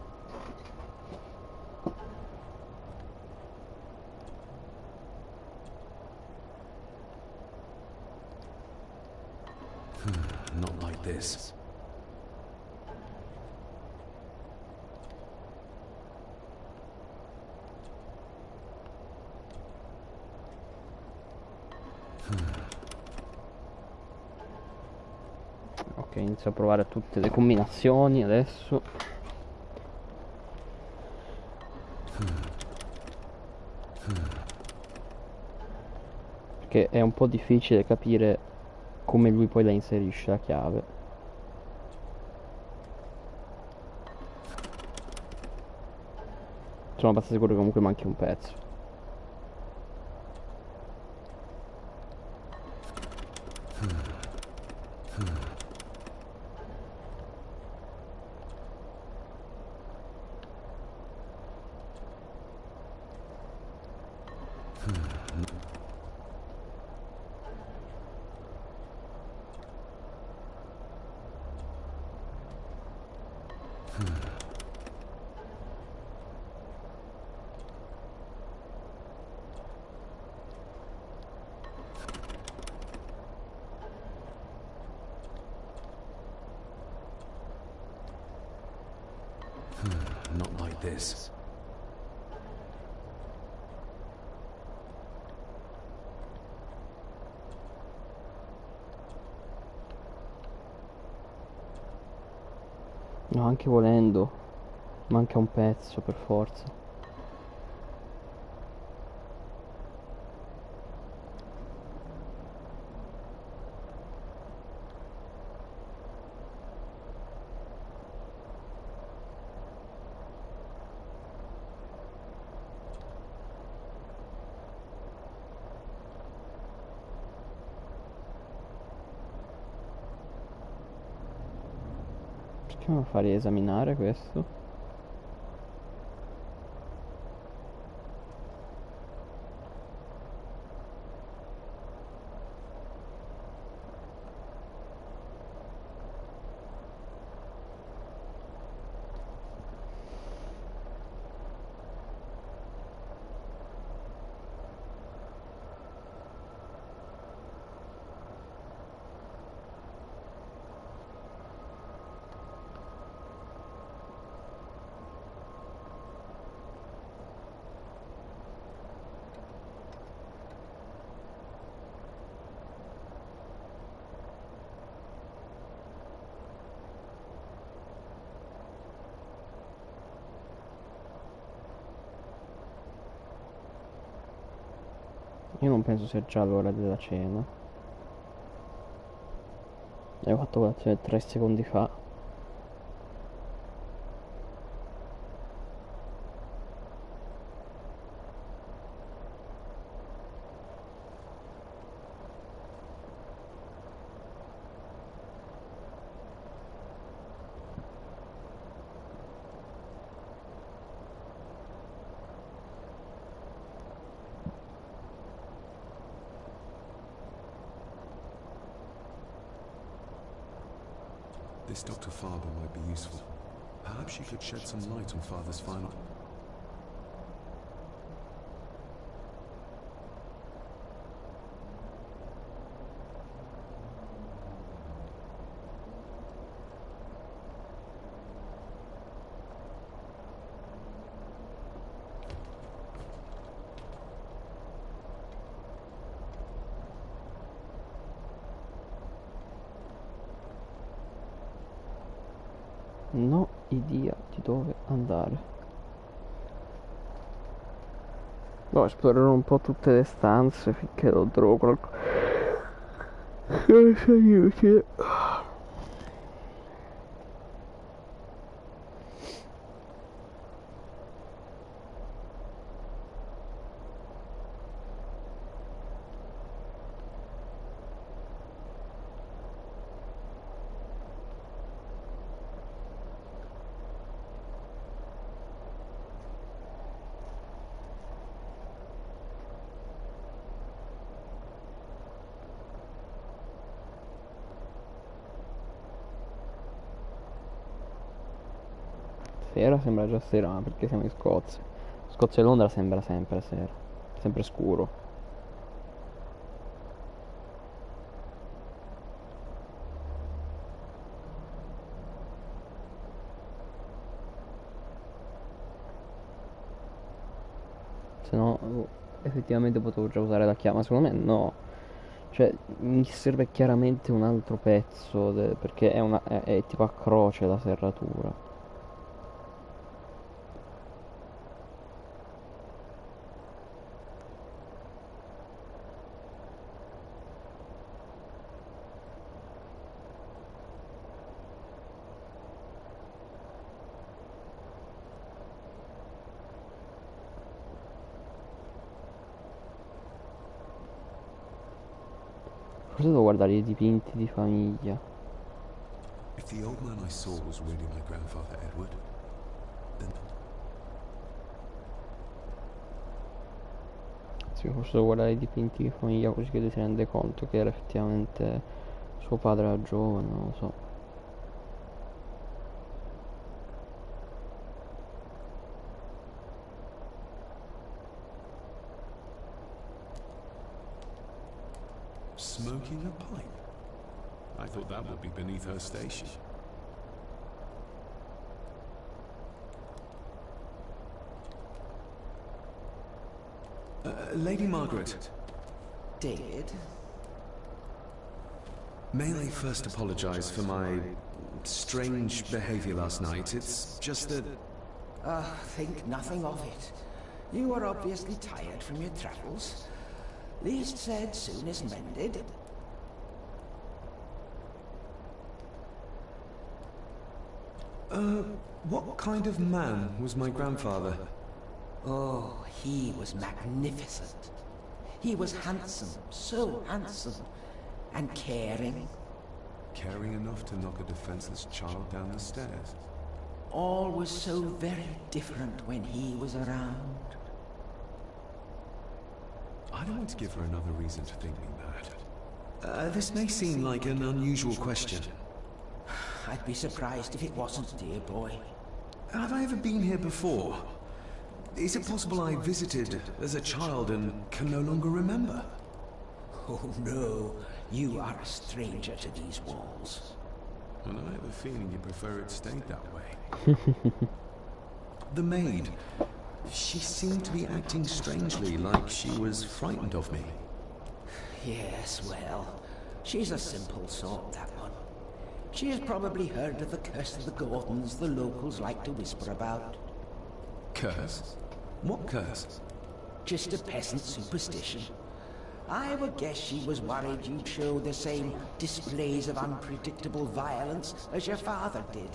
Not like this. Ok, inizio a provare tutte le combinazioni adesso. Perché è un po' difficile capire come lui poi la inserisce la chiave. Sono abbastanza sicuro che comunque manchi un pezzo. Not like this. No, anche volendo, manca un pezzo per forza. Perché non fare esaminare questo? Io non penso sia già l'ora della cena. Ho fatto colazione 3 secondi fa. This Dr. Farber might be useful. Perhaps she could shed some light on Father's final... No idea di dove andare. No, esplorerò un po' tutte le stanze finché lo trovo qualcosa. Non so utile. Sera sembra già sera, ma perché siamo in Scozia. Scozia e Londra sembra sempre sera, sempre scuro. Se no, effettivamente potevo già usare la chiave, ma secondo me no. Cioè, mi serve chiaramente un altro pezzo, perché è tipo a croce la serratura. Forse devo guardare i dipinti di famiglia. If the old man I saw was really my grandfather Edward, then... Sì, forse devo guardare i dipinti di famiglia così che lui si rende conto che era effettivamente suo padre da giovane, non lo so. Smoking a pipe? I thought that would be beneath her station. Lady Margaret. David? May I first apologize for my strange behavior last night? It's just that... Think nothing of it. You were obviously tired from your travels. Least said, soonest mended. What kind of man was my grandfather? Oh, he was magnificent. He was handsome, so handsome, and caring. Caring enough to knock a defenseless child down the stairs. All was so very different when he was around. I don't want to give her another reason to think me mad. This may seem like an unusual question. I'd be surprised if it wasn't, dear boy. Have I ever been here before? Is it possible I visited as a child and can no longer remember? Oh no, you are a stranger to these walls. And I have a feeling you prefer it stayed that way. The maid, she seemed to be acting strangely, like she was frightened of me. Yes, well, she's a simple sort, that one. She has probably heard of the curse of the Gordons the locals like to whisper about. Curse? What curse? Just a peasant superstition. I would guess she was worried you'd show the same displays of unpredictable violence as your father did.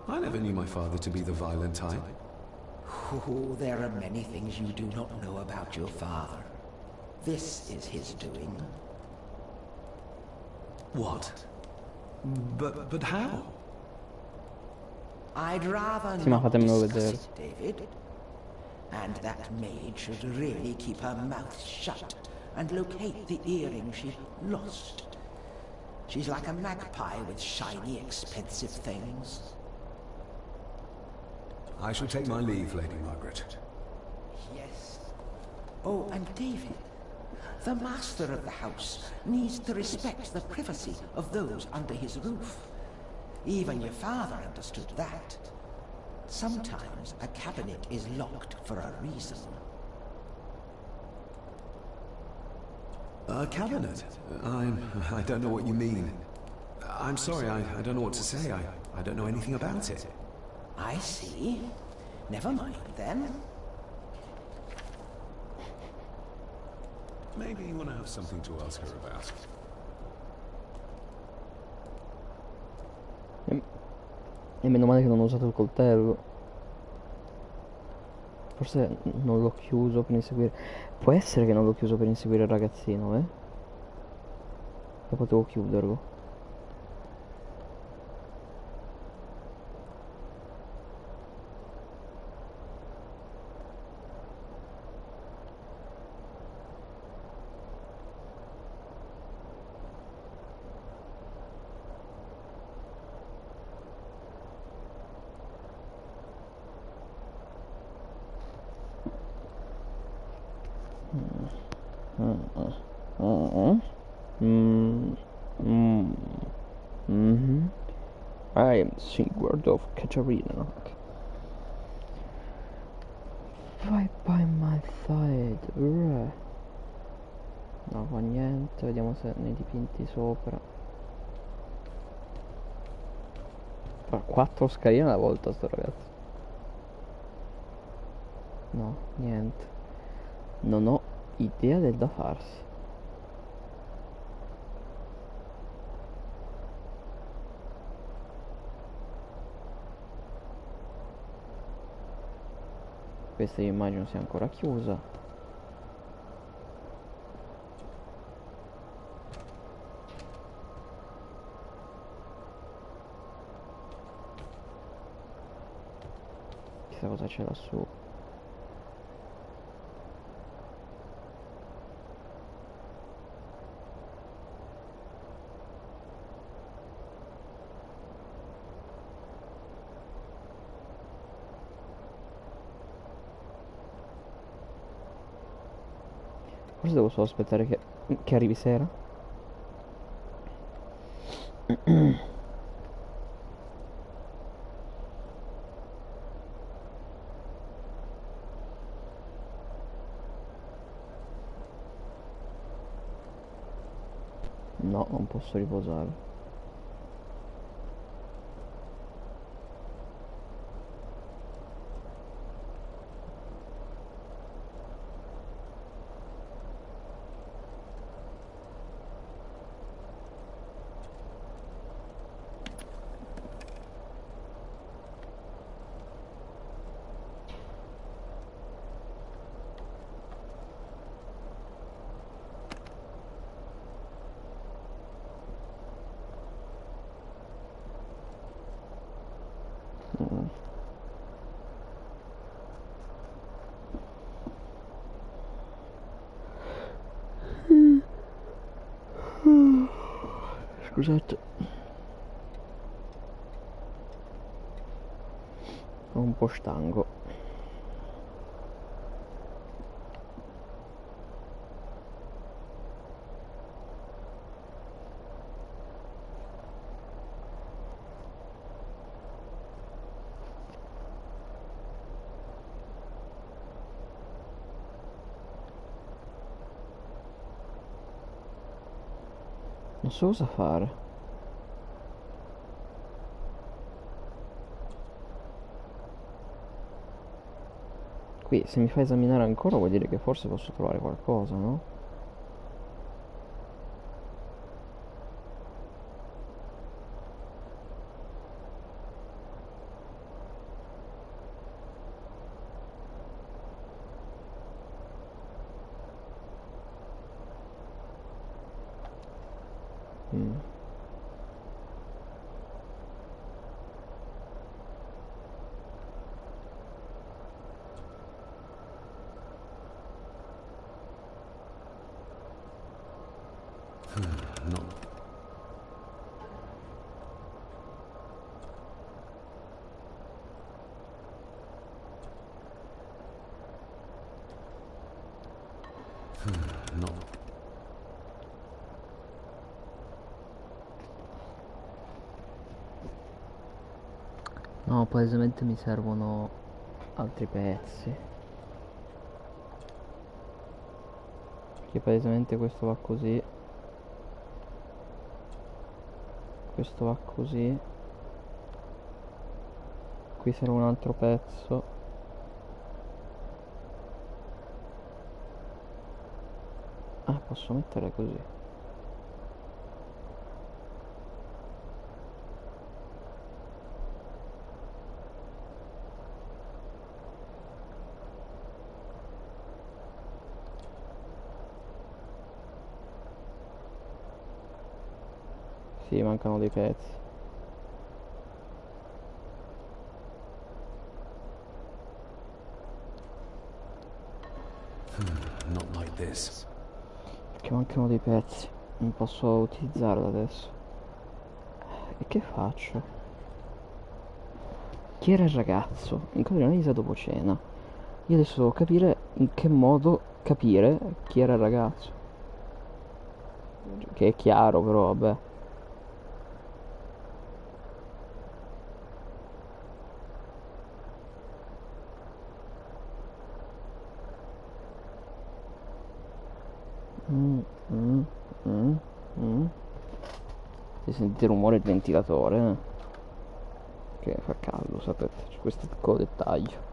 I never knew my father to be the violent type. Oh, there are many things you do not know about your father. This is his doing. What? But how? I'd rather Sì, ma not fatemelo discuss vedere. it, David. And that maid should really keep her mouth shut and locate the earring she lost. She's like a magpie with shiny, expensive things. I shall take my leave, Lady Margaret. Yes. Oh, and David, the master of the house needs to respect the privacy of those under his roof. Even your father understood that. Sometimes a cabinet is locked for a reason. A cabinet? I don't know what you mean. I'm sorry, I don't know what to say. I don't know anything about it. I see. Never mind, then. Maybe you want to have something to ask her about. E meno male che non ho usato il coltello. Forse non l'ho chiuso per inseguire. Può essere che non l'ho chiuso per inseguire il ragazzino, eh? E potevo chiuderlo. I am Sigurd of Katarina. Vai by my side. No, qua niente. Aspetta, vediamo se nei dipinti sopra. Fa 4 scaline alla volta sto ragazzo. No, niente. Non ho idea del da farsi. Questa io immagino sia ancora chiusa. Chissà cosa c'è lassù. Forse devo solo aspettare che arrivi sera. No, non posso riposare. Scusate. Sono un po' stanco. Non so cosa fare. Qui se mi fai esaminare ancora vuol dire che forse posso trovare qualcosa, no? No. No. No, palesemente mi servono altri pezzi. Perché palesemente questo va così. Questo va così. Qui serve un altro pezzo. Ah, posso mettere così. Sì, mancano dei pezzi. Not like this. Perché mancano dei pezzi. Non posso utilizzarlo adesso. E che faccio? Chi era il ragazzo? Incontri una Lisa dopo cena. Io adesso devo capire in che modo capire chi era il ragazzo. Che è chiaro però, vabbè. Mm, mm, mm. Si sentite il rumore del ventilatore, che fa caldo, sapete, c'è questo piccolo dettaglio.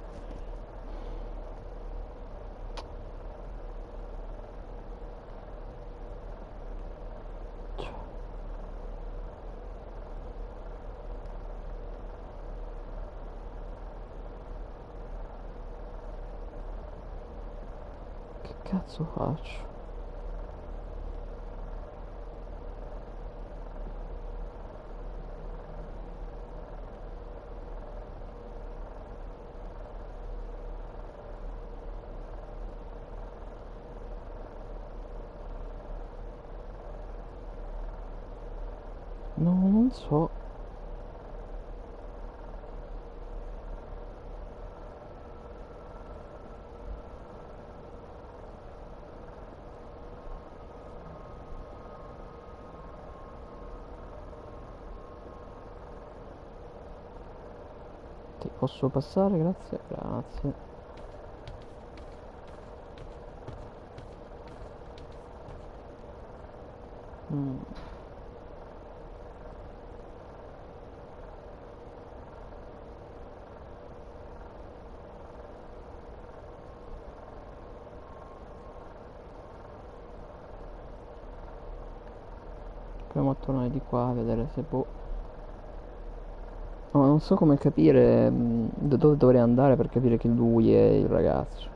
Che cazzo faccio? No, non so. Ti posso passare? Grazie, grazie. Proviamo a tornare di qua a vedere se può. No, non so come capire da dove dovrei andare per capire che lui è il ragazzo.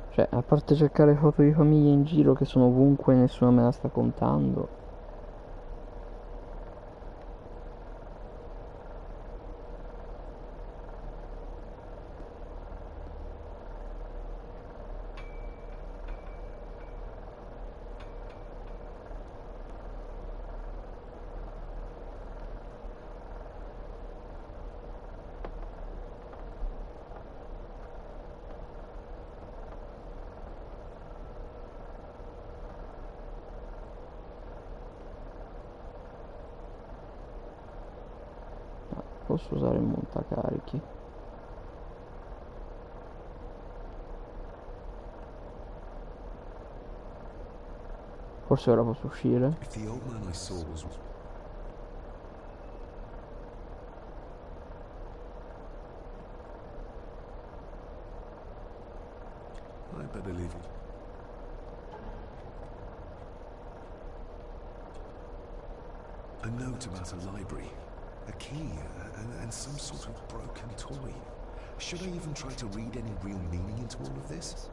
Cioè, a parte cercare foto di famiglia in giro che sono ovunque e nessuno me la sta contando. Posso usare il montacarichi. Forse ora posso uscire. If the old man I saw was... I better leave. A note about a library. A key, and some sort of broken toy. Should I even try to read any real meaning into all of this?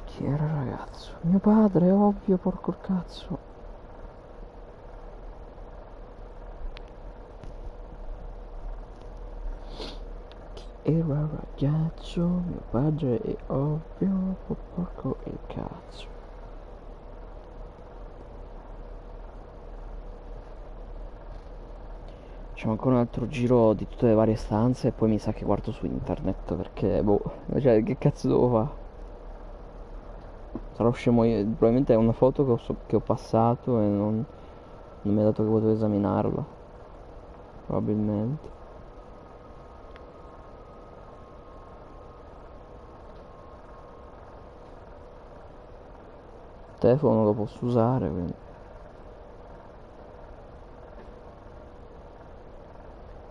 Chi era il ragazzo? Mio padre, ovvio, porco il cazzo. Chi era il ragazzo? Mio padre è ovvio, porco il cazzo. Facciamo ancora un altro giro di tutte le varie stanze e poi mi sa che guardo su internet perché, boh, cioè, che cazzo devo fare? Sarò scemo io, probabilmente è una foto che ho passato e non mi ha dato che potevo esaminarla. Probabilmente. Il telefono non lo posso usare, quindi.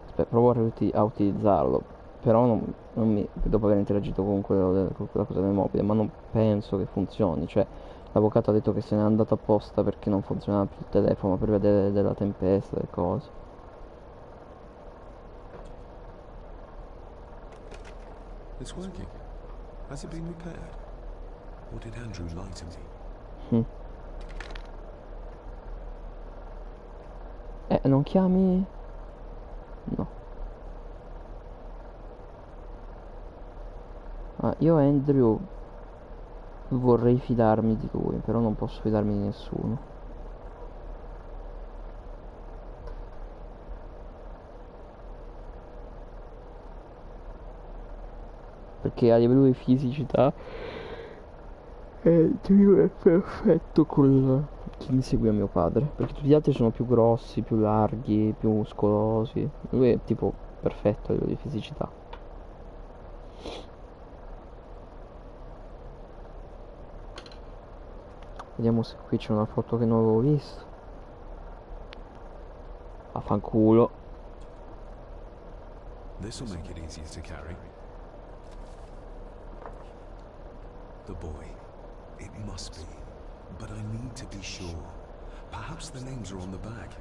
Aspetta, provo a utilizzarlo. Però dopo aver interagito con quella cosa del mobile, ma non penso che funzioni. Cioè, l'avvocato ha detto che se n'è andato apposta perché non funzionava più il telefono per vedere della tempesta e cose. It's working. Has it been repaired? Or did Andrew lie to me? Non chiami? No. Io Andrew vorrei fidarmi di lui, però non posso fidarmi di nessuno. Perché a livello di fisicità lui è perfetto con chi insegue mio padre. Perché tutti gli altri sono più grossi, più larghi, più muscolosi. Lui è tipo perfetto a livello di fisicità. Vediamo se qui c'è una foto che non avevo visto. Affanculo. This'll make it easier to carry. The boy. It must be. But I need to be sure. Perhaps the names are on the back.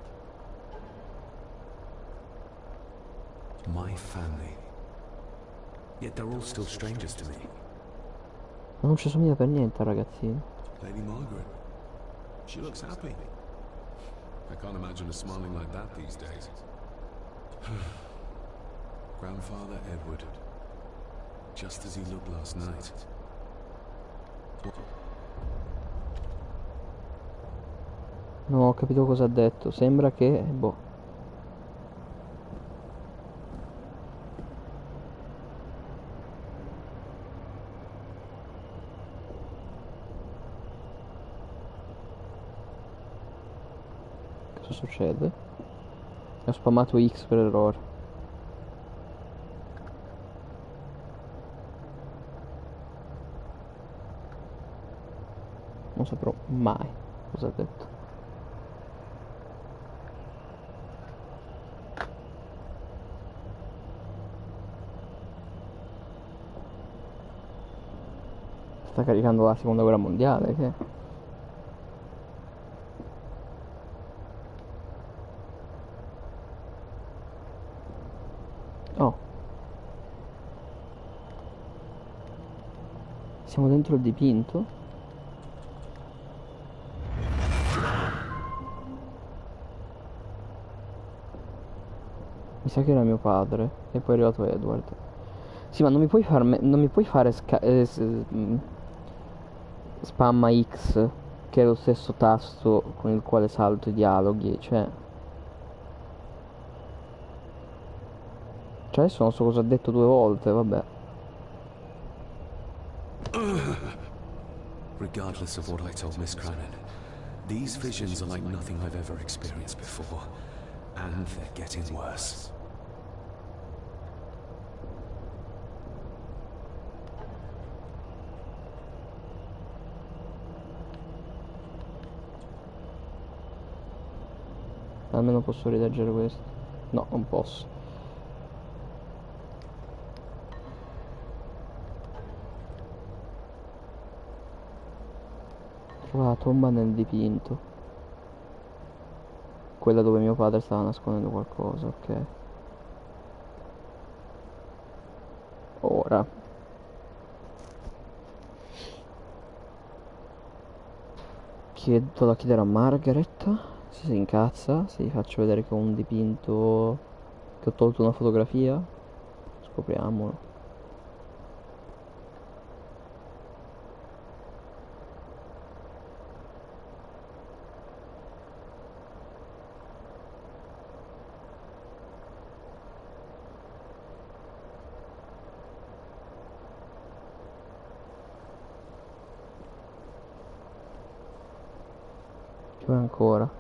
My family. Yet they're all still strangers to me. Ma non ci somiglia per niente, ragazzino. Lady Margaret. She looks happy. I can't imagine her smiling like that these days. Grandfather Edward. Just as he looked last night. Non ho capito cosa ha detto. Sembra che... boh. Cosa succede? Ho spammato X per errore. Non saprò mai cosa ha detto. Sta caricando la seconda guerra mondiale, che? Oh. Siamo dentro il dipinto? Mi sa che era mio padre e poi è arrivato Edward. Sì, ma non mi puoi non mi puoi fare spamma X, che è lo stesso tasto con il quale salto i dialoghi, cioè adesso non so cosa ha detto 2 volte, vabbè. Regardless of what I told Miss Crannan, these visions are like nothing I've ever experienced before. And they're getting worse. Almeno posso rileggere questo. No, non posso. Trova la tomba nel dipinto. Quella dove mio padre stava nascondendo qualcosa, ok. Ora. Vado a chiedere a Margaret se si incazza, se gli faccio vedere che ho un dipinto, che ho tolto una fotografia. Scopriamolo. Ci vuoi ancora?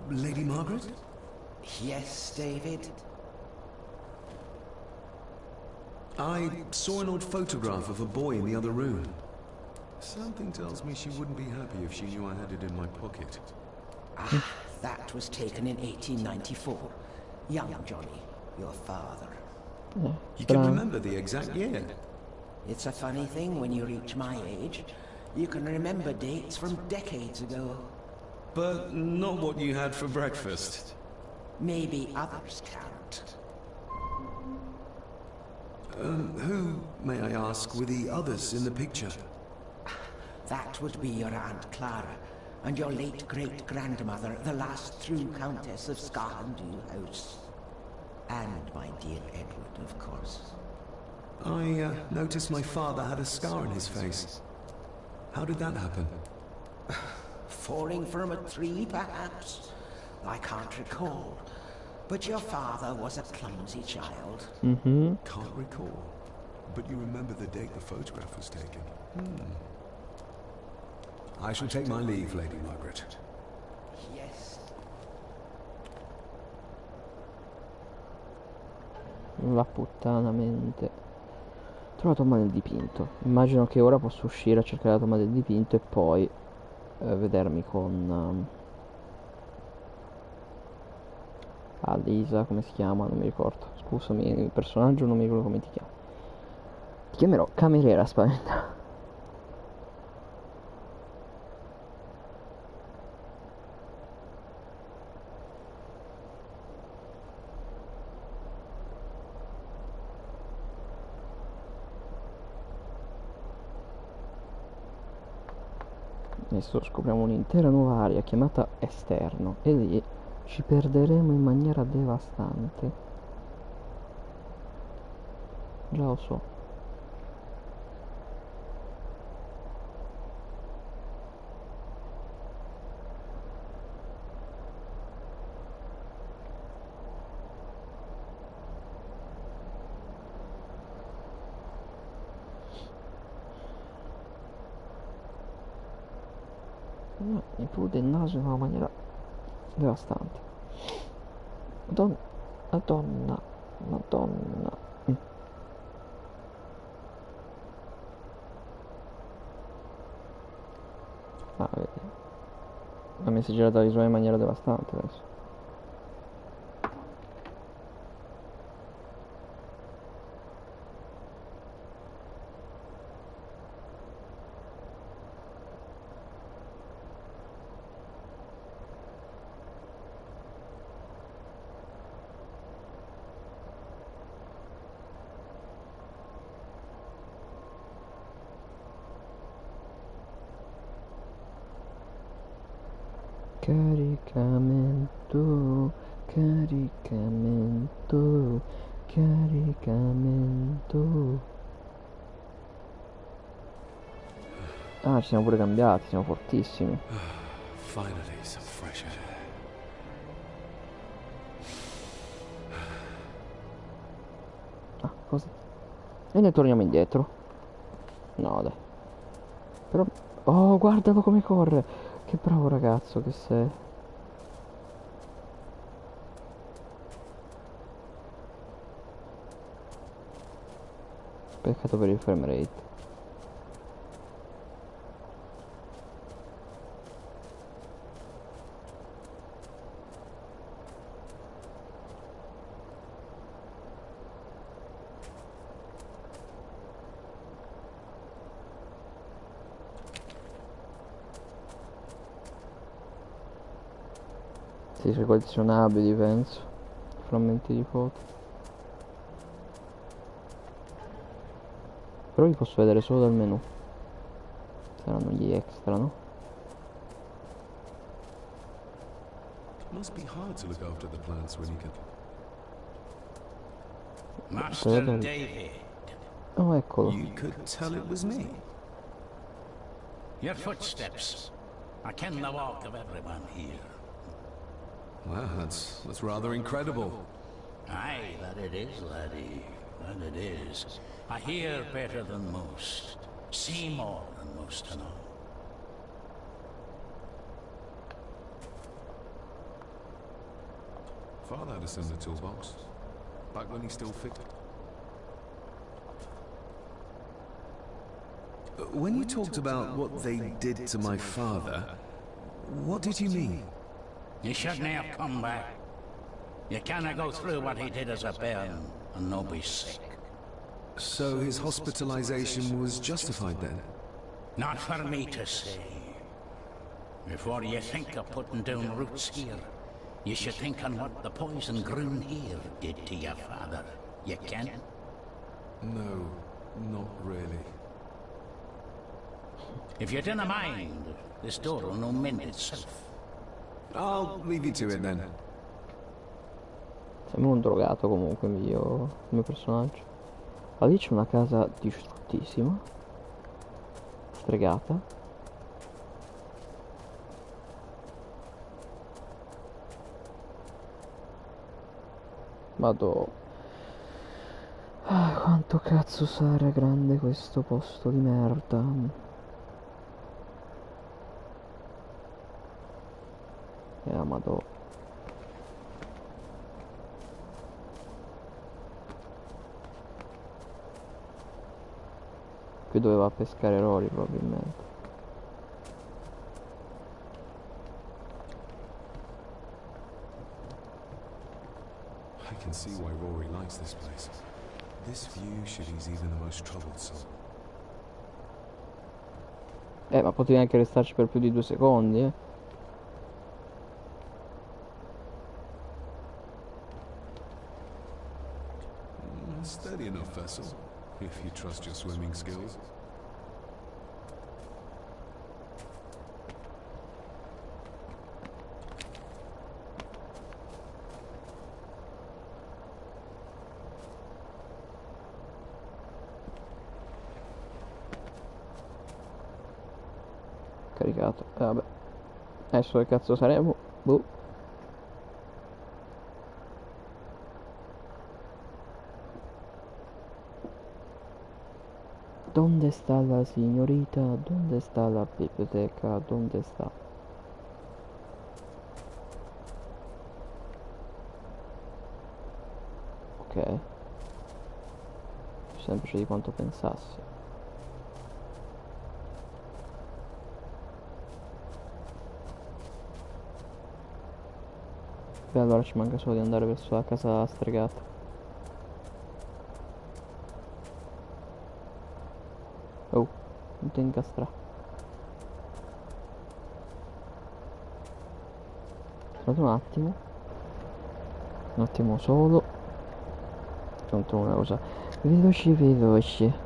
Lady Margaret? Yes, David? I saw an old photograph of a boy in the other room. Something tells me she wouldn't be happy if she knew I had it in my pocket. Ah, that was taken in 1894. Young Johnny, your father. You can remember the exact year? It's a funny thing when you reach my age. You can remember dates from decades ago. But not what you had for breakfast. Maybe others can't. Who, may I ask, were the others in the picture? That would be your Aunt Clara, and your late great-grandmother, the last true Countess of Scarhandoo House. And my dear Edward, of course. I noticed my father had a scar on his face. How did that happen? Falling from a tree, perhaps? I can't recall. But your father was a clumsy child. Can't recall. But you remember the date the photograph was taken. I shall take my leave, Lady Margaret. Yes. La puttanamente. Ho trovato male il dipinto. Immagino che ora posso uscire a cercare la tomba del dipinto e poi vedermi con Alisa, come si chiama? Non mi ricordo. Scusami, il personaggio non mi ricordo come ti chiami. Ti chiamerò cameriera spaventa. Adesso scopriamo un'intera nuova area chiamata esterno e lì ci perderemo in maniera devastante. Già lo so. No, mi prude il naso in una maniera devastante. Madonna, Madonna, Madonna. Ah, vedi. Mi si è girata la visuale in maniera devastante adesso. Caricamento, caricamento, caricamento. Ah, ci siamo pure cambiati, siamo fortissimi. Finally, some fresh air. Ah, cosa? E ne torniamo indietro. No, dai. Però... Oh, guardalo come corre. Che bravo ragazzo che sei. Peccato per il frame rate. Sì, sui collezionabili penso. Frammenti di foto. Però li posso vedere solo dal menu. Saranno gli extra, no? Must be hard to look after the plants when you can. Master David. Oh, eccolo. You could tell it was me. Your footsteps. I ken the walk of everyone here. Wow, that's rather incredible. Aye, that it is, laddie. That it is. I hear better than most. See more than most to know. Father had a similar toolbox. Back when he still fixed. When you talked about what they did to my father, what did you mean? You shouldn't have come back. You cannot go through what he did as a bairn and no be sick. So his hospitalization was justified then? Not for me to say. Before you think of putting down roots here, you should think on what the poison grown here did to your father. You can? No, not really. If you didn't mind, this door will no mend itself. I'll leave you to it then. Sembra un drogato comunque il mio personaggio. Ma lì c'è una casa distruttissima. Stregata. Vado. Ah, quanto cazzo sarà grande questo posto di merda. Madò. Qui doveva pescare Rory probabilmente. I can see why Rory likes this place. This view should ease even the most troubled soul. Ma potevi anche restarci per più di 2 secondi, eh. Steady enough vessel, if you trust your swimming skills. Caricato. Vabbè. Adesso che cazzo saremo? Boh. ¿Dónde está la signorita? ¿Dónde está la biblioteca? ¿Dónde está? Ok. Più semplice di quanto pensassi. Beh, allora ci manca solo di andare verso la casa stregata. Oh, non ti incastrà. Aspetta un attimo. Un attimo solo. Contro una cosa. Veloci, veloci.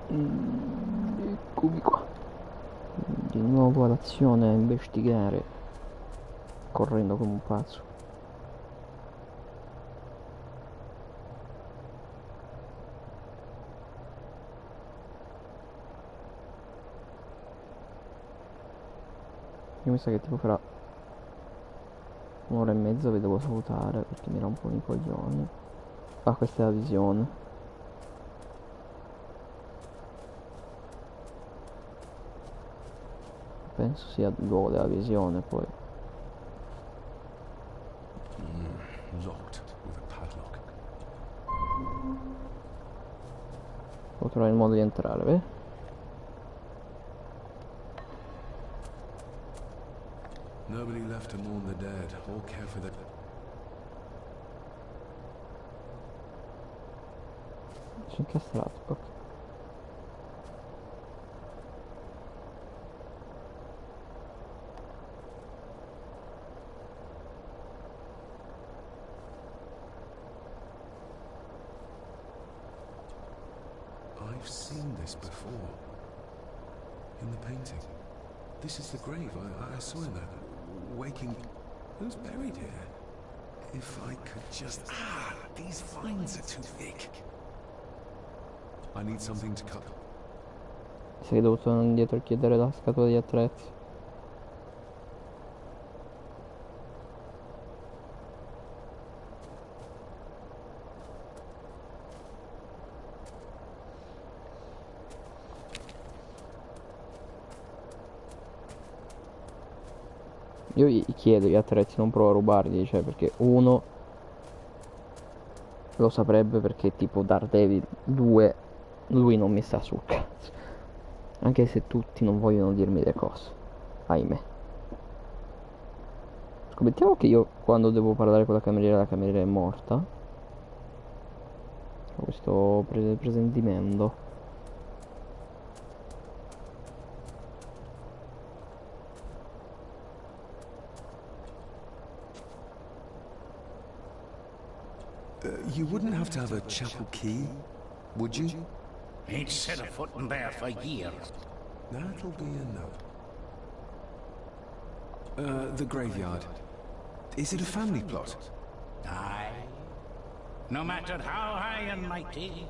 Eccomi qua. Di nuovo all'azione a investigare, correndo come un pazzo. Io mi sa che tipo fra un'ora e mezza vi devo salutare perché mi rompono i coglioni. Ah, questa è la visione. Penso sia il luogo della visione poi. Locked with a padlock. Devo trovare il modo di entrare, beh? Nobody left to mourn the dead or care for the... Sono incastrato, ok. I've seen this before. In the painting. This is the grave I saw in that waking... Who's buried here? If I could just... Ah, these vines are too thick. I need something to cut. Sei dovuto andare indietro a chiedere la scatola di attrezzi. Io gli chiedo gli attrezzi, non provo a rubarli, cioè perché uno lo saprebbe perché tipo Daredevil, 2 lui non mi sta sul cazzo. Anche se tutti non vogliono dirmi le cose, ahimè. Scommettiamo che io quando devo parlare con la cameriera è morta. questo presentimento. You wouldn't have to have a chapel key, would you? Ain't set a foot in there for years. That'll be enough. The graveyard. Is it a family plot? Aye. No matter how high and mighty,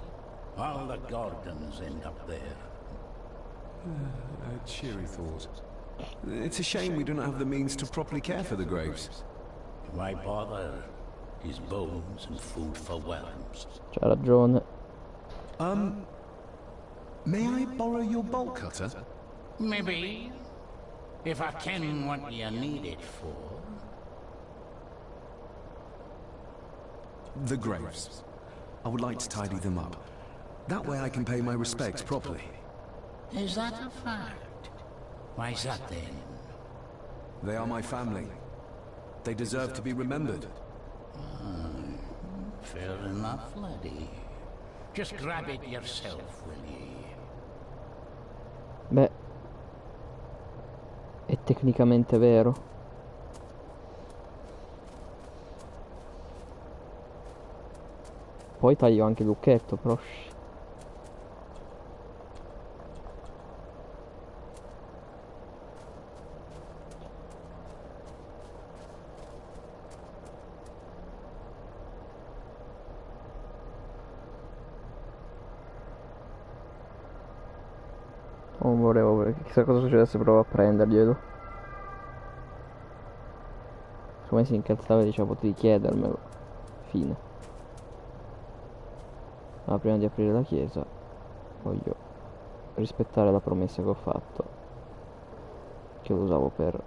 all the Gordons end up there. A cheery thought. It's a shame we don't have the means to properly care for the graves. Why bother? His bones and food for worms. C'ha ragione. May I borrow your bolt cutter? Maybe. If I ken what you need it for. The graves. I would like to tidy them up. That way I can pay my respects properly. Is that a fact? Why's that then? They are my family. They deserve to be remembered. Fair enough, laddie. Just grab it yourself, will ye? Beh, è tecnicamente vero. Poi taglio anche il lucchetto, però. Non volevo, perché chissà cosa succedesse, provo a prenderglielo. Secondo me si incazzava e diceva potevi chiedermelo. Fine. Ma prima di aprire la chiesa voglio rispettare la promessa che ho fatto, che lo usavo per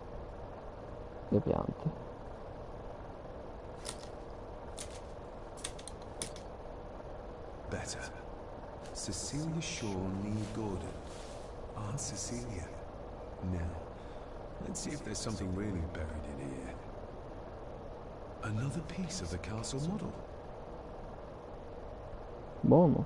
le piante. Better. Cecilia Shaw Lee Gordon. Ah, Cecilia. Now, let's see if there's something really buried in here. Another piece of the castle model. Buono.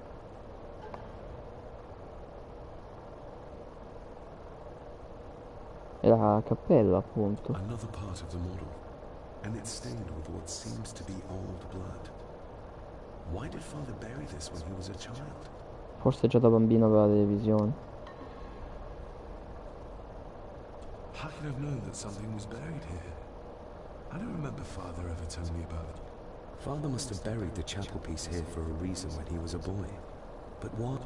È la cappella, appunto. Another part of the model, and it's stained with what seems to be old blood. Why did Father bury this when he was a child? Forse già da bambino aveva delle visioni. How could I have known that something was buried here? I don't remember Father ever telling me about it. Father must have buried the chapel piece here for a reason when he was a boy. But what?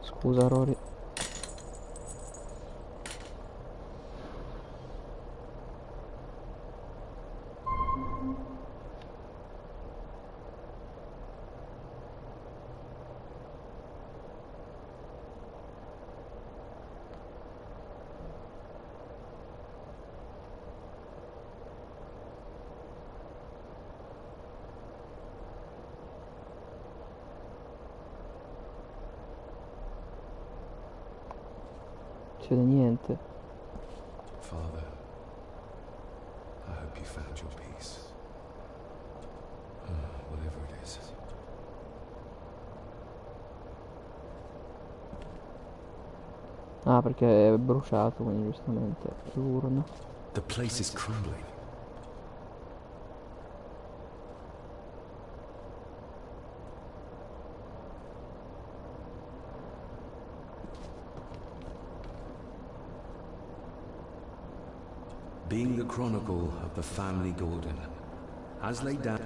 Scusa, Rory. C'è niente. Father, I hope you found your peace. Whatever it is. Ah, perché è bruciato, quindi giustamente l'urna. The place is crumbling. Being the chronicle of the family Gordon, as laid down.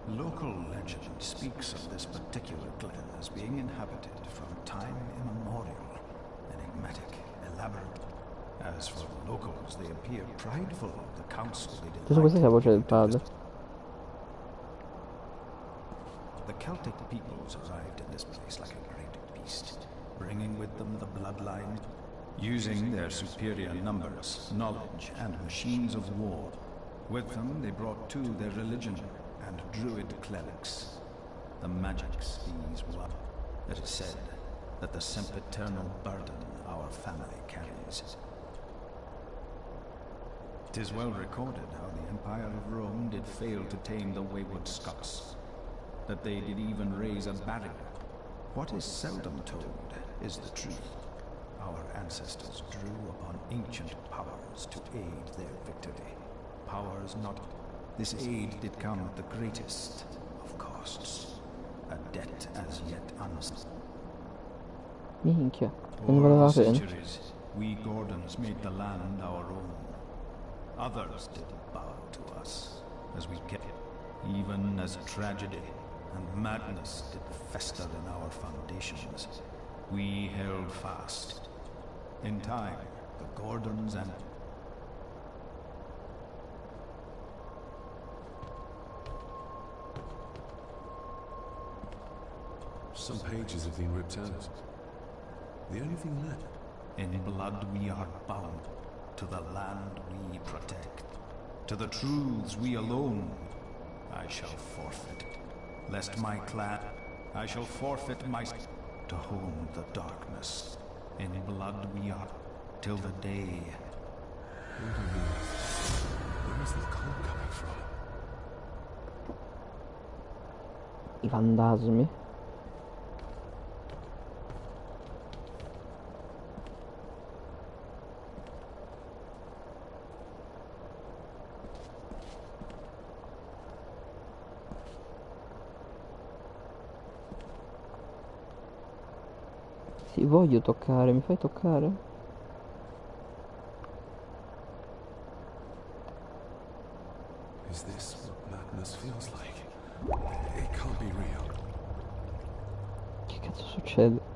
Local legend speaks of this particular glen as being inhabited from time immemorial. Enigmatic, elaborate. As for the locals, they appear prideful of the council they Adesso questa è la voce del padre. The Celtic peoples arrived in this place like a great beast, bringing with them the bloodline, using their superior numbers, knowledge, and machines of war. With them, they brought too their religion and druid clerics. The magics these were. It is said that the sempiternal burden our family carries. 'Tis well recorded how the Empire of Rome did fail to tame the wayward Scots, that they did even raise a barrier. What is seldom told is the truth. Our ancestors drew upon ancient powers to aid their victory. Powers not... This aid did come at the greatest of costs. A debt as yet unseen. Minchia, non valeva la pena. Centuries, we Gordons made the land our own. Others did bow to us as we kept it, even as tragedy and madness did fester in our foundations. We held fast. In time, the Gordons and... Some pages have been ripped out. The only thing left. In blood we are bound to the land we protect. To the truths we alone. I shall forfeit. Lest my clan... I shall forfeit my... to hone the darkness. In blood we are... till the day... Where is the cold coming from? I fantasmi. Sì, voglio toccare, mi fai toccare? Is this what madness feels like? It can't be real. Che cazzo succede?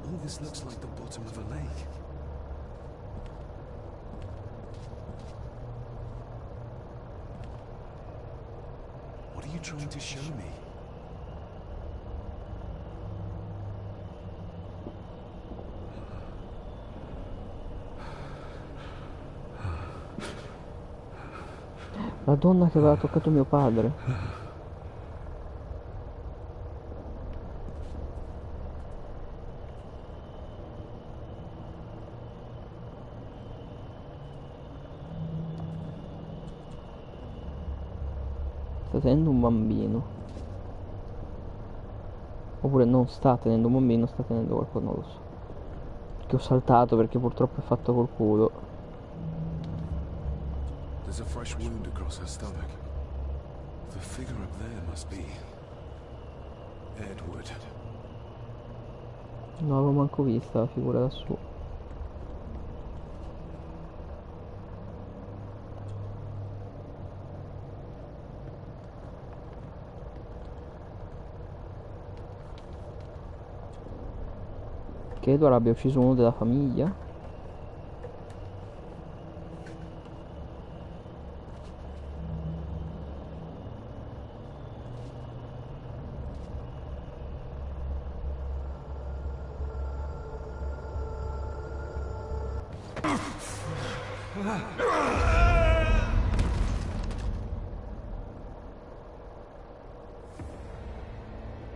All this looks like the bottom of a lake. What are you trying to show me? La donna che aveva toccato mio padre. Sta tenendo un bambino. Oppure non sta tenendo un bambino, sta tenendo qualcosa, non lo so. Che ho saltato perché purtroppo è fatto col culo. There's a fresh wound across her stomach. The figure up there must be... Edward. Non avevo manco vista la figura lassù. Che Edward abbia ucciso uno della famiglia?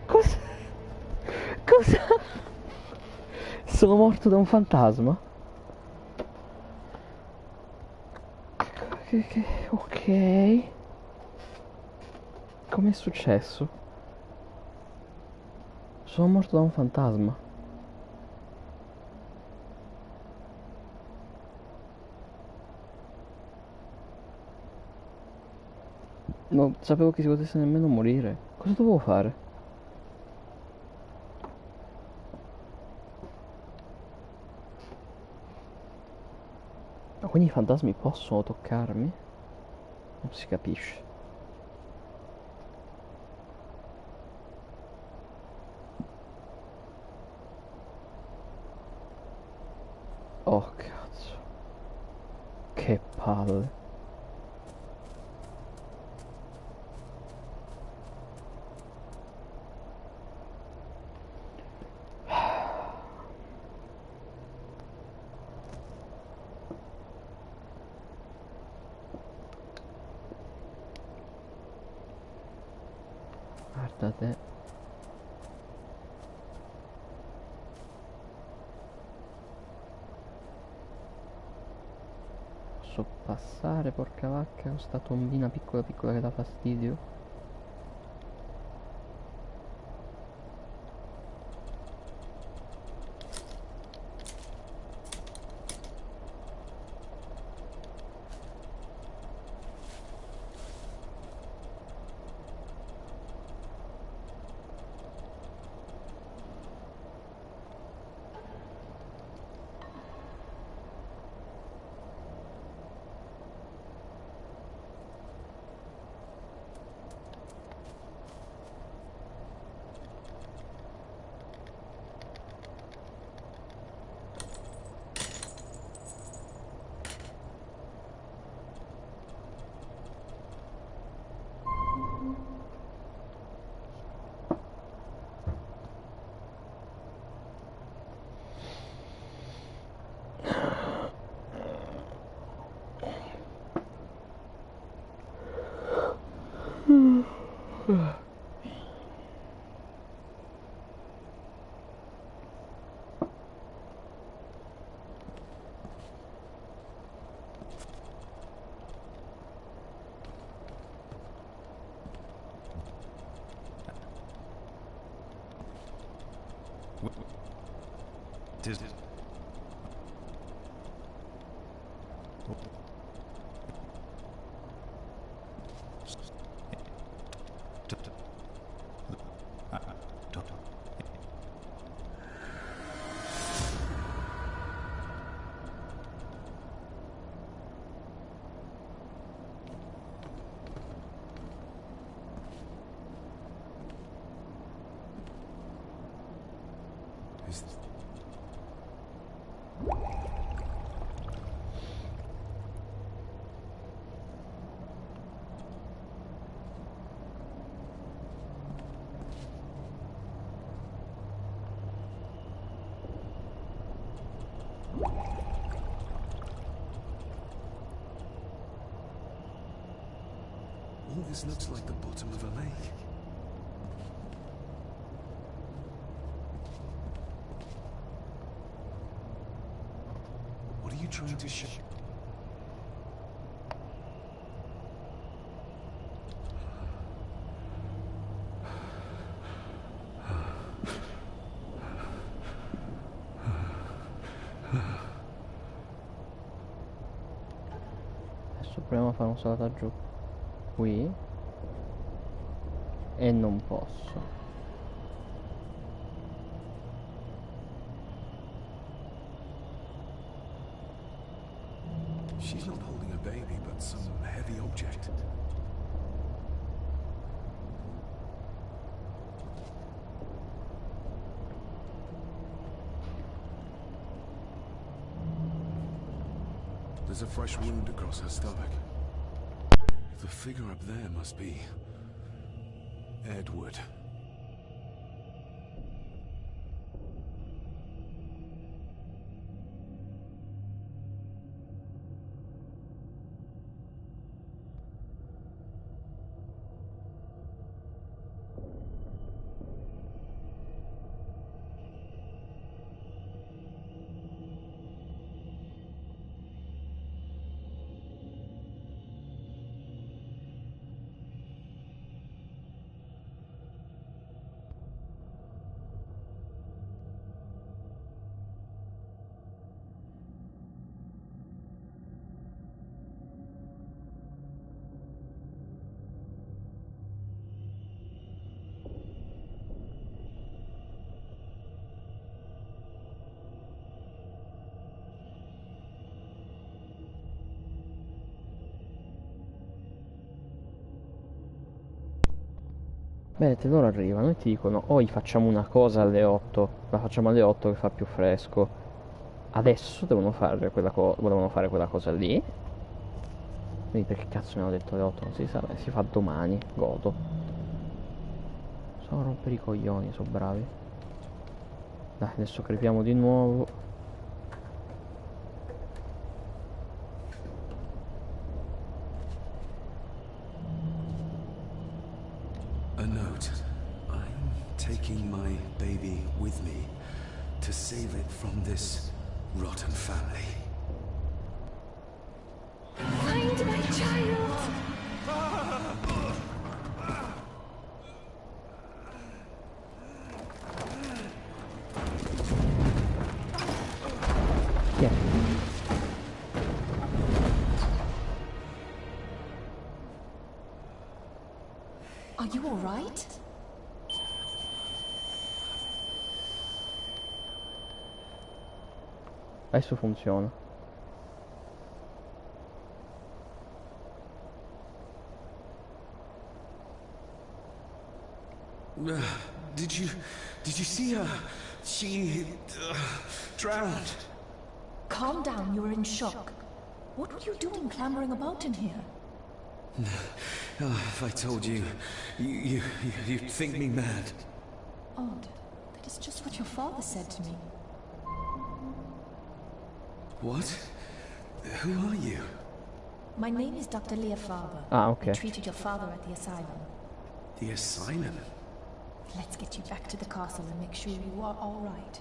Cosa? Cosa? Sono morto da un fantasma? Ok. Com'è successo? Sono morto da un fantasma. Non sapevo che si potesse nemmeno morire. Cosa dovevo fare? Ma quindi i fantasmi possono toccarmi? Non si capisce. Oh cazzo. Che palle. Guardate. Posso passare, porca vacca, con sta tombina piccola piccola che dà fastidio. All this looks like the bottom of a lake. What are you trying to show? Adesso proviamo a fare un salvataggio qui e non posso. She's not holding a baby, but some heavy object. There's a fresh wound across her stomach. The figure up there must be Edward. Beh, te loro arrivano e ti dicono: "Oi, facciamo una cosa alle 8. La facciamo alle 8 che fa più fresco." Adesso volevano fare quella cosa lì. Quindi perché cazzo mi hanno detto alle 8? Non si sa, si fa domani, godo. Sono a rompere i coglioni, sono bravi. Dai, adesso crepiamo di nuovo. A note. taking my baby with me to save it from this rotten family. Find my child! Yeah. Are you all right? Adesso funziona. Did you see her? She drowned. Calm down, you're in shock. What were you doing clambering about in here? If I told you, you'd think me mad. Odd. That is just what your father said to me. What? Who are you? My name is Dr. Leah Farber. Ah, okay. I treated your father at the asylum. The asylum? Let's get you back to the castle and make sure you are all right.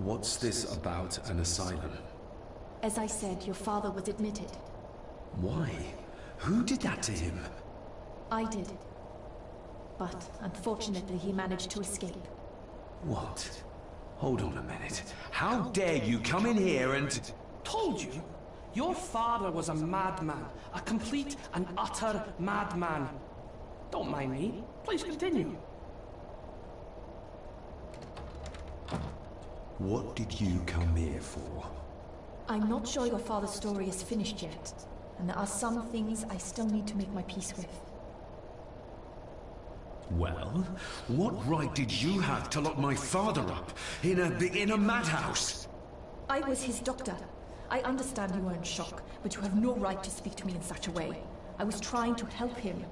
What's this about an asylum? As I said, your father was admitted. Why? Who did that to him? I did. But, unfortunately, he managed to escape. What? Hold on a minute. How dare you come in here and... Told you? Your father was a madman. A complete and utter madman. Don't mind me. Please continue. What did you come here for? I'm not sure your father's story is finished yet, and there are some things I still need to make my peace with. Well, what right did you have to lock my father up in a madhouse? I was his doctor. I understand you are in shock, but you have no right to speak to me in such a way. I was trying to help him.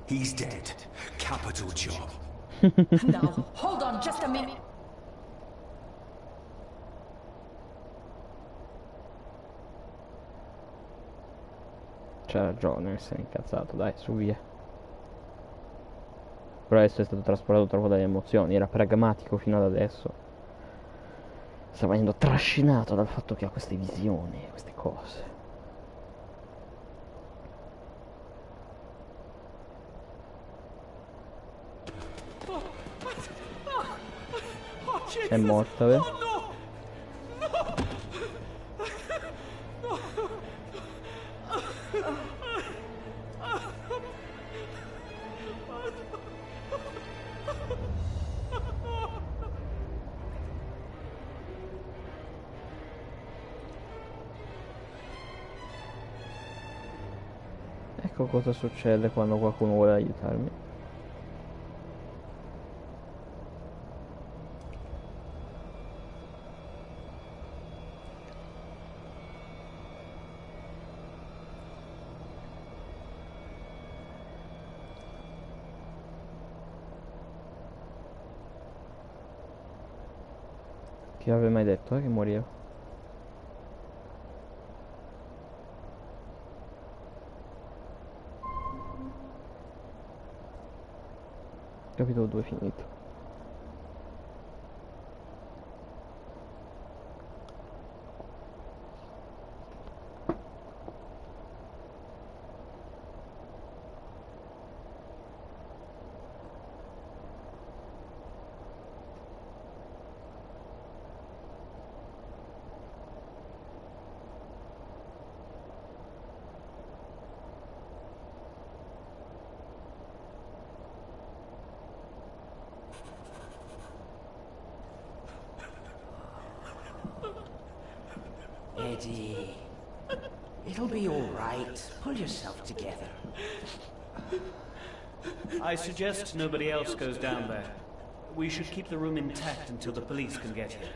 He's dead. Capital job. Now, hold on just a minute. C'ha ragione, essere incazzato, dai, su via. Però adesso è stato trasportato troppo dalle emozioni, era pragmatico fino ad adesso. Sta venendo trascinato dal fatto che ha queste visioni, queste cose. È morta, vero? Ecco cosa succede quando qualcuno vuole aiutarmi. Chi aveva mai detto che moriva? Capitolo 2 finito. steady. It'll be all right. Pull yourself together. I suggest nobody else goes down there. We should keep the room intact until the police can get here.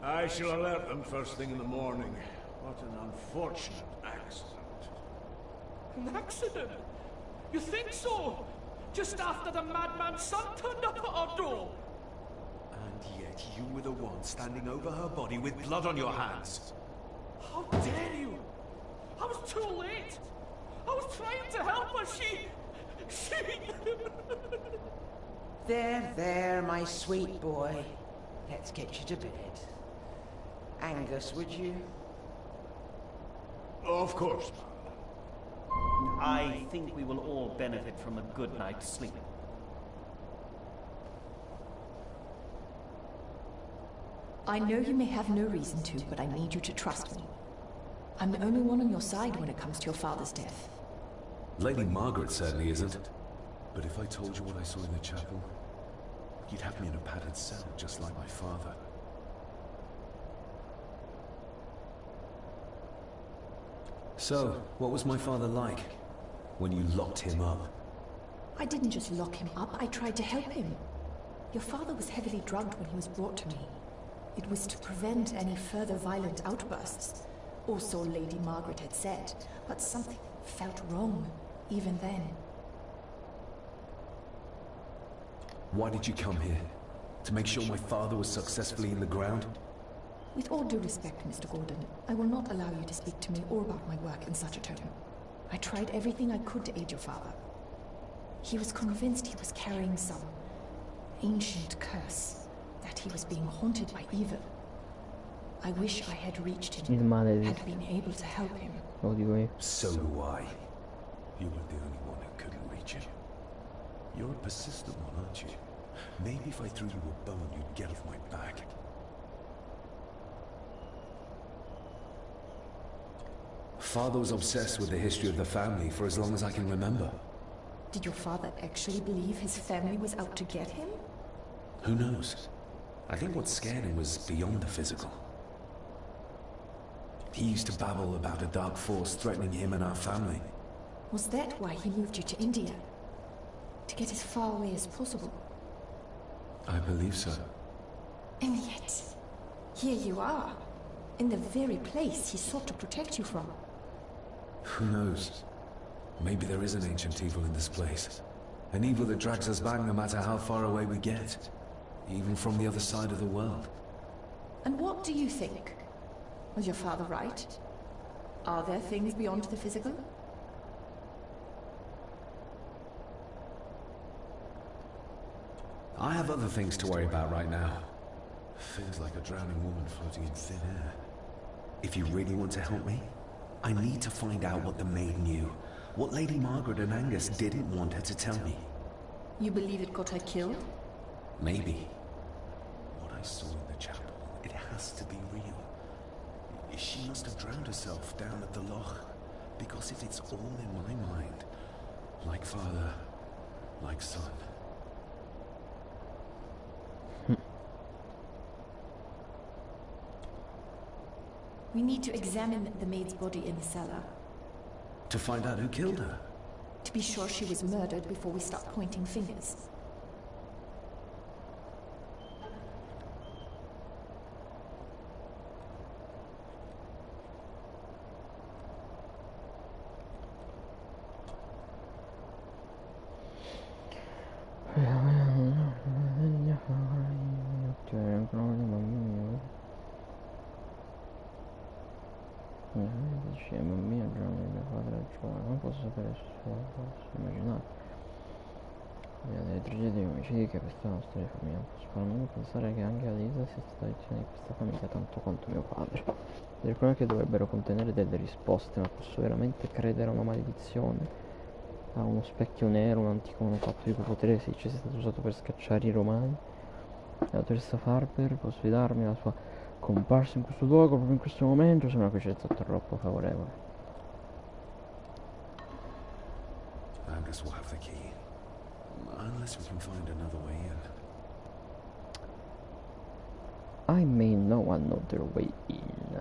I shall alert them first thing in the morning. What an unfortunate accident. An accident? You think so? Just after the madman's son turned up at our door? And yet you were the one standing over her body with blood on your hands. How dare you? I was too late. I was trying to help her. She... There, my sweet boy. Let's get you to bed. Angus, would you? Of course. I think we will all benefit from a good night's sleep. I know you may have no reason to, but I need you to trust me. I'm the only one on your side when it comes to your father's death. Lady Margaret certainly isn't. But if I told you what I saw in the chapel, you'd have me in a padded cell, just like my father. So, what was my father like when you locked him up? I didn't just lock him up, I tried to help him. Your father was heavily drugged when he was brought to me. It was to prevent any further violent outbursts, or so Lady Margaret had said, but something felt wrong, even then. Why did you come here? To make sure my father was successfully in the ground? With all due respect, Mr. Gordon, I will not allow you to speak to me or about my work in such a tone. I tried everything I could to aid your father. He was convinced he was carrying some ancient curse, that he was being haunted by evil. I wish I had reached him, had been able to help him. So do I. You were the only one who couldn't reach him. You're a persistent one, aren't you? Maybe if I threw you a bone, you'd get off my back. Father was obsessed with the history of the family for as long as I can remember. Did your father actually believe his family was out to get him? Who knows? I think what scared him was beyond the physical. He used to babble about a dark force threatening him and our family. Was that why he moved you to India? To get as far away as possible? I believe so. And yet, here you are, in the very place he sought to protect you from. Who knows? Maybe there is an ancient evil in this place. An evil that drags us back no matter how far away we get. Even from the other side of the world. And what do you think? Was your father right? Are there things beyond the physical? I have other things to worry about right now. Feels like a drowning woman floating in thin air. If you really want to help me, I need to find out what the maid knew. What Lady Margaret and Angus didn't want her to tell me. You believe it got her killed? Maybe. What I saw in the chapel, it has to be real. She must have drowned herself down at the loch. Because if it's all in my mind, like father, like son. We need to examine the maid's body in the cellar. To find out who killed her? To be sure she was murdered before we start pointing fingers. Non posso sapere se posso immaginare. Delle tragedie e omicidi che questa è una storia di famiglia. Non posso fare a meno di pensare che anche Alisa sia stata vittima di questa famiglia tanto quanto mio padre. Le cronache dovrebbero contenere delle risposte, ma posso veramente credere a una maledizione? A uno specchio nero, un antico manufatto di cui potere si dice sia stato usato per scacciare i romani? La dottoressa Farber può sfidarmi, la sua comparsa in questo luogo proprio in questo momento sembra una coincidenza troppo favorevole. Angus will have the key. Unless we can find another way in. I may know another way in.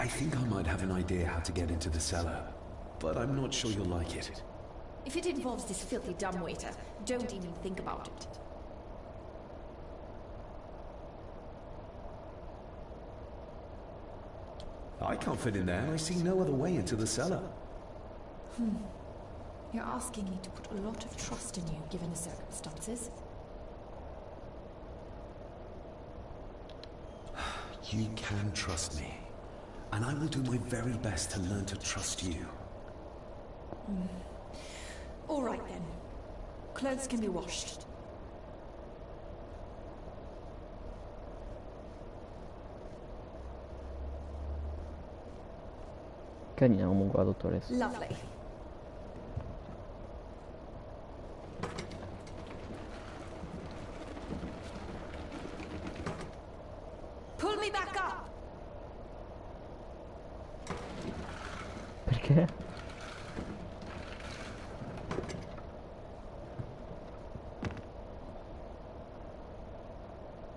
I think I might have an idea how to get into the cellar, but I'm not sure you'll like it. If it involves this filthy dumbwaiter, don't even think about it. I can't fit in there. I see no other way into the cellar. You're asking me to put a lot of trust in you, given the circumstances. You can trust me, and I will do my very best to learn to trust you. All right then. Clothes can be washed. Carina comunque la dottoressa. Lovely. Pull me back up. Perché?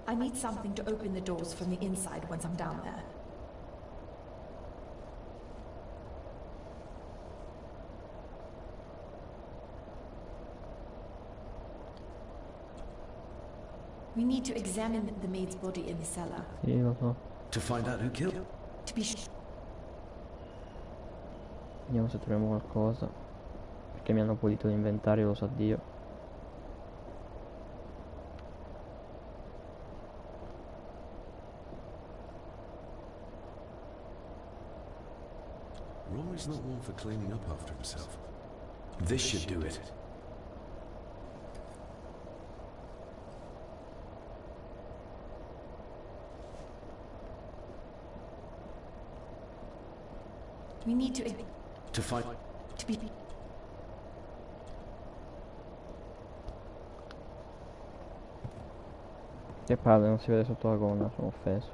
I need something to open the doors from the inside once I'm down there. We need to examine the maid's body in the cellar. Sì, lo so. To find out who killed her? To be sure. Vediamo se troviamo qualcosa. Perché mi hanno pulito l'inventario, lo sa Dio. Rory's not one for cleaning up after himself. This should do it. We need to find... To be... Che palle, non si vede sotto la gonna, sono offeso.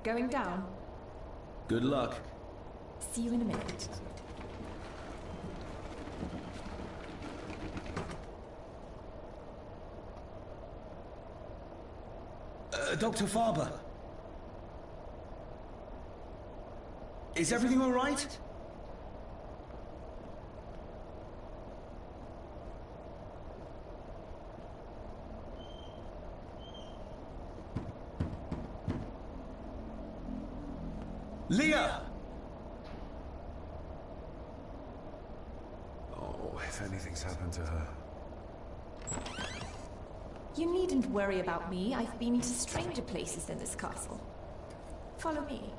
Going down. Good luck. See you in a minute. Dr. Farber. Is everything all right? Leah! Oh, if anything's happened to her. You needn't worry about me. I've been to stranger places than this castle. Follow me.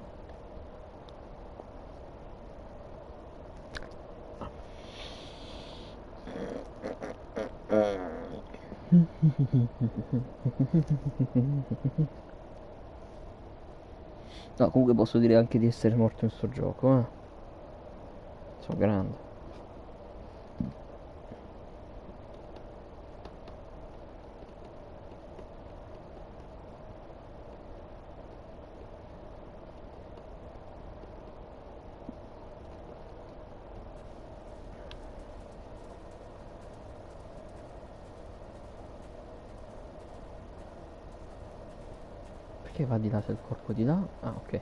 No, comunque posso dire anche di essere morto in sto gioco, eh. Sono grande. Perché va di là se il corpo di là? Ah, ok.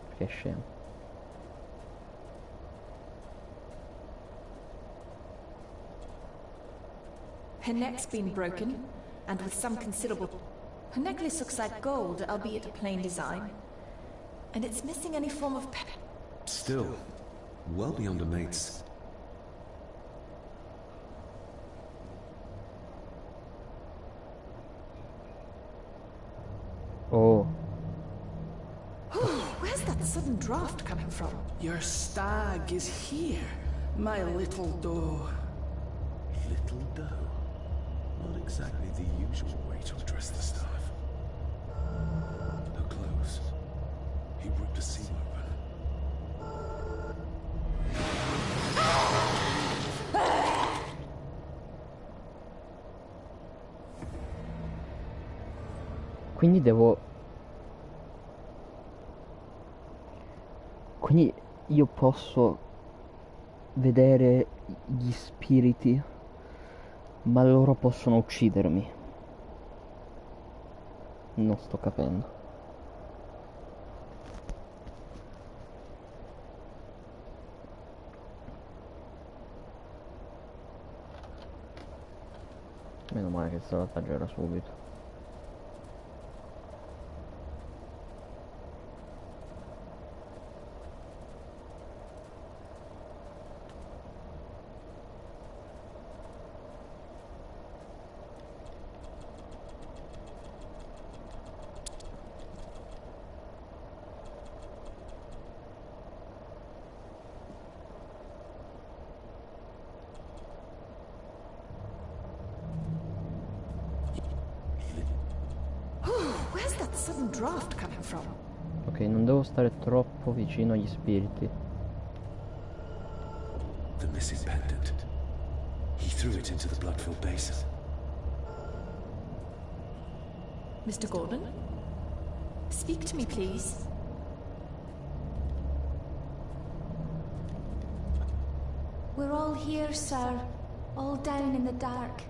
Perché è scemo. Her neck's been broken, and with some considerable... Her necklace looks like gold, albeit a plain design. And it's missing any form of... Still, well beyond a mate's. Oh. Where's that sudden draft coming from? Your stag is here, my little doe. Little doe? Not exactly the usual way to address the staff. Her clothes. He ripped a seam Quindi devo... Quindi io posso vedere gli spiriti, ma loro possono uccidermi. Non sto capendo. Meno male che il salvataggio era subito. Where's that sudden draft coming from? Ok, non devo stare troppo vicino agli spiriti. The missing pendant. He threw it into the blood-filled basin. Mr. Gordon? Speak to me, please. We're all here, sir. All down in the dark.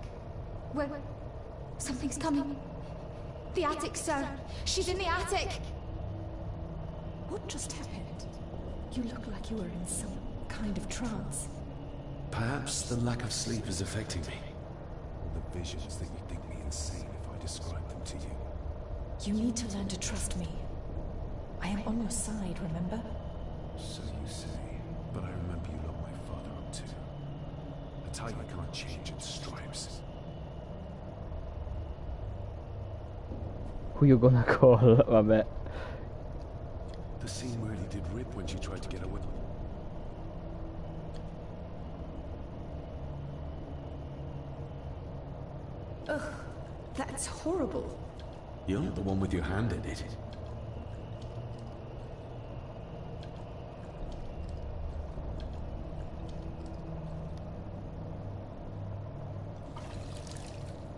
Something's coming. The attic, sir. She's in the attic. What just happened? You look like you were in some kind of trance. Perhaps the lack of sleep is affecting me. Or the visions that you think me insane if I describe them to you. You need to learn to trust me. I am on your side, remember? So you say, but I remember you locked my father up too. A tiger can't change its stripes. Who you gonna call? Vabbè. The scene really did rip when she tried to get away. Ugh, that's horrible. You're not the one with your hand in it.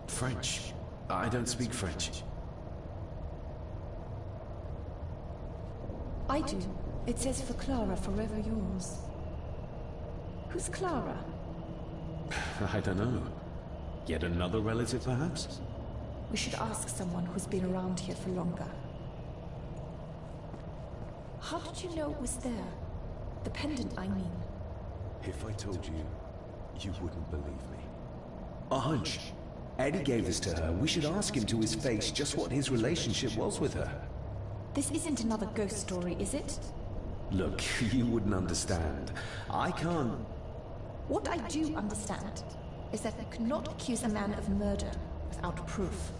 French. I don't speak French. I do. It says for Clara, forever yours. Who's Clara? I don't know. Yet another relative, perhaps? We should ask someone who's been around here for longer. How did you know it was there? The pendant, I mean. If I told you, you wouldn't believe me. A hunch. Eddie gave this to her. We should ask him to his face just what his relationship was with her. This isn't another ghost story, is it? Look, you wouldn't understand. I can't... What I do understand is that you cannot accuse a man of murder without proof.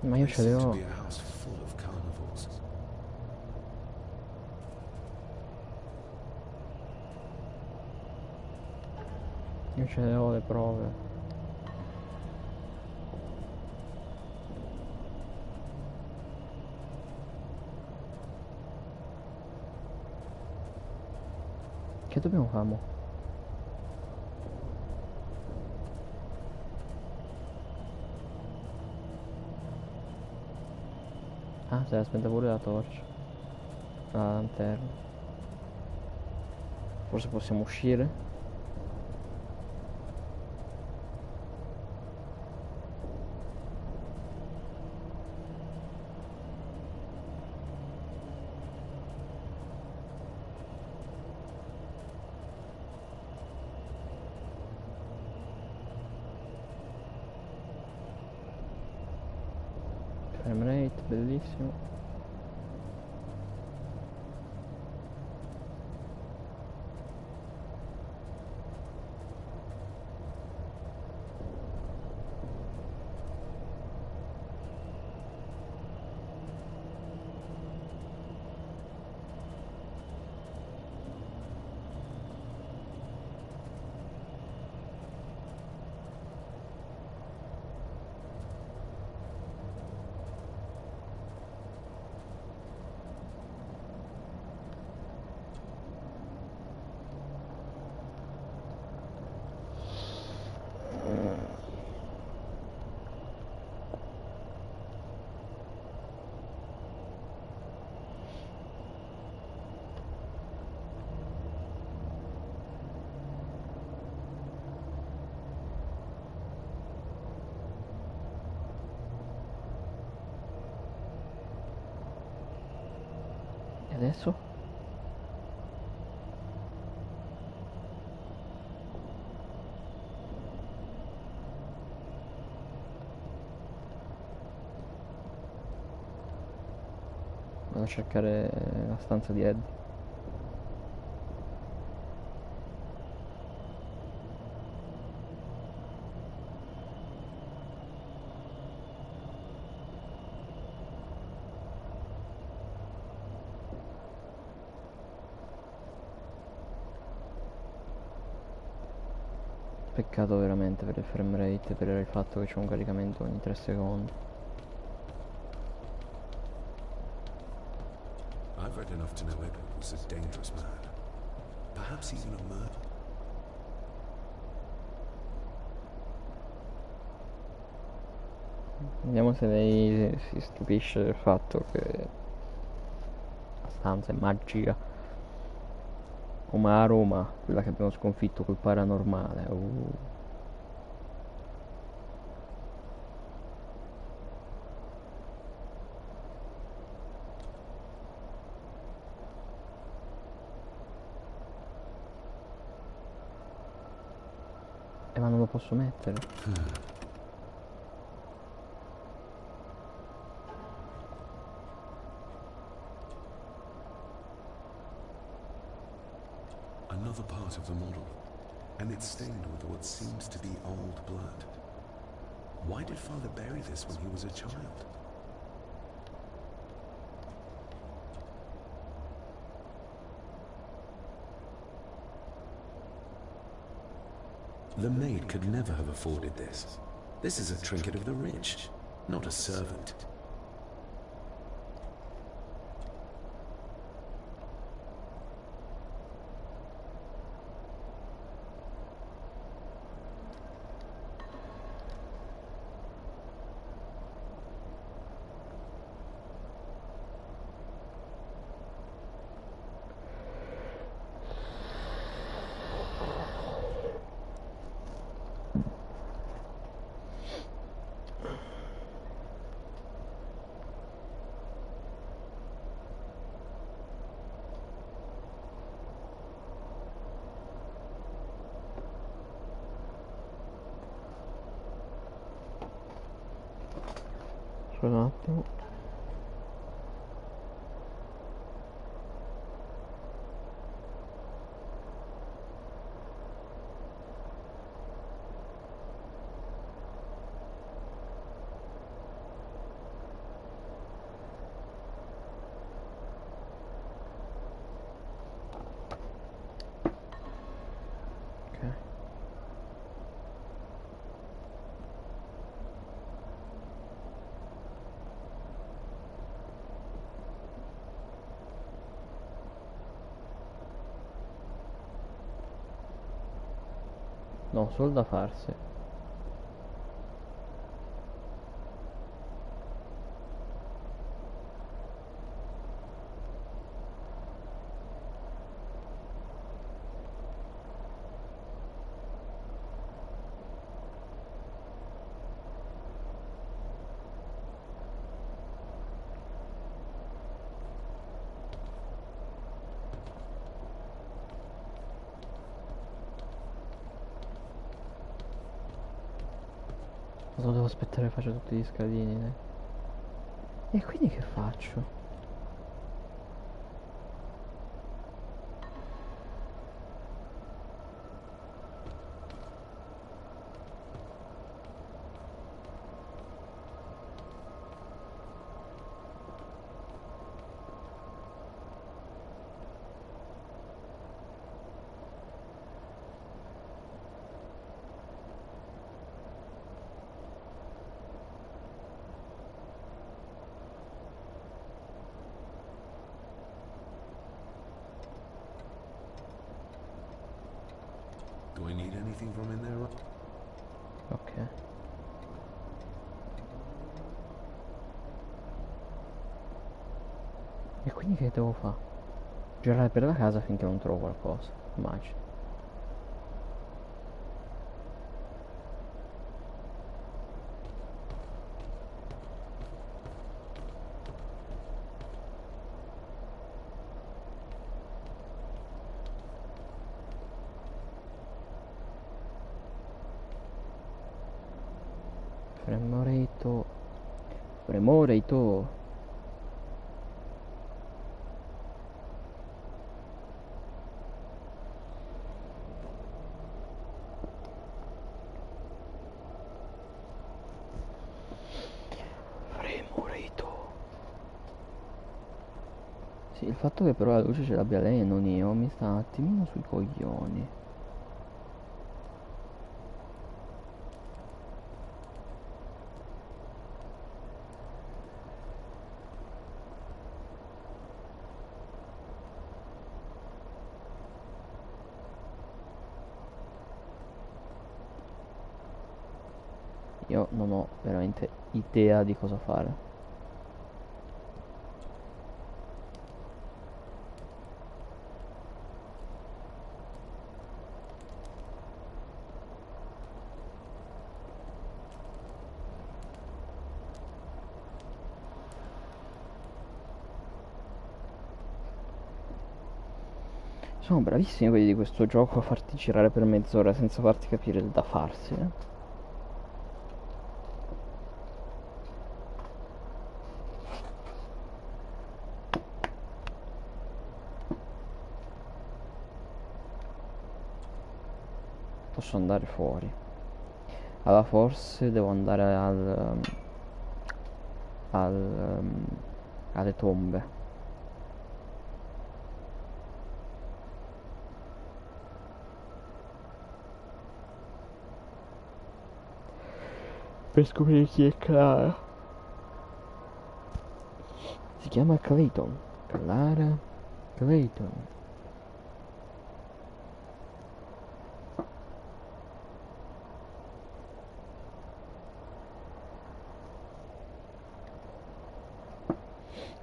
Ma io ce le ho. be a house full of carnivals. Io ce le ho le prove. Che dobbiamo fare mo? Ah, si era spenta pure la torcia. La lanterna. Forse possiamo uscire? Frame rate, bellissimo. Adesso? Vado a cercare la stanza di Eddie. Peccato veramente per il frame rate, per il fatto che c'è un caricamento ogni 3 secondi. I've read enough to know Edward was a dangerous man. Perhaps even a murderer. Vediamo se lei si stupisce del fatto che la stanza è magia. Come a Roma, quella che abbiamo sconfitto col paranormale. Ma non lo posso mettere. Another part of the model, and it's stained with what seems to be old blood. Why did Father bury this when he was a child? The maid could never have afforded this. This is a trinket of the rich, not a servant. Un attimo. No, solo da farsi. Cosa devo aspettare che faccia tutti gli scalini, dai. E quindi che faccio? Do I need anything from in there? Ok. E quindi che devo fare? Girare per la casa finché non trovo qualcosa, immagino. Fremoreito. Fremoreito. Sì, il fatto che però la luce ce l'abbia lei e non io mi sta un attimino sui coglioni. Io non ho veramente idea di cosa fare. Sono bravissimi quelli di questo gioco a farti girare per mezz'ora senza farti capire il da farsi, eh. Posso andare fuori. Allora forse devo andare alle tombe. Per scoprire chi è Clara. Si chiama Clayton. Clara Clayton.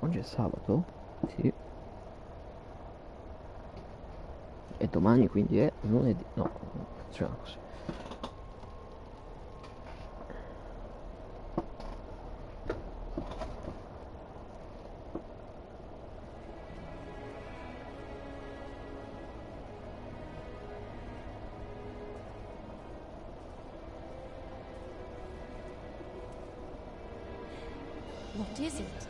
Oggi è sabato? Sì. E domani quindi è lunedì. No, non funziona così. What is it?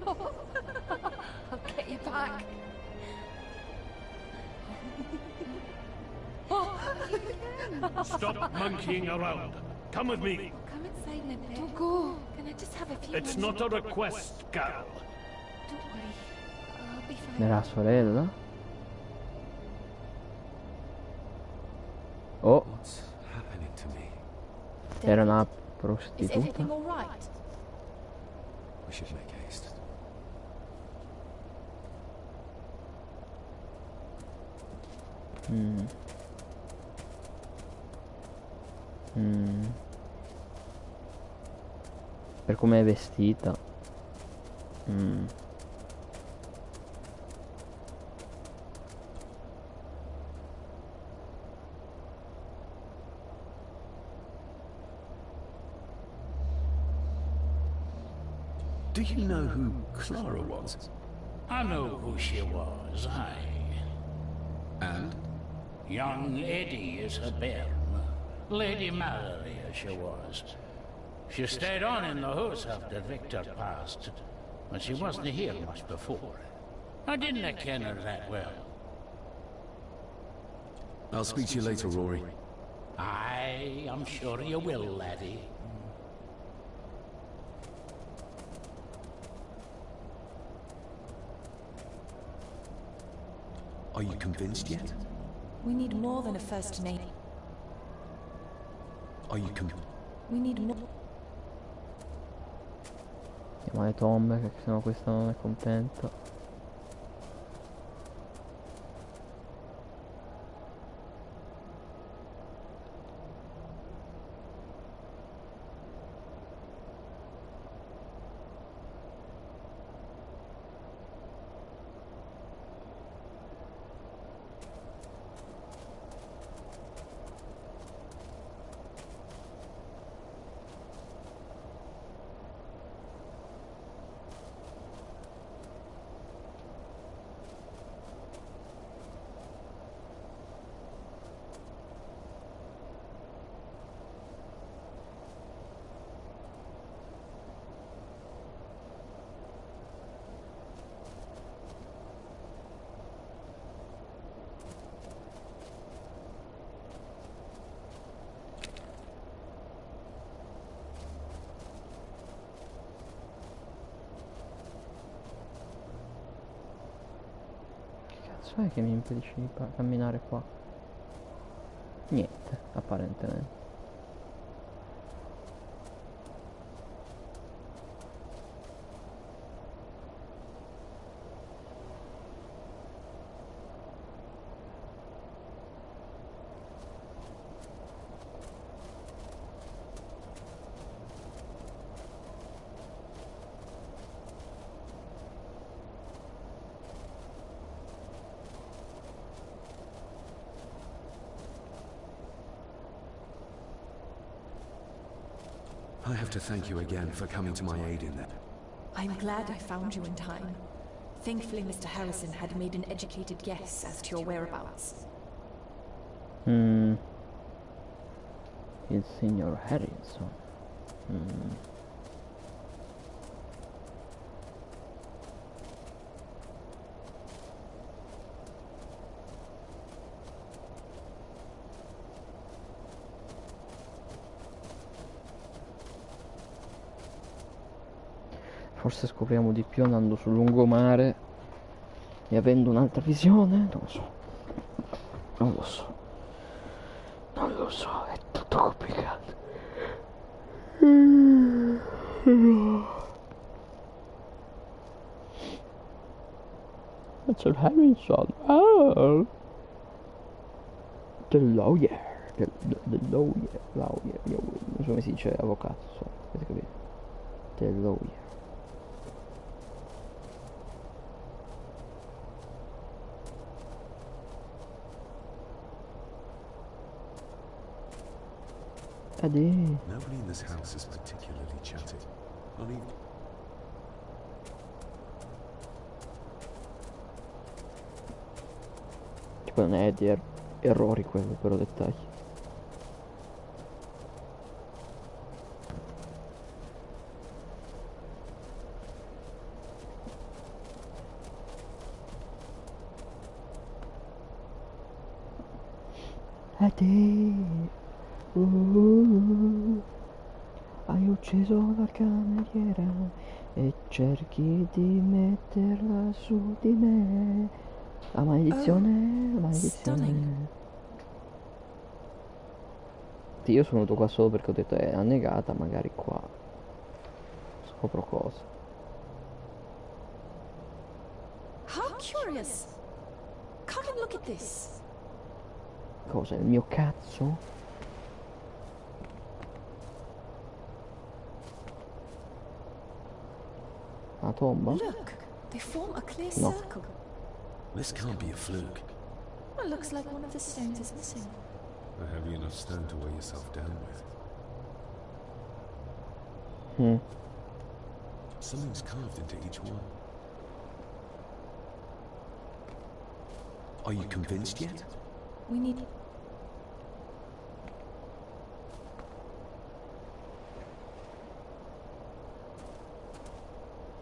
I'll get you back. Stop monkeying around. Come with me. Come inside in a bit. Don't go. Can I just have a few It's minutes? not a request, Carol. Don't worry. I'll be fine. Era sorella? Oh. What's happening to me? Era una Is prostituta. everything all right? We should make haste. Per come è vestita. Do you know who Clara was? I know who she was, aye. And? Young Eddie is her bairn. Lady Mallory, as she was. She stayed on in the house after Victor passed, but she wasn't here much before. I didn't ken her that well. I'll speak to you later, Rory. Aye, I'm sure you will, laddie. Are you convinced yet? We need more than a first name. Are you We need more. Andiamo alle tombe, che sennò questa non è contenta. cazzo è che mi impedisce di camminare qua? Niente, apparentemente. I have to thank you again for coming to my aid in that. I'm glad I found you in time. Thankfully, Mr. Harrison had made an educated guess as to your whereabouts. Il signor Harrison. Forse scopriamo di più andando sul lungomare e avendo un'altra visione? Non lo so. Non lo so. Non lo so, è tutto complicato. C'è il Harrison. Oh! The lawyer. The lawyer. Lawyer. Non so come si dice avvocato, so. Avete capito? The lawyer. Nobody in this house is particularly chatty. Not even... Tipo non è di errori quello, però dettagli. Hai ucciso la cameriera e cerchi di metterla su di me. La maledizione, la maledizione. Sì, io sono venuto qua solo perché ho detto è annegata, magari qua scopro cose. How curious! Come and look at this. Cosa? Il mio cazzo? La tomba? Look, they form a clear No. circle. This can't be a fluke. Well, looks like one of the stones is missing. A heavy enough stone to weigh yourself down with. Something's carved into each one. Are you convinced yet? We need...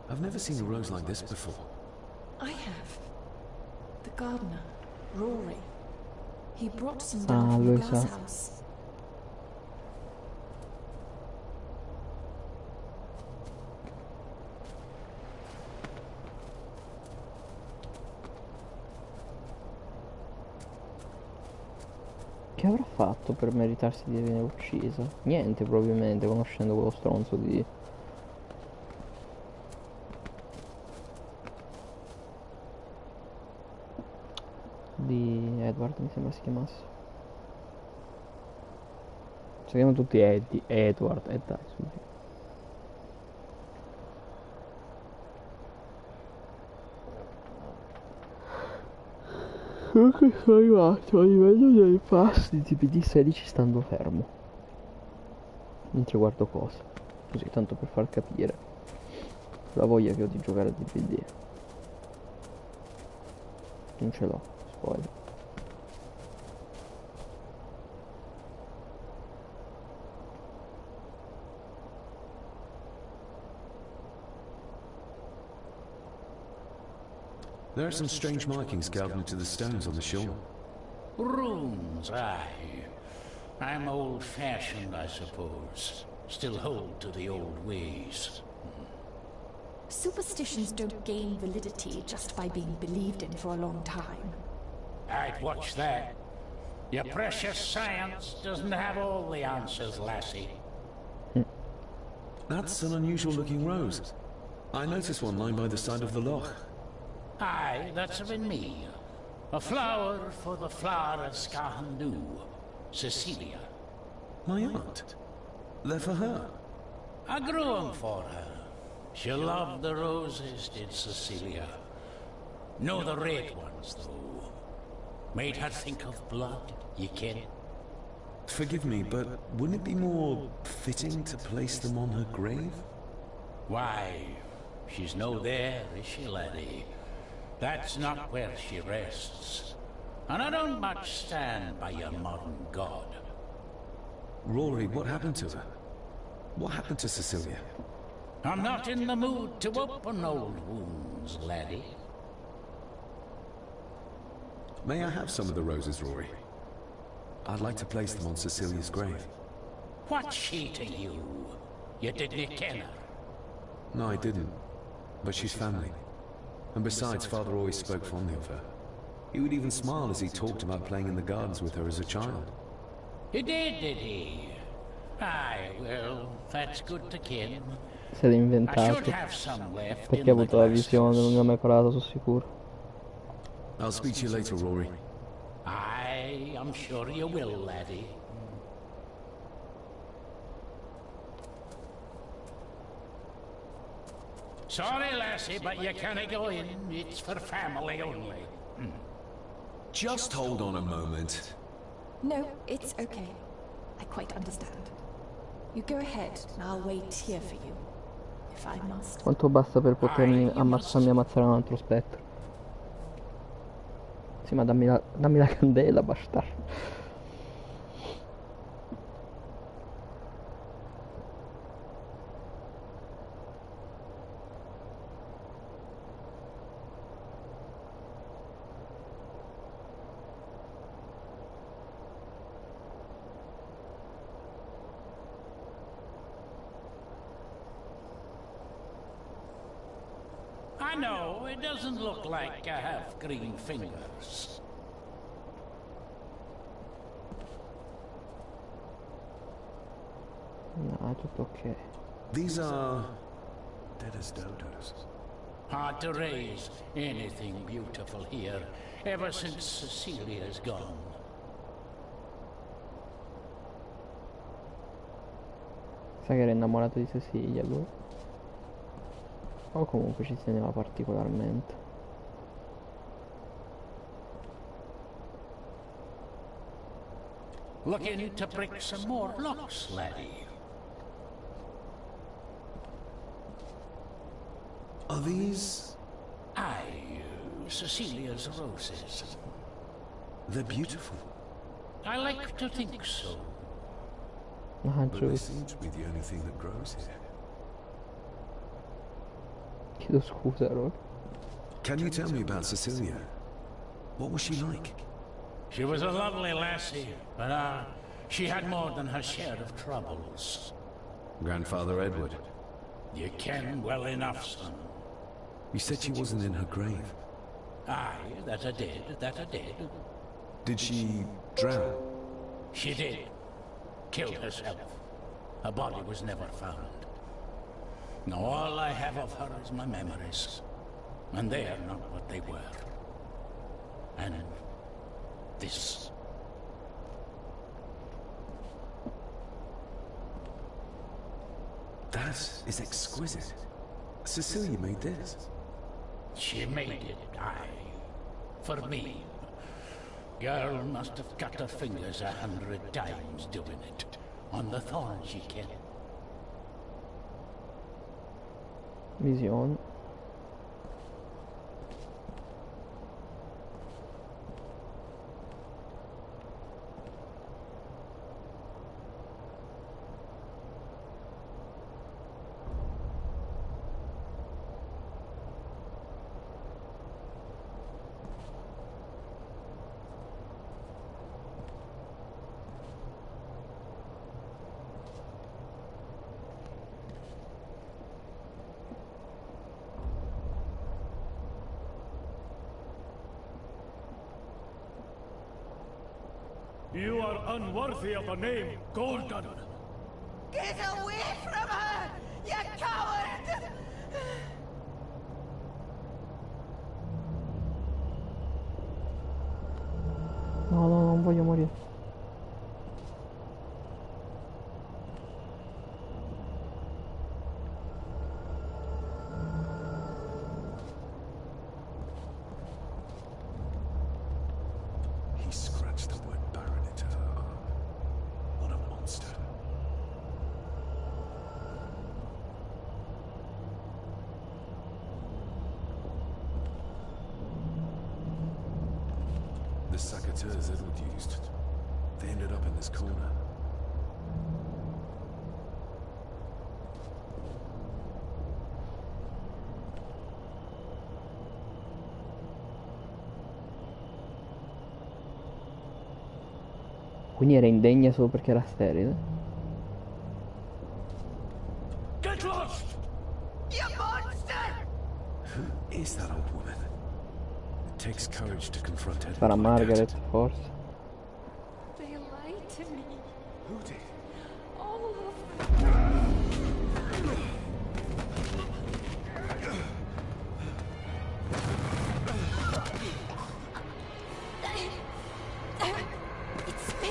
I've never seen a rose like this before. I have. The gardener, Rory. He brought some down from the glass house. Che avrà fatto per meritarsi di venire uccisa? Niente, probabilmente, conoscendo quello stronzo di Edward, mi sembra si chiamasse. Si chiamano tutti Edward, e dai, subito. Che sono arrivato a livello dei pasti di PD16 stando fermo mentre guardo cose, così tanto per far capire la voglia che ho di giocare a DPD. Non ce l'ho, spoiler. There are some strange markings carved into the stones on the shore. Runes, aye. I'm old-fashioned, I suppose. Still hold to the old ways. Superstitions don't gain validity just by being believed in for a long time. I'd watch that. Your precious science doesn't have all the answers, lassie. That's an unusual-looking rose. I noticed one lying by the side of the loch. Aye, that's been me. A flower for the flower of Scahandu, Cecilia. My aunt? They're for her? I grew 'em for her. She loved the roses, did Cecilia. No, the red ones, though. Made her think of blood, ye ken. Forgive me, but wouldn't it be more fitting to place them on her grave? Why, she's no there, is she, laddie? That's not where she rests. And I don't much stand by your modern god. Rory, what happened to her? What happened to Cecilia? I'm not in the mood to open old wounds, laddie. May I have some of the roses, Rory? I'd like to place them on Cecilia's grave. What's she to you? You didn't ken her? No, I didn't. But she's family. And besides, Father always spoke fondly of her. He would even smile as he talked about playing in the gardens with her as a child. He did he? Aye, well, that's good to ken. Se l'è inventato perché ha avuto la visione, non mi ha mai parlato, sono sicuro. I'll speak to you later, Rory. Aye, I'm sure you will, laddie. Sorry, lassie, but you can't go in. It's for family only. Just hold on a moment. No, it's okay. I quite understand. You go ahead, and I'll wait here for you, if I must. Quanto basta per potermi ammazzare un altro spettro? Sì, ma dammi la candela, bastardo. I know, it doesn't look like I have green fingers. No, è tutto ok. These are... dead as dodos. Hard to raise anything beautiful here, ever since Cecilia's gone. Sai che era innamorato di Cecilia lui? O comunque ci teneva particolarmente. Looking to break some more locks, laddie. Are these... Aye, Cecilia's roses. They're beautiful. I like to think so. Ah, But they seem to be the only thing that grows here. Chiedo scusa, Roy. Can you tell me about Cecilia? What was she like? She was a lovely lassie, but she had more than her share of troubles. Grandfather Edward. You ken well enough, son. You said she wasn't in her grave. Aye, that I did. Did she drown? She did. Killed herself. Her body was never found. Now all I have of her is my memories. And they are not what they were. And this. That is exquisite. Cecilia made this. She made it, aye. For me. Girl must have cut her fingers 100 times doing it. On the thorns she kept. Visione. You are unworthy of the name Golden. Get away from her, you coward! No, no, non voglio morire. He scratched the word Baron into her arm. What a monster. The saboteurs Edward used. They ended up in this corner. Quindi era indegna solo perché era sterile? Get lost! You monster! Who is that old woman? It takes courage to confront Edward. Sarà like Margaret, that. forse. They lied to me. Who did? All of them. It's me.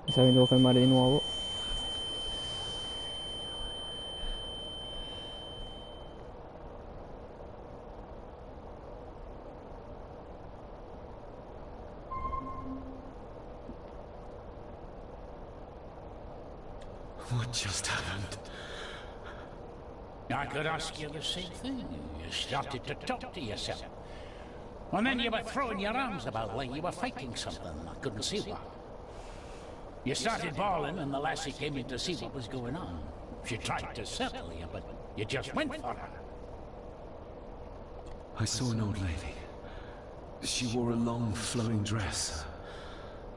Mi sa che mi devo calmare di nuovo. What just happened? I could ask you the same thing. You started to talk to yourself. And then you were throwing your arms about like you were fighting something. I couldn't see what. You started bawling and the lassie came in to see what was going on. She tried to settle you, but you just went for her. I saw an old lady. She wore a long, flowing dress.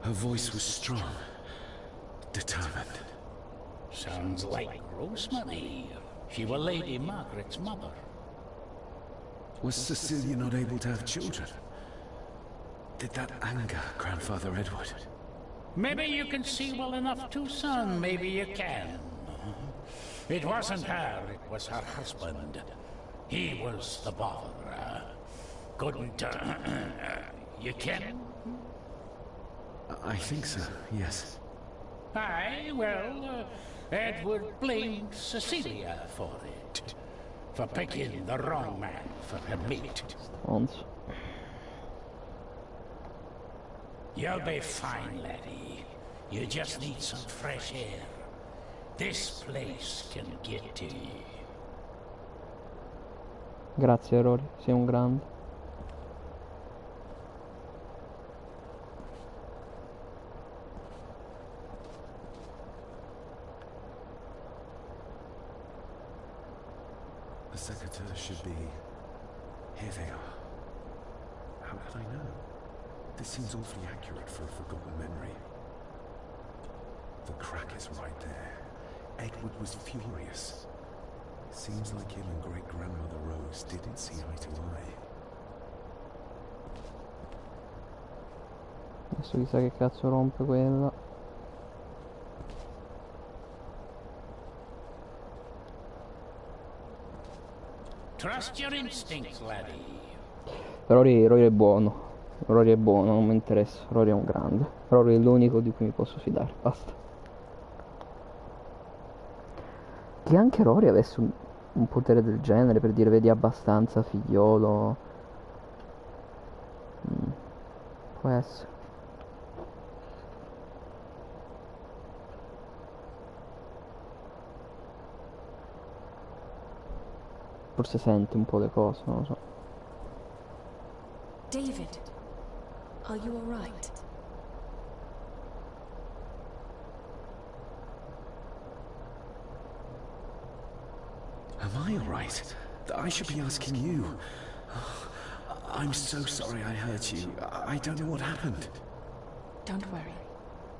Her voice was strong, determined. Sounds like Rosemary. She was Lady Margaret's mother. Was Cecilia not able to have children? Did that anger Grandfather Edward? Maybe you can see well enough too, son. Maybe you can. It wasn't her, it was her husband. He was the bother. Couldn't, you can? I think so, yes. Aye, well, Edward blamed Cecilia for it. For picking the wrong man for her mate. Once. You'll be fine, laddie. You just need some fresh air. This place can get to you. Grazie Rory, sei un grande. The secateurs should be... Here they are. How could I know? This seems awfully accurate for a forgotten memory. The crack is right there. Edward was furious. Seems like him and great-grandmother Rose didn't see eye to eye. Adesso chissà che cazzo rompe quella. Trust your instincts, laddie. Rory è buono. Rory è buono, non mi interessa. Rory è un grande. Rory è l'unico di cui mi posso fidare. Basta. Che anche Rory avesse un potere del genere, per dire vedi abbastanza figliolo. Può essere. Forse sente un po' le cose, non lo so. David, are you all right? Am I alright? I should be asking you. I'm so sorry I hurt you. I don't know what happened. Don't worry.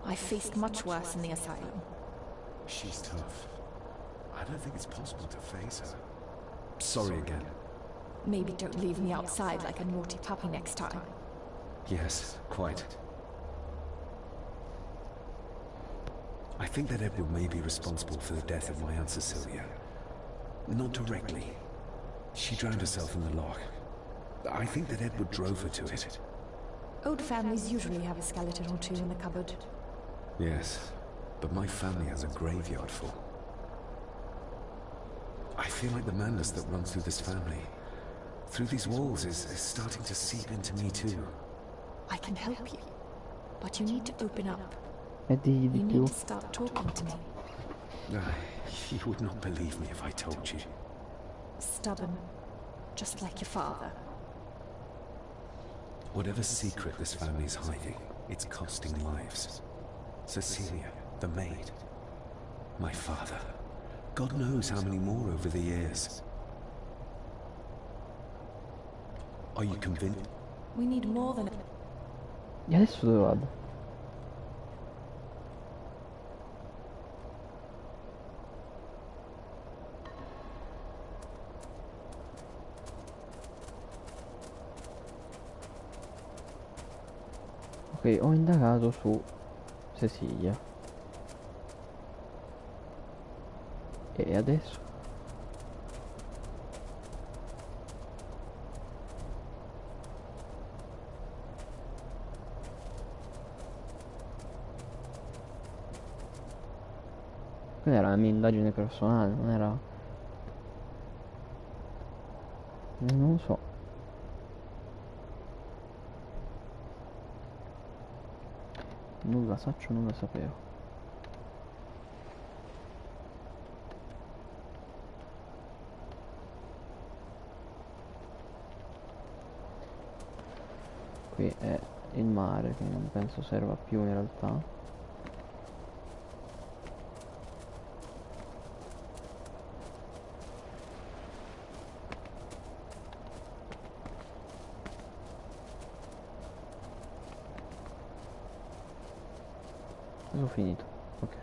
I faced much worse in the asylum. She's tough. I don't think it's possible to face her. Sorry again. Maybe don't leave me outside like a naughty puppy next time. Yes, quite. I think that Edward may be responsible for the death of my Aunt Cecilia. Not directly. She drowned herself in the loch. I think that Edward drove her to it. Old families usually have a skeleton or two in the cupboard. Yes, but my family has a graveyard full. I feel like the madness that runs through this family, through these walls, is starting to seep into me too. I can help you, but you need to open up. E digli di You più. need to start talking to me. You would not believe me if I told you. Stubborn, just like your father. Whatever secret this family is hiding, it's costing lives. Cecilia, the maid, my father. God knows how many more over the years. Are you convinced? We need more than... E adesso dove vado? Ok, ho indagato su Cecilia. E adesso? Quella era la mia indagine personale, non era... Non lo so. Nulla saccio, nulla sapevo. Qui è il mare, che non penso serva più in realtà. Ho finito, ok.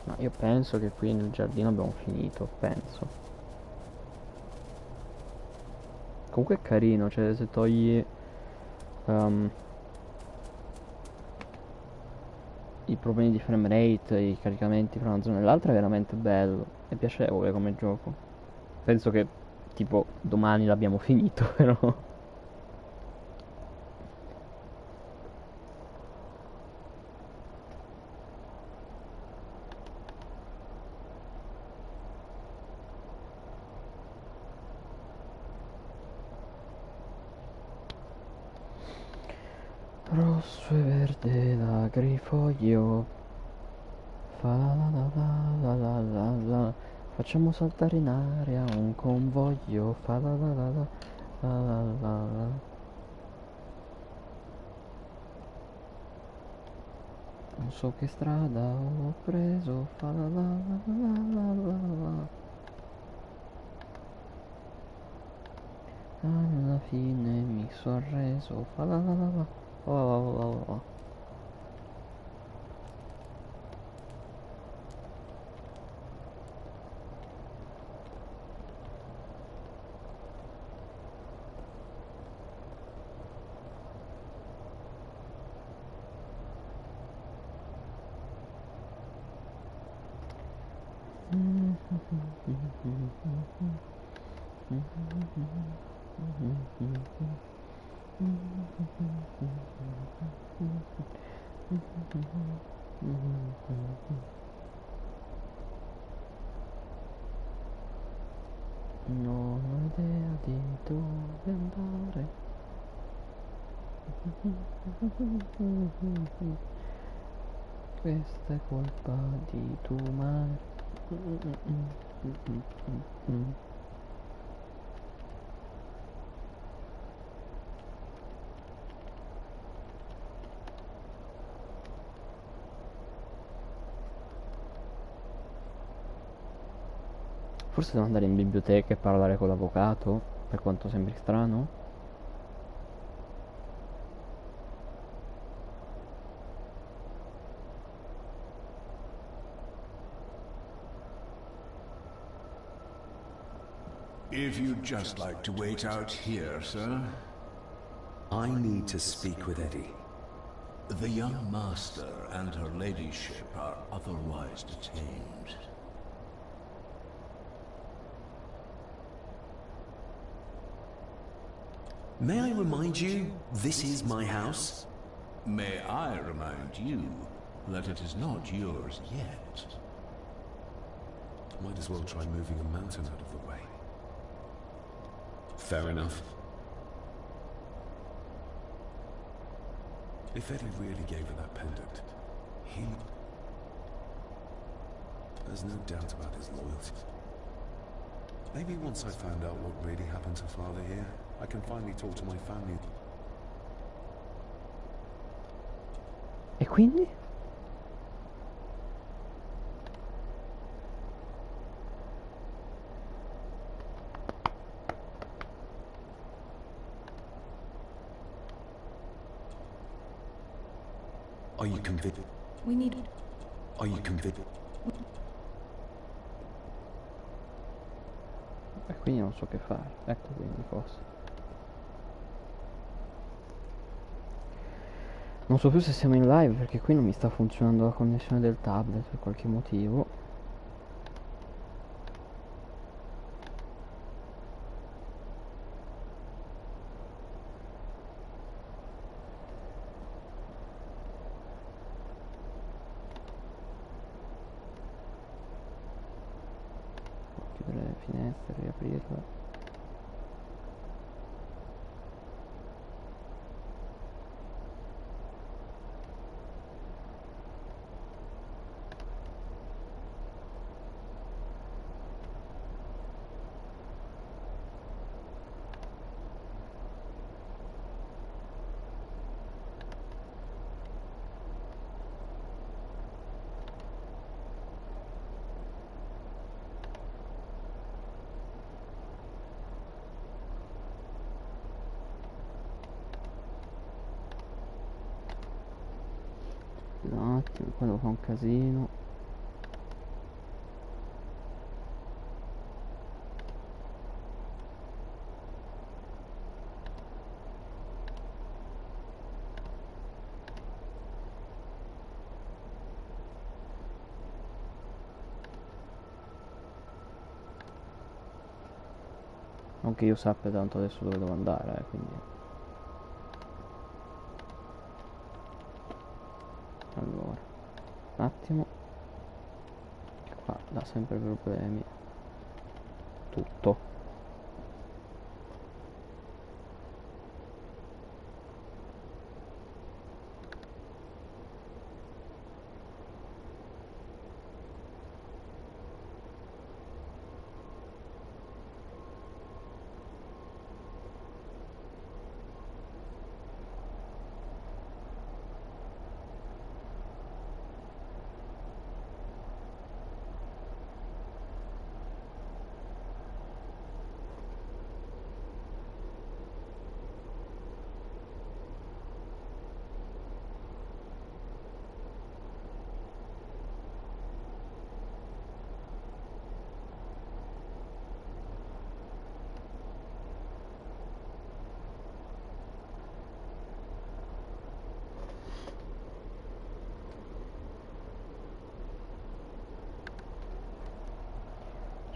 Ma io penso che qui nel giardino abbiamo finito, penso. Comunque è carino, cioè se togli i problemi di frame rate, i caricamenti fra una zona e l'altra è veramente bello, è piacevole come gioco. Penso che tipo domani l'abbiamo finito, però. Rosso e verde l'agrifoglio. Fa la la la la la la. Facciamo saltare in aria un convoglio. Fa la la la la la la la la. Non so che strada ho preso. Fa la la la la la la la. Alla fine mi sono arreso. Fa la la la la. Oh, oh, oh, oh. Non ho idea di dove andare. Questa è colpa di tua madre. Forse devo andare in biblioteca e parlare con l'avvocato, per quanto sembri strano. If you'd just like to wait out here, sir. I need to speak with Eddie. The young master and her ladyship are otherwise detained. May I remind you, this is my house? May I remind you that it is not yours yet? Might as well try moving a mountain out of the way. Fair enough. If Eddie really gave her that pendant, there's no doubt about his loyalty. Maybe once I found out what really happened to Father here, I can finally talk to my family. E quindi? Are you convinced? We need... Are you convinced? E quindi non so che fare. Ecco quindi forse. Non so più se siamo in live perché qui non mi sta funzionando la connessione del tablet per qualche motivo. Chiudere le finestre, riaprirle. Un attimo, qua devo fare un casino. Non che io sappia tanto adesso dove devo andare, quindi. Allora, un attimo. Che qua dà sempre problemi. Tutto.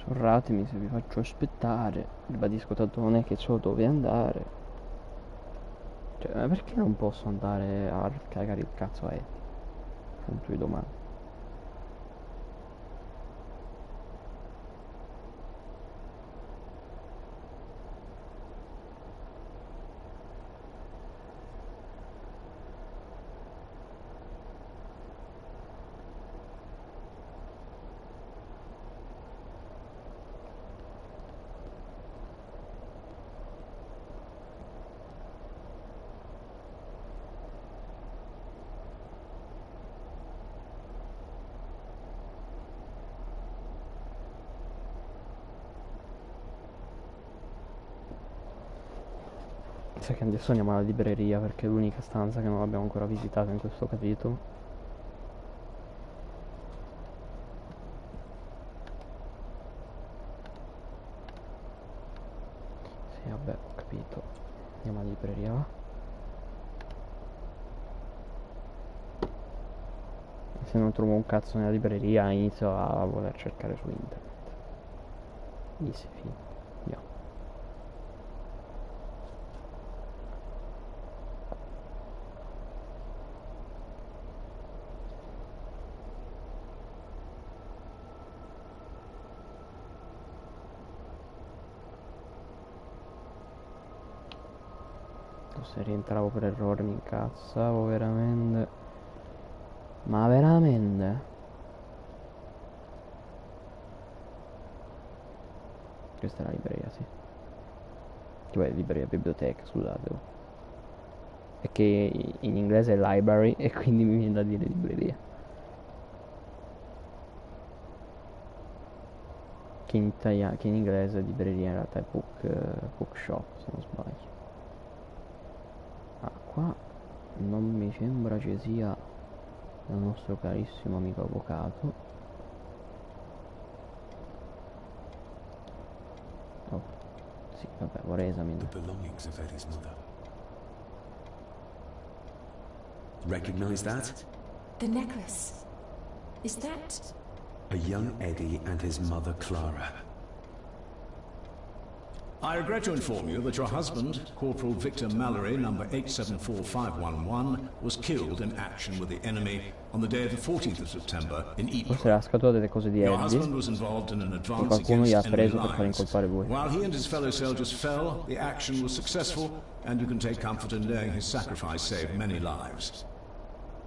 Sorratemi se vi faccio aspettare. Ribadisco, tanto non è che so dove andare. Cioè, ma perché non posso andare a cagare il cazzo a Eddie? Punto di domanda. Sai che adesso andiamo alla libreria perché è l'unica stanza che non abbiamo ancora visitato in questo capitolo. Sì, vabbè, ho capito. Andiamo alla libreria, va? E se non trovo un cazzo nella libreria inizio a voler cercare su internet. Easy, fine. Andiamo. Se rientravo per errore mi incazzavo veramente. Ma veramente? Questa è la libreria, sì. Che beh, libreria, biblioteca, scusate. È che in inglese è library e quindi mi viene da dire libreria. Che in italiano, che in inglese libreria in realtà è bookshop, se non sbaglio. Ah, qua non mi sembra ci sia il nostro carissimo amico avvocato. Oh, sì, vabbè, vorrei esaminare. The belongings of Eddie's mother. Recognize that? The necklace. Is that... A young Eddie and his mother Clara. I regret to inform you that your husband, Corporal Victor Mallory, number 874511, was killed in action with the enemy on the day of the 14th of September in Eton. Forse la scatola delle cose di Your Eddie husband was involved in an e advance qualcuno gli ha against enemy preso per far lines. incolpare lui. While he and his fellow soldiers fell, the action was successful, and you can take comfort in knowing his sacrifice saved many lives.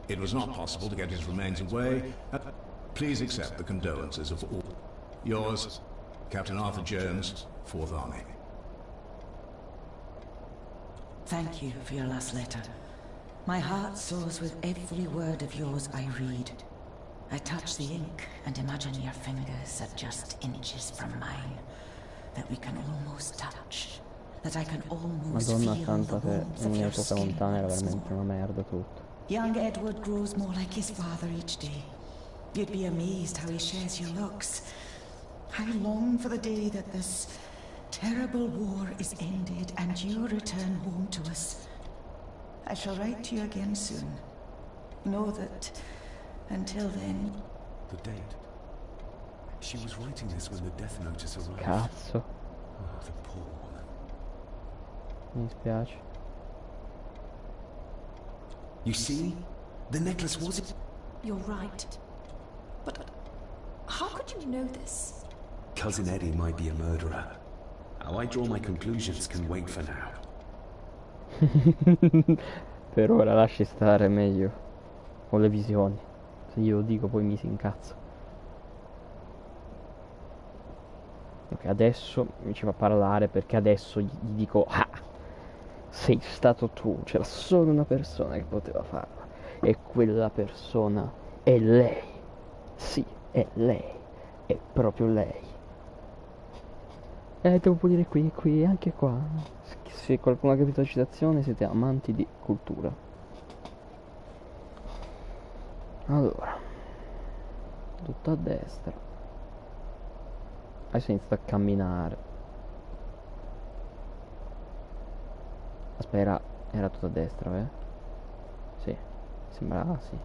It was not possible to get his remains away. Please accept the condolences of all. Yours, Captain Arthur Jones, 4th Army. Thank you for your last letter. My heart soars with every word of yours I read. I touch the ink and imagine your fingers are just inches from mine. That we can almost touch. That I can almost Madonna feel santa, the se warmth in of your un'epoca skin lontana era once veramente more. una merda tutto. Young Edward grows more like his father each day. You'd be amazed how he shares your looks. I long for the day that this terrible war is ended and you return home to us. I shall write to you again soon. Know that until then... The date. She was writing this when the death notice arrived. Cazzo. Oh, the poor woman. Mi spiace. You see? The necklace was... You're right. But how could you know this? Cousin Eddie might be a murderer. How I draw my conclusions can wait for now. Per ora lasci stare, meglio. Ho le visioni. Se io lo dico poi mi si incazza. Ok, adesso mi ci fa parlare perché adesso gli dico: ah, sei stato tu. C'era solo una persona che poteva farla. E quella persona è lei. Sì, è lei. È proprio lei. Devo pulire qui, anche qua. Se qualcuno ha capito la citazione, siete amanti di cultura. Allora, tutto a destra. Adesso ho iniziato a camminare. Aspetta, era tutto a destra, eh? Sì, sembrava sì.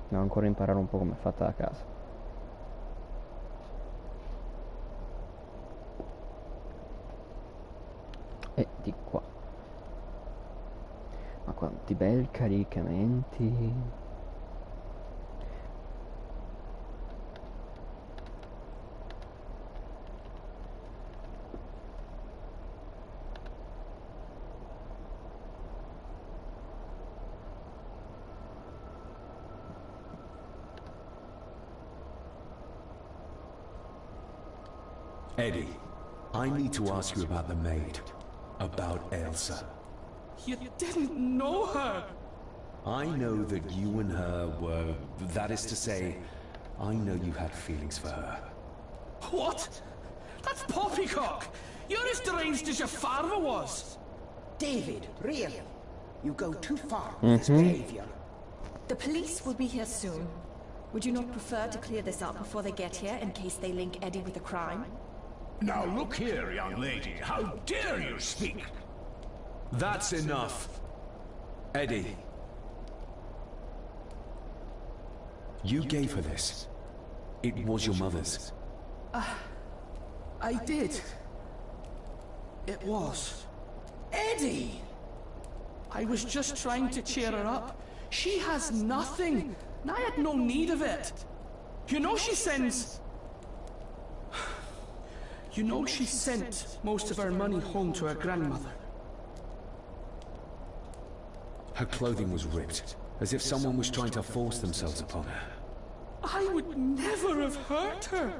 Devo ancora imparare un po' come è fatta la casa. E di qua. Ma quanti bei caricamenti. Eddie, I need to ask you about the maid. About Elsa. You didn't know her! I know that you and her were... That is to say, I know you had feelings for her. What? That's poppycock! You're as deranged as your father was. David, really? You go too far with this behavior. The police will be here soon. Would you not prefer to clear this up before they get here, in case they link Eddie with a crime? Now look here, young lady. How dare you speak? That's enough. Eddie. You gave her this. It was your mother's. I did. It was. Eddie! I was just trying to cheer her up. She has nothing, and I had no need of it. You know she sends... You know she sent most of her money home to her grandmother. Her clothing was ripped, as if someone was trying to force themselves upon her. I would never have hurt her.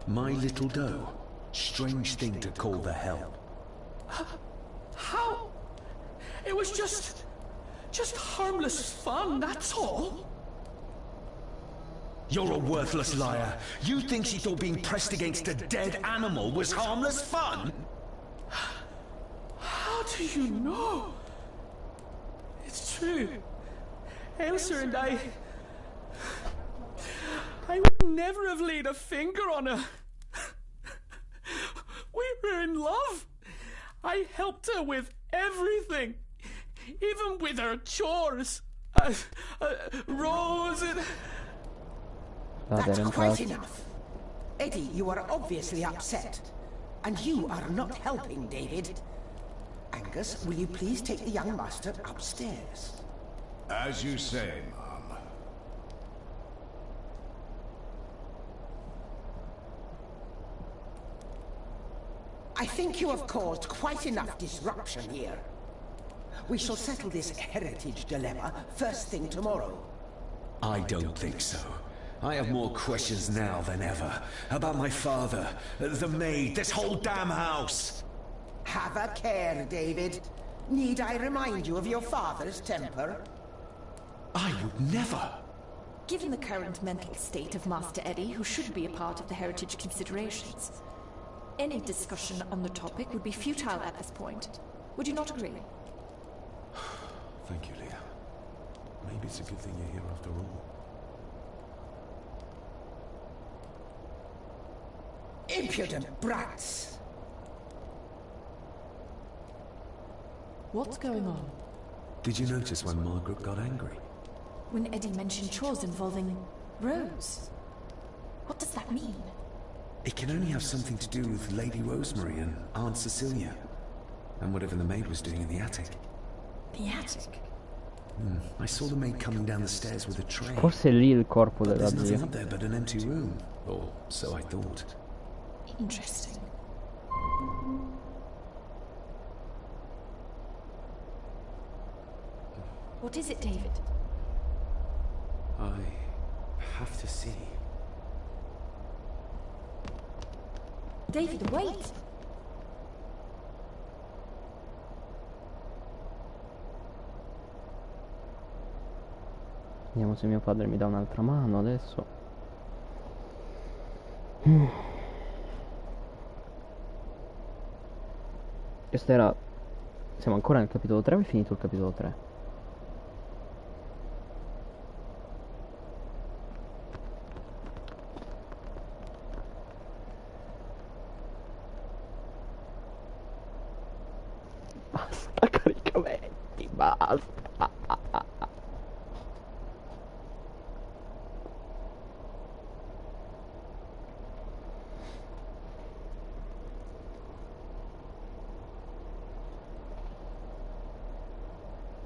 My little doe. Strange thing to call the hell. How? It was just harmless fun, that's all. You're a worthless liar. You think she thought being pressed against a dead animal was harmless fun? How do you know? It's true. Elsa and I would never have laid a finger on her. We were in love. I helped her with everything. Even with her chores. Rose and... That's quite enough. Eddie, you are obviously upset. And you are not helping, David. Angus, will you please take the young master upstairs? As you say, Mom. I think you have caused quite enough disruption here. We shall settle this heritage dilemma first thing tomorrow. I don't think so. I have more questions now than ever. About my father, the maid, this whole damn house. Have a care, David. Need I remind you of your father's temper? I would never. Given the current mental state of Master Eddie, who should be a part of the heritage considerations, any discussion on the topic would be futile at this point. Would you not agree? Thank you, Leah. Maybe it's a good thing you're here after all. Impudent brats! What's going on? Did you notice when Margaret got angry? When Eddie mentioned chores involving Rose. What does that mean? It can only have something to do with Lady Rosemary and Aunt Cecilia. And whatever the maid was doing in the attic. The attic? I saw the maid coming down the stairs with a tray. Forse è lì il corpo della There's nothing zia. up there but an empty room. Or so I thought. Interesting. What is it, David? I have to see. David, wait! Vediamo se mio padre mi dà un'altra mano adesso. Questo era... Siamo ancora nel capitolo 3 o è finito il capitolo 3? Basta caricamenti, basta.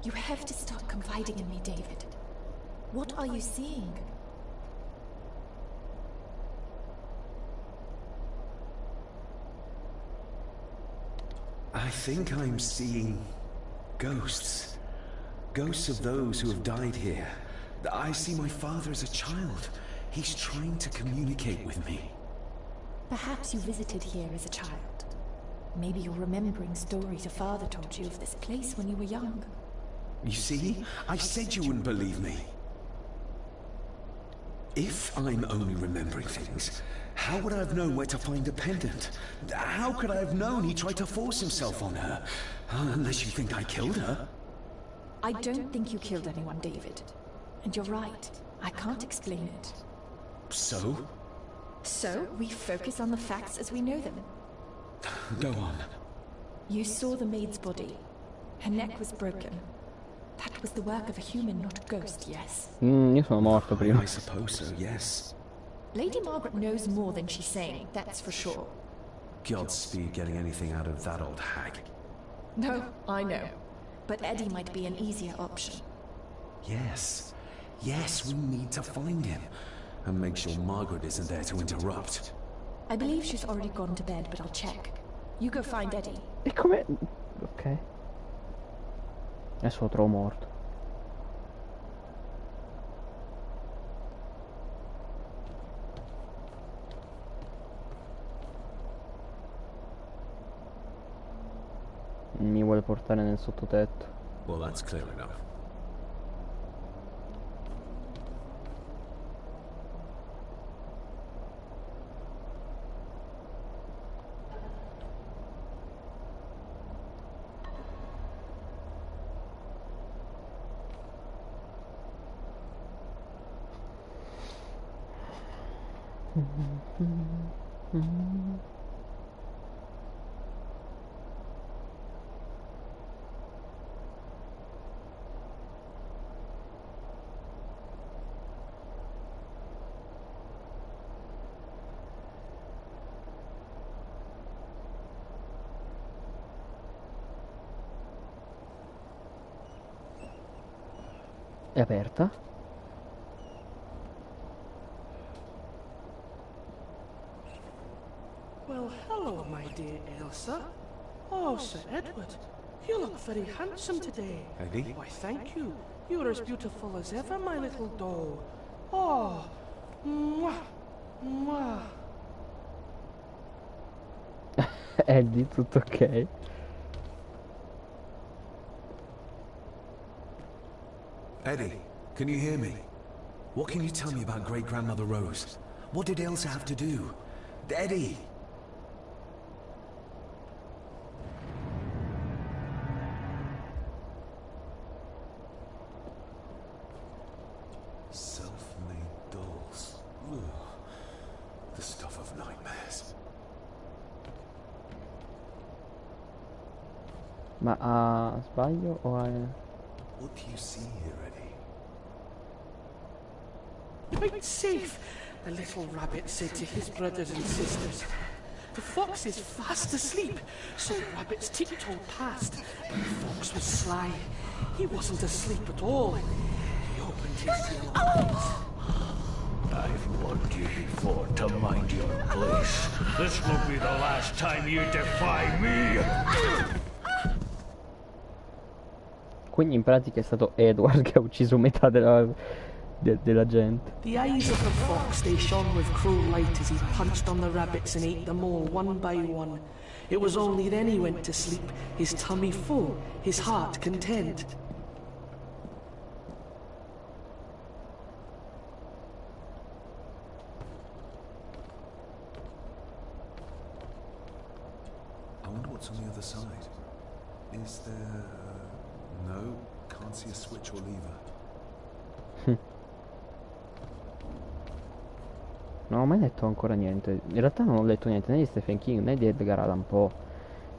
You have to start confiding in me, David. What are you seeing? I think I'm seeing ghosts. Ghosts of those who have died here. I see my father as a child. He's trying to communicate with me. Perhaps you visited here as a child. Maybe you're remembering stories your father told you of this place when you were young. You see? I said you wouldn't believe me. If I'm only remembering things, How would I have known where to find a pendant? How could I have known he tried to force himself on her? Unless you think I killed her. I don't think you killed anyone, David. And you're right. I can't explain it. So? So, we focus on the facts as we know them. Go on. You saw the maid's body. Her neck was broken. That was the work of a human, not a ghost, yes? Io sono morto prima. I suppose so, yes. Lady Margaret knows more than she's saying, that's for sure. Godspeed getting anything out of that old hag. No, I know. But Eddie might be an easier option. Yes. Yes, we need to find him. And make sure Margaret isn't there to interrupt. I believe she's already gone to bed, but I'll check. You go find Eddie. E come... Ok. Adesso lo trovo morto. Mi vuole portare nel sottotetto. Well, that's clear enough. È aperta? Well, hello, my dear Elsa. Oh, Sir Edward, you look very handsome today. Eddie? Why, thank you. You're as beautiful as ever, my little doll. Oh, mwah, mwah. Eddie, tutto ok? Eddie, can you hear me? What can you tell me about great-grandmother Rose? What did Elsa have to do? Eddie! Self-made dolls. Ugh. The stuff of nightmares. Ma sbaglio o What do you see here, Eddie? Quite safe, the little rabbit said to his brothers and sisters. The fox is fast asleep, so the rabbits tiptoed past. But the fox was sly. He wasn't asleep at all. He opened his yellow eyes. I've warned you before to mind your place. This will be the last time you defy me. Quindi in pratica è stato Edward che ha ucciso metà della gente. The eyes of the fox, they shone with cruel light as he punched on the rabbits and ate them all one by one. It was only then he went to sleep, his tummy full, his heart content. I wonder what's on the other side. Is there... No, can't see a switch or lever. Non ho mai letto ancora niente. In realtà non ho letto niente né di Stephen King né di Edgar Allan Poe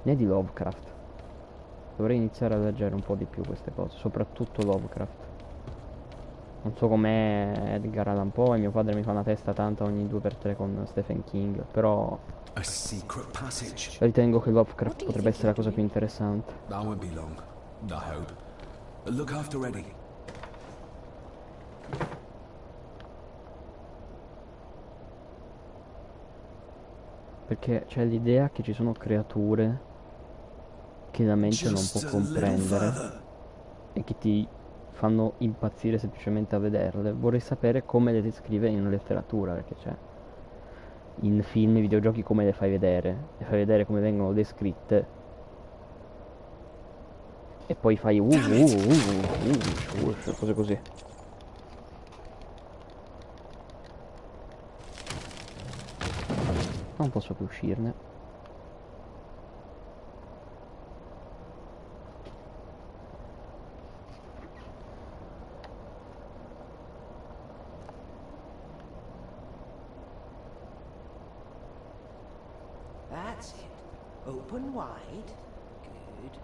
né di Lovecraft. Dovrei iniziare a leggere un po' di più queste cose, soprattutto Lovecraft. Non so com'è Edgar Allan Poe e mio padre mi fa una testa tanta ogni 2x3 con Stephen King, però A secret passage. ritengo che Lovecraft potrebbe essere la cosa più interessante. That won't be long. I hope. Look after Eddie. Perché c'è l'idea che ci sono creature che la mente non può comprendere e che ti fanno impazzire semplicemente a vederle. Vorrei sapere come le descrive in letteratura, perché c'è in film e videogiochi come le fai vedere come vengono descritte e poi fai cose così. Non posso più uscirne. That's it. Open wide. Good.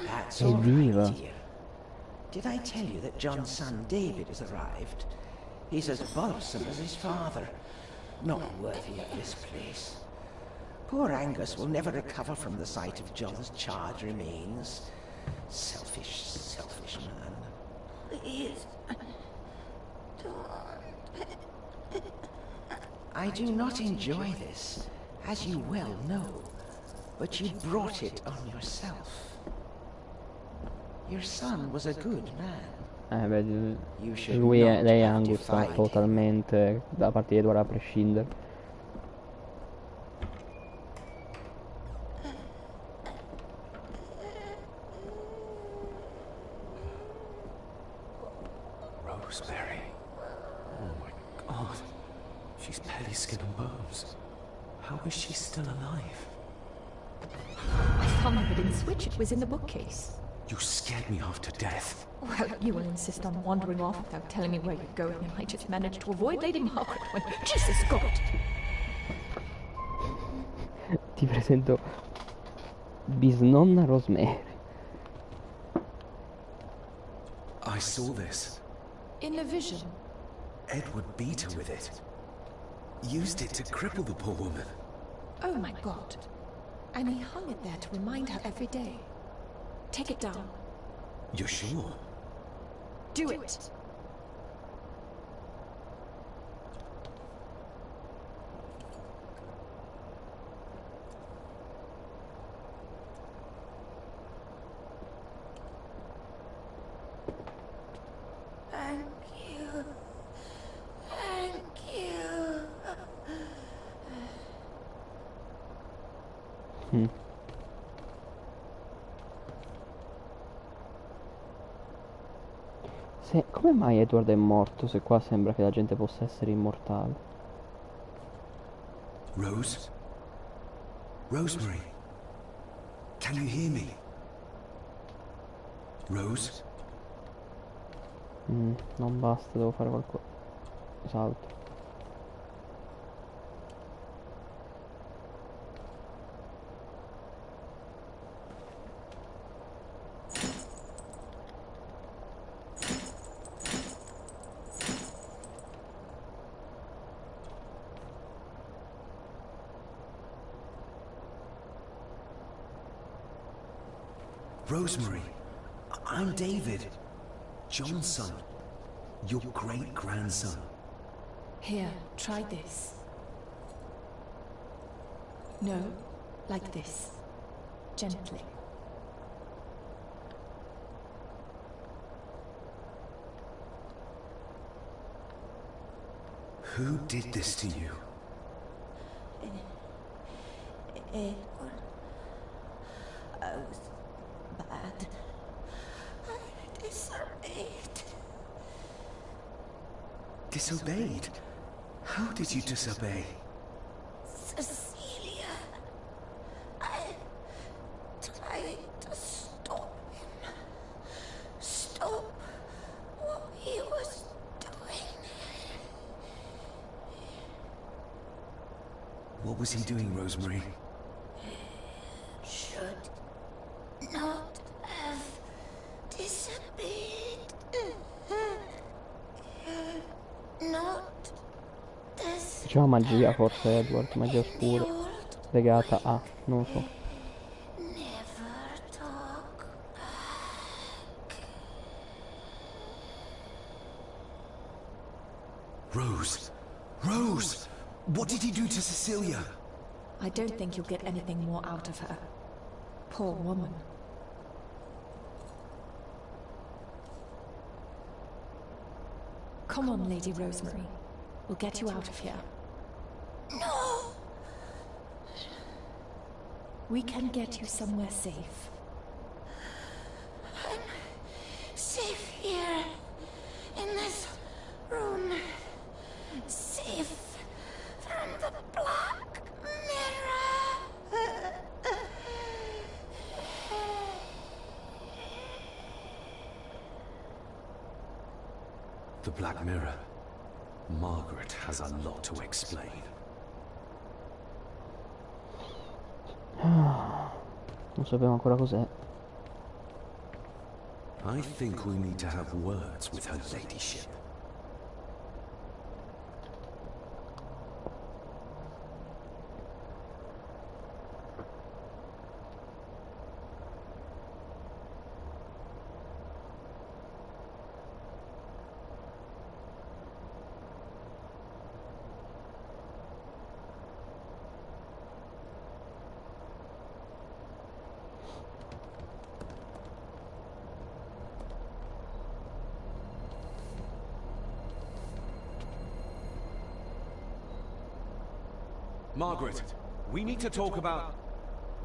That's all right, dear. Did I tell you that John's son David has arrived? He's as bothersome as his father. Not worthy of this place. Poor Angus will never recover from the sight of John's charred remains. Selfish, selfish man. Please. I do not enjoy this, as you well know, but you brought it on yourself. Your son was a good man. Vedi, lei e Angus sono totalmente da parte di Edward a prescindere. Rosemary. Oh my God. She's barely skin and bones. How is she still alive? I found the hidden switch. It was in the bookcase. You scared me half to death. Well, you will insist on wandering off without telling me where you're going, and I just managed to avoid Lady Margaret when... Jesus God! Ti presento bisnonna Rosemary. I saw this. In a vision. Edward beat her with it. Used it to cripple the poor woman. Oh my God. And he hung it there to remind her every day. Take it down. You're sure? Do it! Thank you. Thank you. Come mai Edward è morto se qua sembra che la gente possa essere immortale? Rose? Rosemary? Can you hear me? Rose? Non basta, devo fare qualcos'altro. Rosemary, I'm David, John's son, your great-grandson. Here, try this. No, like this. Gently. Who did this to you? Edward. I was bad. I disobeyed. Disobeyed? How did you disobey? Cecilia. I tried to stop him. Stop what he was doing. What was he doing, Rosemary? Should not have disobeyed. Not this. Diciamo magia forse, Edward, magia oscura legata a, non lo so. Never talk back. Rose! Rose! What did he do to Cecilia? I don't think you'll get anything more out of her. Poor woman. Come on, Lady Rosemary. We'll get you out of here. No! We can get you somewhere safe. I'm safe here, in this room. Black Mirror. Margaret has a lot to explain. Non sappiamo ancora cos'è. I think we need to have words with her ladyship. Margaret, we need to talk about...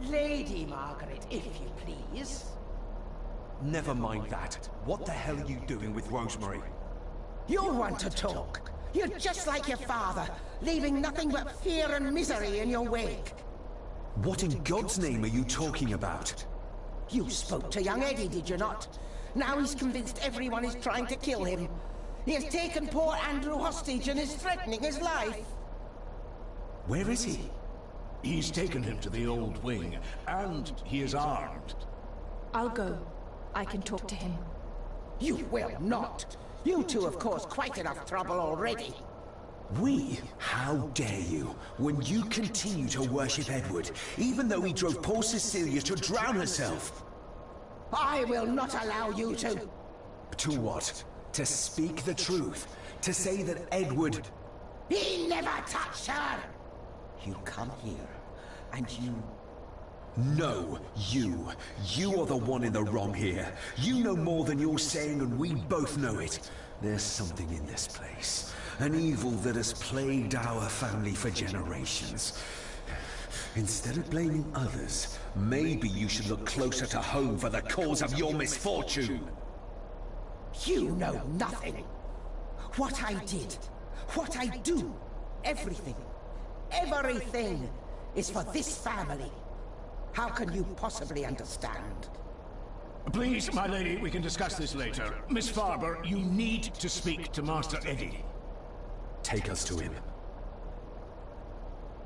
Lady Margaret, if you please. Never mind that. What the hell are you doing with Rosemary? You want to talk. You're just like your father, leaving nothing but fear and misery in your wake. What in God's name are you talking about? You spoke to young Eddie, did you not? Now he's convinced everyone is trying to kill him. He has taken poor Andrew hostage and is threatening his life. Where is he? He's taken him to the old wing, and he is armed. I'll go. I can talk to him. You will not. You two have caused quite enough trouble already. We? How dare you, when you continue to worship Edward, even though he drove poor Cecilia to drown herself? I will not allow you to. To what? To speak the truth? To say that Edward... He never touched her! You come here, and you... No, you. You are the one in the wrong here. You know more than you're saying, and we both know it. There's something in this place. An evil that has plagued our family for generations. Instead of blaming others, maybe you should look closer to home for the cause of your misfortune. You know nothing. What I did, what I do, everything is for this family. How can you possibly understand? Please, my lady, we can discuss this later. Miss Farber, you need to speak to Master Eddie. Take us to him.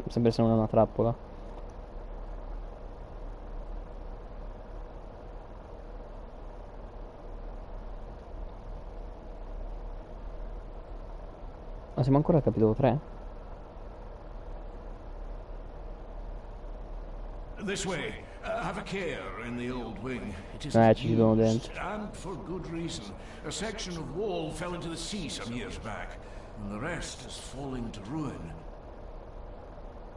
Sembra essere una trappola. Ma siamo ancora al capitolo 3? This way. Have a care in the old wing. It is Ci chiudono dentro. and for good reason. A section of wall fell into the sea some years back, and the rest is falling to ruin.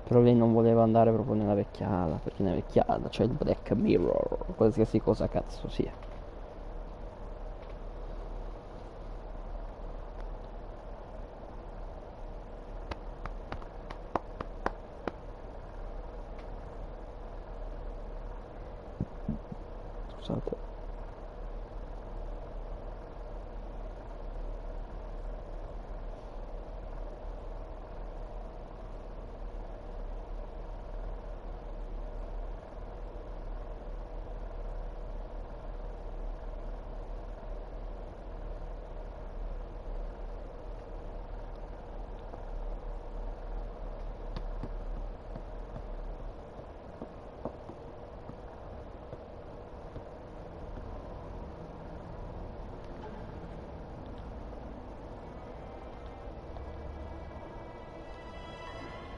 Però lei non voleva andare proprio nella vecchiata, perché nella vecchiata c'è il Black Mirror, qualsiasi cosa cazzo sia. Scusate.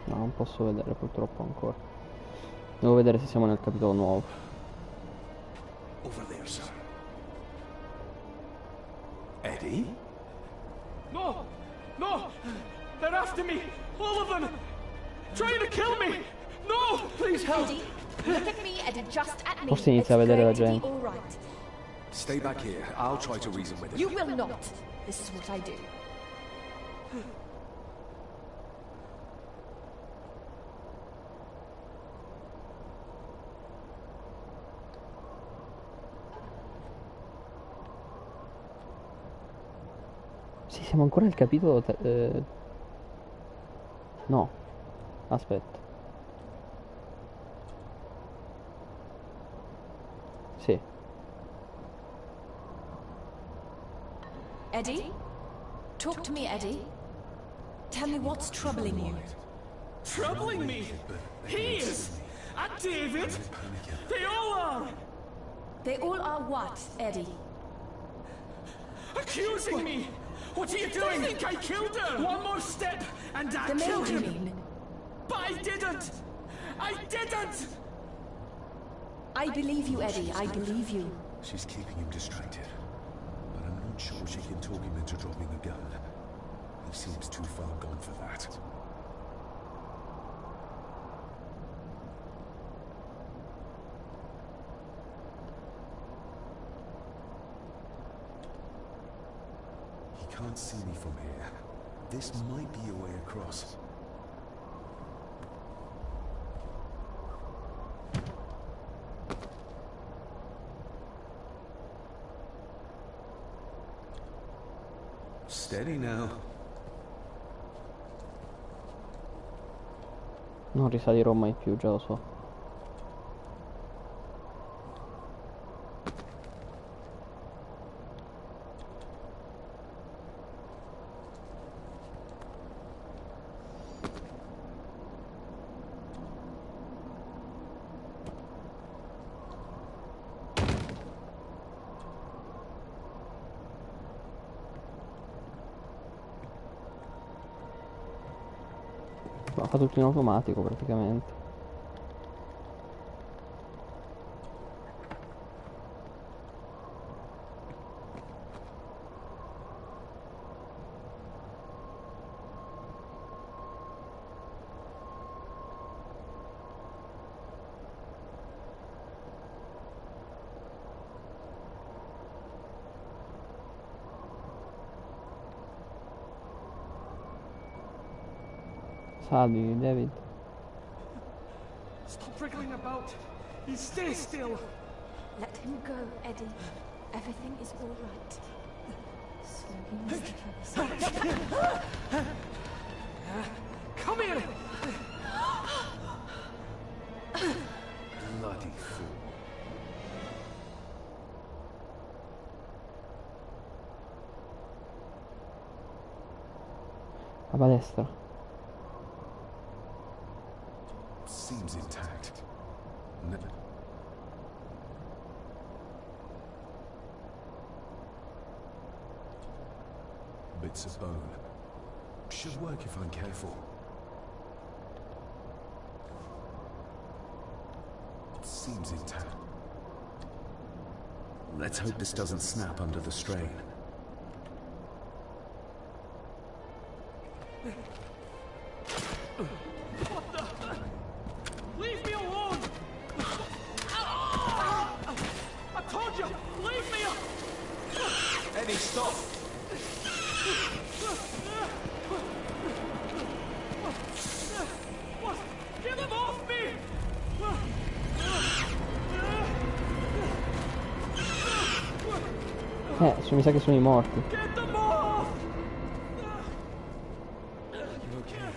No, non posso vedere purtroppo ancora. Devo vedere se siamo nel capitolo nuovo. Over there, sir. Eddie? No! No! They're after me! All of them! Trying to kill me! No! Please help! Eddie, look at me and adjust at me. Forse inizia a vedere la gente. All right. Stay back here. I'll try to reason with him. You will not. This is what I do. Sì, siamo ancora al capitolo... No. Aspetta. Sì. Eddie? Talk to me, Eddie. Tell me what's troubling you. Troubling me? He is! And David! They all are! They all are what, Eddie? Accusing me! What are you doing? I think I killed her! One more step, and I The killed maid, you him! mean? But I didn't! I didn't! I believe you, Eddie. I believe you. She's keeping him distracted. But I'm not sure she can talk him into dropping a gun. He seems too far gone for that. He can't see me from here. This might be a way across. Steady now. Non risalirò mai più, già lo so. Ma fa tutto in automatico praticamente. Salvi, David. Stop wriggling about! You stay still! Let him go, Eddie. Everything is all right. Slowly, Mr. Travis. Come here! Bloody fool. A palestra. Seems intact. Bits of bone. Should work if I'm careful. Seems intact. Let's hope this doesn't snap under the strain. What the? Leave me alone! I told you! Leave me alone! Eddie, stop! What? Get them off me! Mi sa che sono i morti. Get them off! You okay?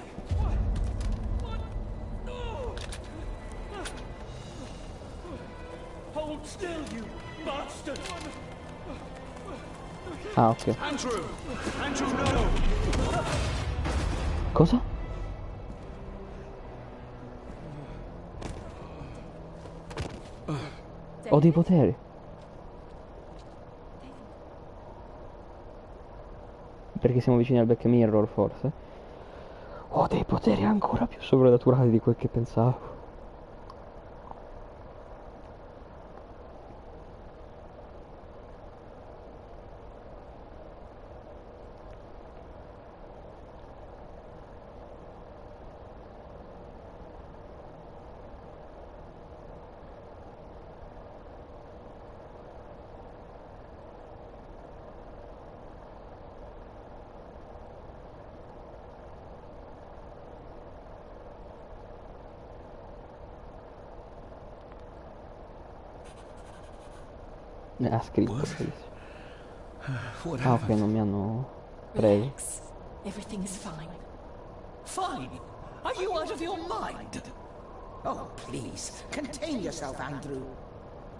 Hold still, you bastard! Ah, ok. Andrew! Andrew, no! Cosa? Ho dei poteri. Perché siamo vicini al Black Mirror, forse? Ho dei poteri ancora più sovrannaturali di quel che pensavo. Ha scritto. Ah, ok, non mi hanno preso. Relax. Everything is fine. Fine? Are you out of your mind? Oh, please, contain yourself, Andrew.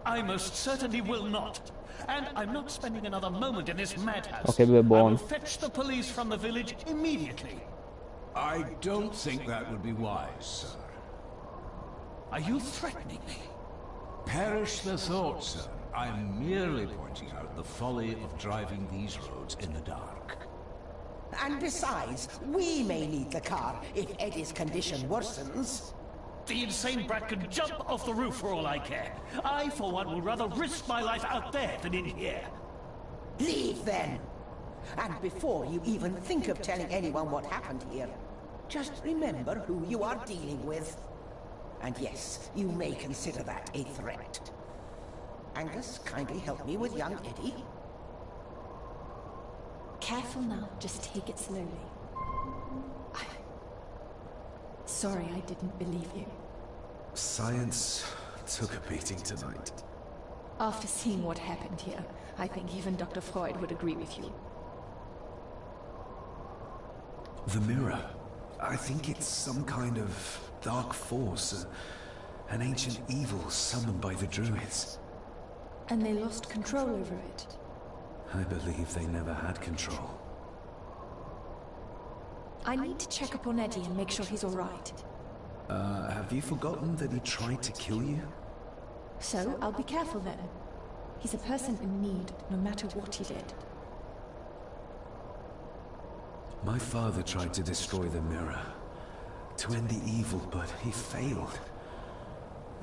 I most certainly will not. And I'm not spending another moment in this madhouse. Ok, lui è I buono. will fetch the police from the village immediately. I don't think that would be wise, sir. Are you threatening me? Perish the thought, sir. I'm merely pointing out the folly of driving these roads in the dark. And besides, we may need the car if Eddie's condition worsens. The insane brat can jump off the roof for all I care. I, for one, would rather risk my life out there than in here. Leave, then. And before you even think of telling anyone what happened here, just remember who you are dealing with. And yes, you may consider that a threat. Angus, kindly help me with young Eddie. Careful now, just take it slowly. Sorry I didn't believe you. Science took a beating tonight. After seeing what happened here, I think even Dr. Freud would agree with you. The mirror. I think it's some kind of dark force, an ancient evil summoned by the druids. And they lost control over it. I believe they never had control. I need to check up on Eddie and make sure he's all right. Have you forgotten that he tried to kill you? So, I'll be careful then. He's a person in need, no matter what he did. My father tried to destroy the mirror, to end the evil, but he failed.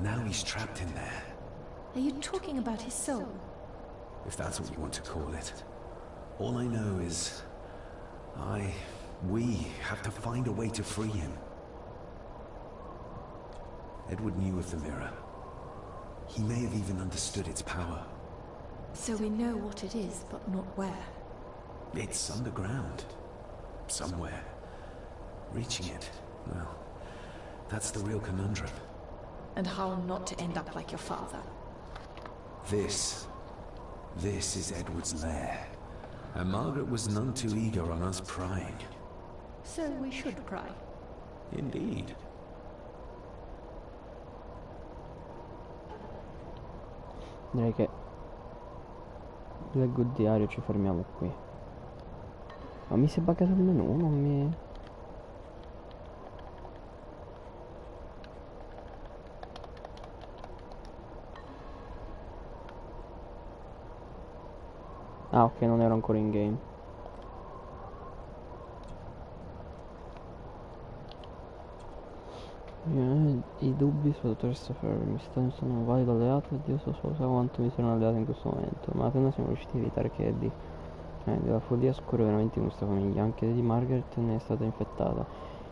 Now he's trapped in there. Are you talking about his soul? If that's what you want to call it. All I know is... we have to find a way to free him. Edward knew of the mirror. He may have even understood its power. So we know what it is, but not where. It's underground. Somewhere. Reaching it, well, that's the real conundrum. And how not to end up like your father. This is Edward's lair. And Margaret was none too eager on us prying. So we should pry. Indeed. Direi che leggo il diario e ci fermiamo qui. Ma mi si è buggato il menu, non mi... Ah, ok, non ero ancora in game. I dubbi sulla dottoressa Ferry mi stanno un valido alleato e Dio so solo sa quanto mi sono alleato in questo momento. Ma appena siamo riusciti a evitare che Eddie della follia scorre veramente in questa famiglia. Anche Lady Margaret ne è stata infettata.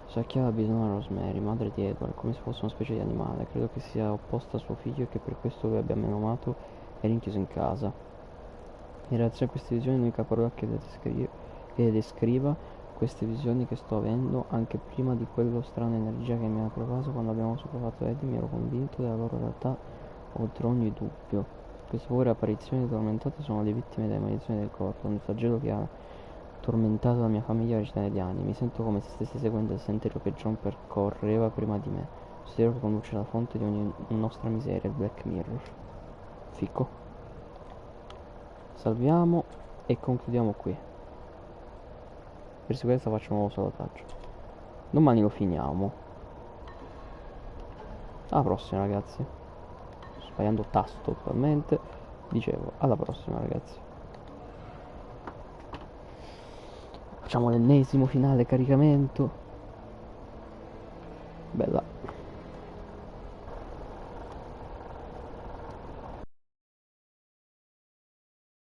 Sacchiava bisogno a Rosemary, madre di Edward, come se fosse una specie di animale. Credo che sia opposta a suo figlio e che per questo lui abbia menomato e rinchiuso in casa. In relazione a queste visioni l'unica parola che le descriva queste visioni che sto avendo, anche prima di quello strana energia che mi ha provato quando abbiamo sopraffatto Eddie, mi ero convinto della loro realtà oltre ogni dubbio. Queste povere apparizioni tormentate sono le vittime delle maledizioni del corpo, un flagello che ha tormentato la mia famiglia per centinaia di anni. Mi sento come se stessi seguendo il sentiero che John percorreva prima di me, un sentiero che conduce alla fonte di ogni nostra miseria, il Black Mirror. Fico. Salviamo e concludiamo qui. Per sicurezza faccio un nuovo salvataggio. Domani lo finiamo. Alla prossima, ragazzi. Sto sbagliando tasto totalmente. Dicevo, alla prossima, ragazzi. Facciamo l'ennesimo finale caricamento. Bella.